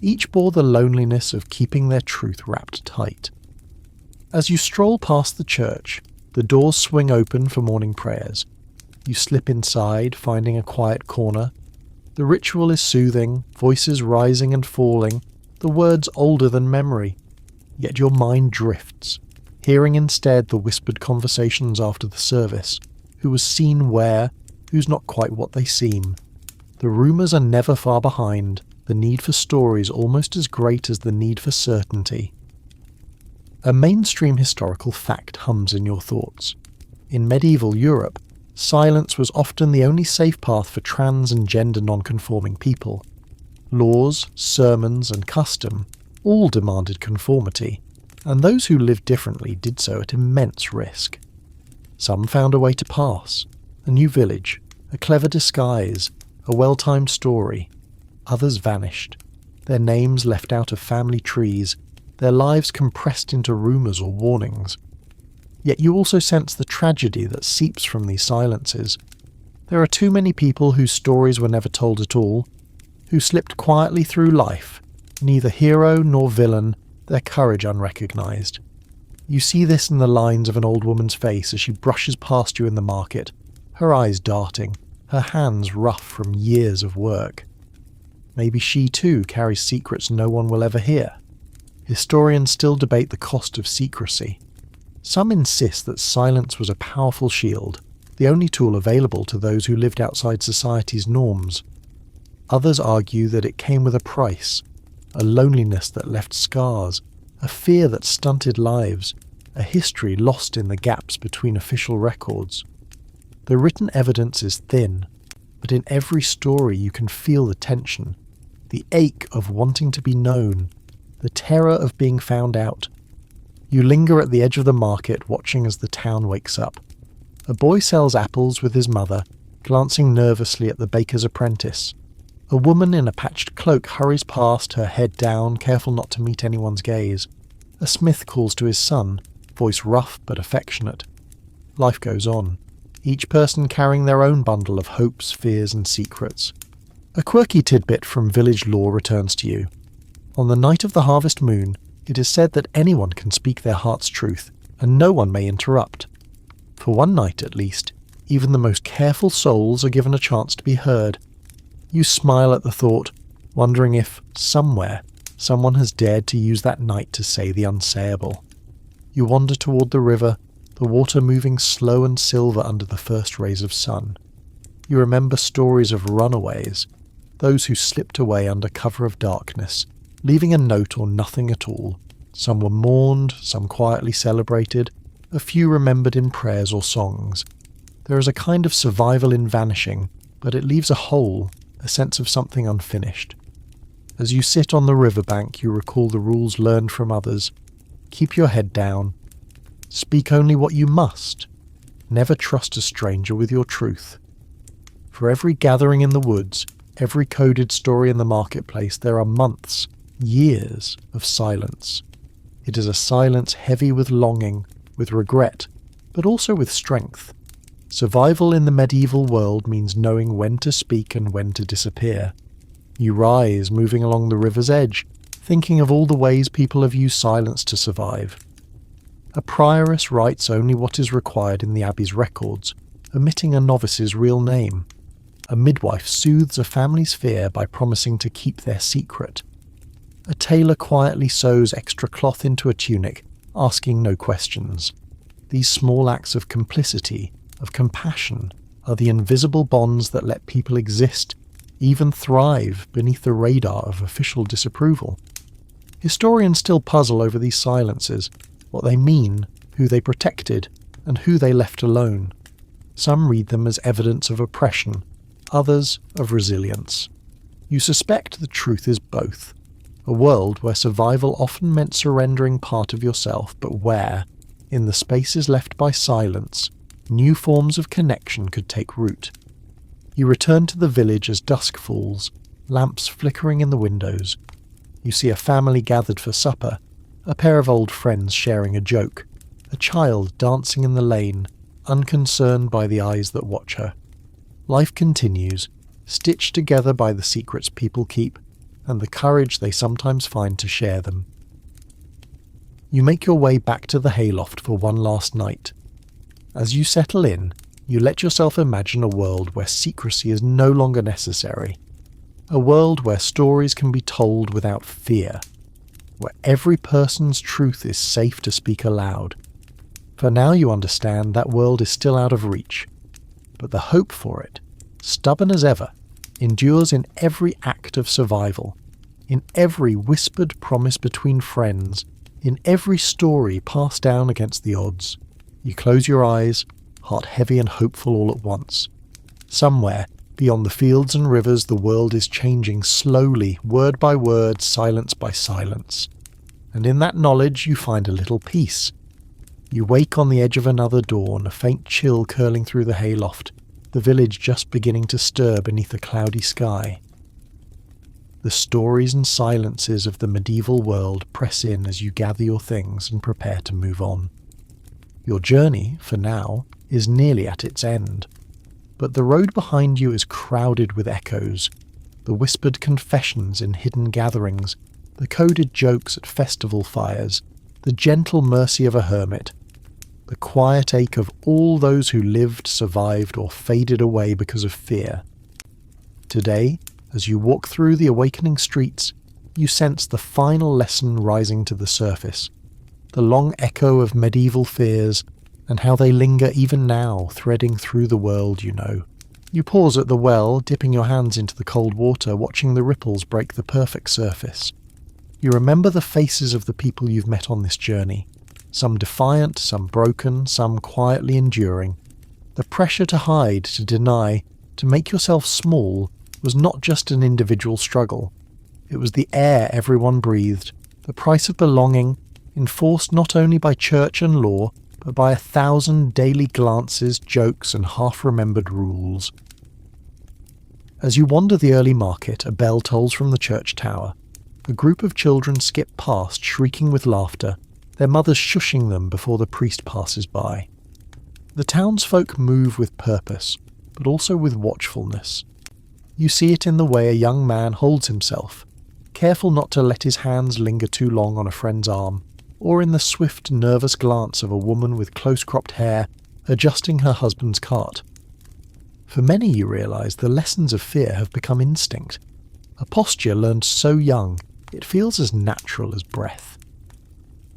Each bore the loneliness of keeping their truth wrapped tight. As you stroll past the church, the doors swing open for morning prayers. You slip inside, finding a quiet corner. The ritual is soothing, voices rising and falling, the words older than memory. Yet your mind drifts, hearing instead the whispered conversations after the service. Who was seen where, who's not quite what they seem. The rumours are never far behind, the need for stories almost as great as the need for certainty. A mainstream historical fact hums in your thoughts. In medieval Europe, silence was often the only safe path for trans and gender non-conforming people. Laws, sermons, and custom all demanded conformity, and those who lived differently did so at immense risk. Some found a way to pass, a new village, a clever disguise, a well-timed story. Others vanished, their names left out of family trees, their lives compressed into rumours or warnings. Yet you also sense the tragedy that seeps from these silences. There are too many people whose stories were never told at all, who slipped quietly through life, neither hero nor villain, their courage unrecognised. You see this in the lines of an old woman's face as she brushes past you in the market, her eyes darting, her hands rough from years of work. Maybe she too carries secrets no one will ever hear. Historians still debate the cost of secrecy. Some insist that silence was a powerful shield, the only tool available to those who lived outside society's norms. Others argue that it came with a price, a loneliness that left scars, a fear that stunted lives, a history lost in the gaps between official records. The written evidence is thin, but in every story you can feel the tension, the ache of wanting to be known, the terror of being found out. You linger at the edge of the market, watching as the town wakes up. A boy sells apples with his mother, glancing nervously at the baker's apprentice. A woman in a patched cloak hurries past, her head down, careful not to meet anyone's gaze. A smith calls to his son, voice rough but affectionate. Life goes on, each person carrying their own bundle of hopes, fears and secrets. A quirky tidbit from village lore returns to you. On the night of the harvest moon, it is said that anyone can speak their heart's truth, and no one may interrupt. For one night at least, even the most careful souls are given a chance to be heard. You smile at the thought, wondering if, somewhere, someone has dared to use that night to say the unsayable. You wander toward the river, the water moving slow and silver under the first rays of sun. You remember stories of runaways, those who slipped away under cover of darkness, leaving a note or nothing at all. Some were mourned, some quietly celebrated, a few remembered in prayers or songs. There is a kind of survival in vanishing, but it leaves a hole, a sense of something unfinished. As you sit on the riverbank, you recall the rules learned from others. Keep your head down. Speak only what you must. Never trust a stranger with your truth. For every gathering in the woods, every coded story in the marketplace, there are months, years of silence. It is a silence heavy with longing, with regret, but also with strength. Survival in the medieval world means knowing when to speak and when to disappear. You rise, moving along the river's edge, thinking of all the ways people have used silence to survive. A prioress writes only what is required in the abbey's records, omitting a novice's real name. A midwife soothes a family's fear by promising to keep their secret. A tailor quietly sews extra cloth into a tunic, asking no questions. These small acts of complicity, of compassion, are the invisible bonds that let people exist, even thrive beneath the radar of official disapproval. Historians still puzzle over these silences, what they mean, who they protected, and who they left alone. Some read them as evidence of oppression, others of resilience. You suspect the truth is both. A world where survival often meant surrendering part of yourself, but where, in the spaces left by silence, new forms of connection could take root. You return to the village as dusk falls, lamps flickering in the windows. You see a family gathered for supper, a pair of old friends sharing a joke, a child dancing in the lane, unconcerned by the eyes that watch her. Life continues, stitched together by the secrets people keep, and the courage they sometimes find to share them. You make your way back to the hayloft for one last night. As you settle in, you let yourself imagine a world where secrecy is no longer necessary. A world where stories can be told without fear. Where every person's truth is safe to speak aloud. For now you understand that world is still out of reach. But the hope for it, stubborn as ever, endures in every act of survival. In every whispered promise between friends. In every story passed down against the odds. You close your eyes, heart heavy and hopeful all at once. Somewhere, beyond the fields and rivers, the world is changing slowly, word by word, silence by silence. And in that knowledge you find a little peace. You wake on the edge of another dawn, a faint chill curling through the hayloft, the village just beginning to stir beneath a cloudy sky. The stories and silences of the medieval world press in as you gather your things and prepare to move on. Your journey, for now, is nearly at its end. But the road behind you is crowded with echoes, the whispered confessions in hidden gatherings, the coded jokes at festival fires, the gentle mercy of a hermit, the quiet ache of all those who lived, survived, or faded away because of fear. Today, as you walk through the awakening streets, you sense the final lesson rising to the surface, the long echo of medieval fears, and how they linger even now, threading through the world you know. You pause at the well, dipping your hands into the cold water, watching the ripples break the perfect surface. You remember the faces of the people you've met on this journey, some defiant, some broken, some quietly enduring. The pressure to hide, to deny, to make yourself small was not just an individual struggle. It was the air everyone breathed, the price of belonging, enforced not only by church and law, but by 1,000 daily glances, jokes, and half-remembered rules. As you wander the early market, a bell tolls from the church tower. A group of children skip past, shrieking with laughter, their mothers shushing them before the priest passes by. The townsfolk move with purpose, but also with watchfulness. You see it in the way a young man holds himself, careful not to let his hands linger too long on a friend's arm, or in the swift, nervous glance of a woman with close-cropped hair adjusting her husband's cart. For many, you realise, the lessons of fear have become instinct. A posture learned so young, it feels as natural as breath.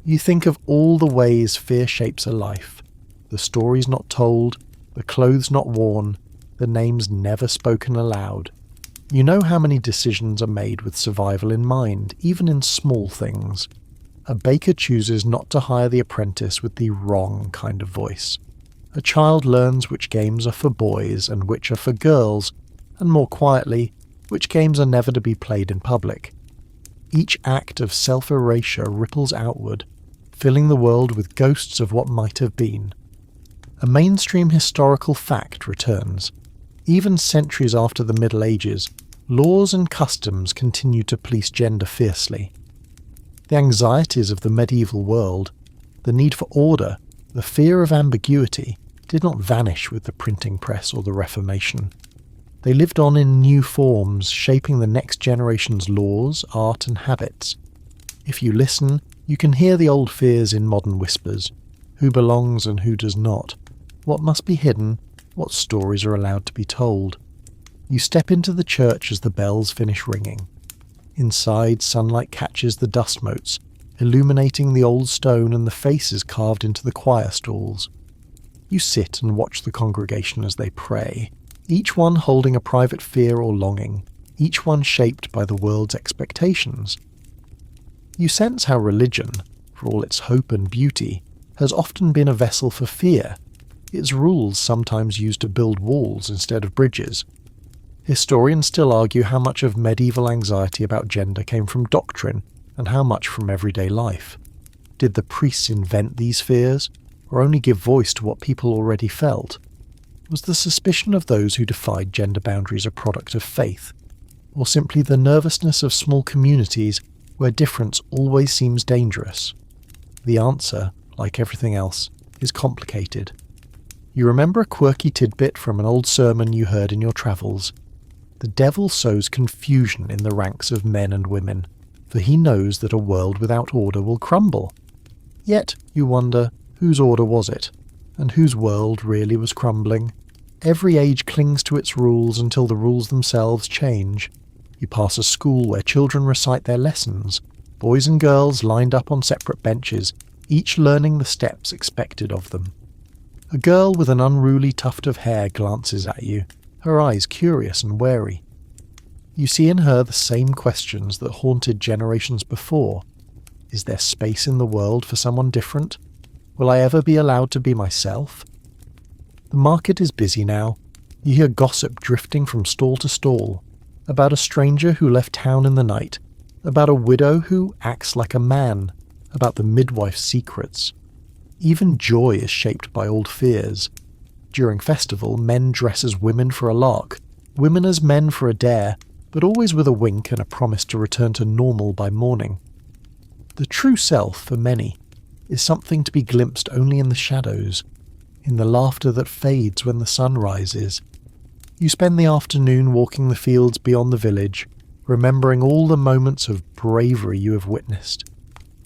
You think of all the ways fear shapes a life, the stories not told, the clothes not worn, the names never spoken aloud. You know how many decisions are made with survival in mind, even in small things. A baker chooses not to hire the apprentice with the wrong kind of voice. A child learns which games are for boys and which are for girls, and more quietly, which games are never to be played in public. Each act of self-erasure ripples outward, filling the world with ghosts of what might have been. A mainstream historical fact returns. Even centuries after the Middle Ages, laws and customs continue to police gender fiercely. The anxieties of the medieval world, the need for order, the fear of ambiguity, did not vanish with the printing press or the Reformation. They lived on in new forms, shaping the next generation's laws, art and habits. If you listen, you can hear the old fears in modern whispers. Who belongs and who does not? What must be hidden? What stories are allowed to be told? You step into the church as the bells finish ringing. Inside, sunlight catches the dust motes, illuminating the old stone and the faces carved into the choir stalls. You sit and watch the congregation as they pray, each one holding a private fear or longing, each one shaped by the world's expectations. You sense how religion, for all its hope and beauty, has often been a vessel for fear, its rules sometimes used to build walls instead of bridges. Historians still argue how much of medieval anxiety about gender came from doctrine and how much from everyday life. Did the priests invent these fears, or only give voice to what people already felt? Was the suspicion of those who defied gender boundaries a product of faith, or simply the nervousness of small communities where difference always seems dangerous? The answer, like everything else, is complicated. You remember a quirky tidbit from an old sermon you heard in your travels. The devil sows confusion in the ranks of men and women, for he knows that a world without order will crumble. Yet, you wonder, whose order was it, and whose world really was crumbling? Every age clings to its rules until the rules themselves change. You pass a school where children recite their lessons, boys and girls lined up on separate benches, each learning the steps expected of them. A girl with an unruly tuft of hair glances at you, her eyes curious and wary. You see in her the same questions that haunted generations before. Is there space in the world for someone different? Will I ever be allowed to be myself? The market is busy now. You hear gossip drifting from stall to stall, about a stranger who left town in the night, about a widow who acts like a man, about the midwife's secrets. Even joy is shaped by old fears. During festival, men dress as women for a lark, women as men for a dare, but always with a wink and a promise to return to normal by morning. The true self, for many, is something to be glimpsed only in the shadows, in the laughter that fades when the sun rises. You spend the afternoon walking the fields beyond the village, remembering all the moments of bravery you have witnessed.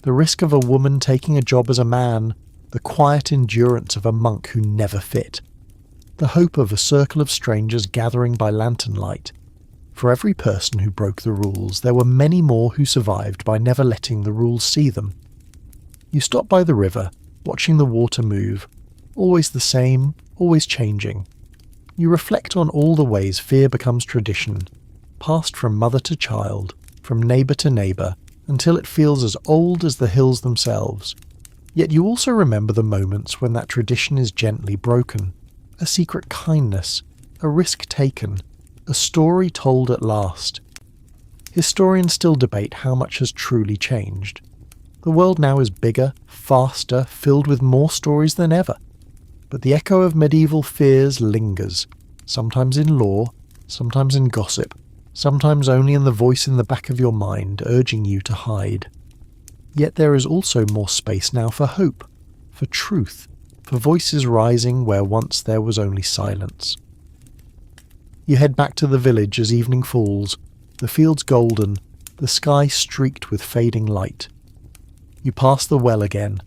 The risk of a woman taking a job as a man, the quiet endurance of a monk who never fit, the hope of a circle of strangers gathering by lantern light. For every person who broke the rules, there were many more who survived by never letting the rules see them. You stop by the river, watching the water move, always the same, always changing. You reflect on all the ways fear becomes tradition, passed from mother to child, from neighbour to neighbour, until it feels as old as the hills themselves. Yet you also remember the moments when that tradition is gently broken, a secret kindness, a risk taken, a story told at last. Historians still debate how much has truly changed. The world now is bigger, faster, filled with more stories than ever. But the echo of medieval fears lingers, sometimes in lore, sometimes in gossip, sometimes only in the voice in the back of your mind urging you to hide. Yet there is also more space now for hope, for truth, for voices rising where once there was only silence. You head back to the village as evening falls, the fields golden, the sky streaked with fading light. You pass the well again,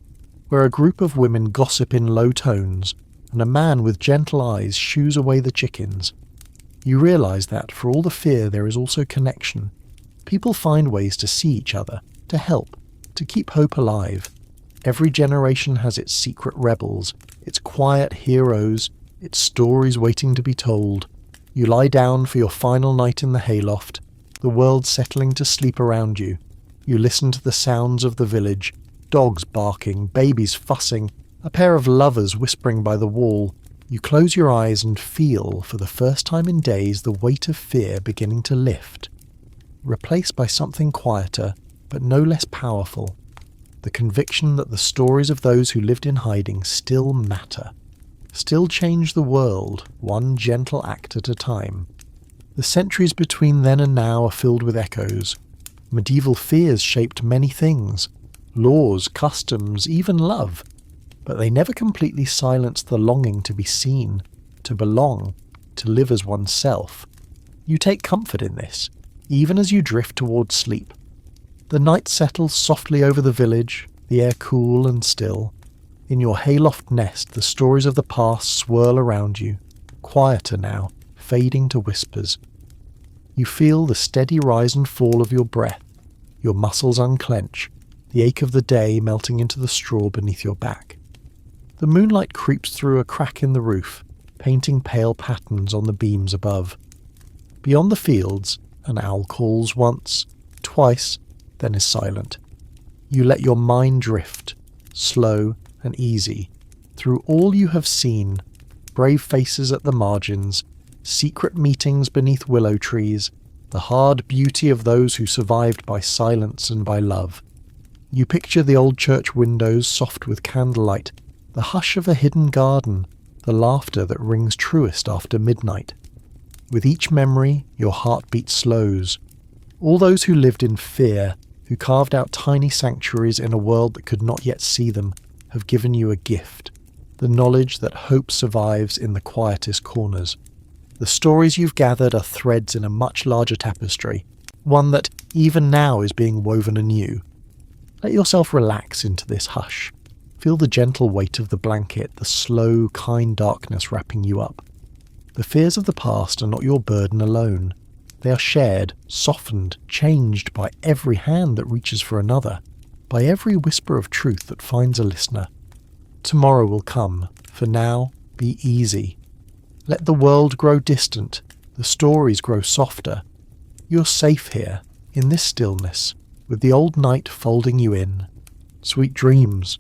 where a group of women gossip in low tones, and a man with gentle eyes shoos away the chickens. You realise that, for all the fear, there is also connection. People find ways to see each other, to help, to keep hope alive. Every generation has its secret rebels, its quiet heroes, its stories waiting to be told. You lie down for your final night in the hayloft, the world settling to sleep around you. You listen to the sounds of the village, dogs barking, babies fussing, a pair of lovers whispering by the wall. You close your eyes and feel, for the first time in days, the weight of fear beginning to lift. Replaced by something quieter, but no less powerful. The conviction that the stories of those who lived in hiding still matter, still change the world, one gentle act at a time. The centuries between then and now are filled with echoes. Medieval fears shaped many things, laws, customs, even love, but they never completely silenced the longing to be seen, to belong, to live as oneself. You take comfort in this, even as you drift towards sleep. The night settles softly over the village, the air cool and still. In your hayloft nest, the stories of the past swirl around you, quieter now, fading to whispers. You feel the steady rise and fall of your breath, your muscles unclench, the ache of the day melting into the straw beneath your back. The moonlight creeps through a crack in the roof, painting pale patterns on the beams above. Beyond the fields, an owl calls once, twice, then is silent. You let your mind drift, slow and easy, through all you have seen, brave faces at the margins, secret meetings beneath willow trees, the hard beauty of those who survived by silence and by love. You picture the old church windows soft with candlelight, the hush of a hidden garden, the laughter that rings truest after midnight. With each memory, your heartbeat slows. All those who lived in fear, who carved out tiny sanctuaries in a world that could not yet see them, have given you a gift, the knowledge that hope survives in the quietest corners. The stories you've gathered are threads in a much larger tapestry, one that, even now, is being woven anew. Let yourself relax into this hush. Feel the gentle weight of the blanket, the slow, kind darkness wrapping you up. The fears of the past are not your burden alone. They are shared, softened, changed by every hand that reaches for another, by every whisper of truth that finds a listener. Tomorrow will come. For now, be easy. Let the world grow distant, the stories grow softer. You're safe here, in this stillness, with the old night folding you in. Sweet dreams.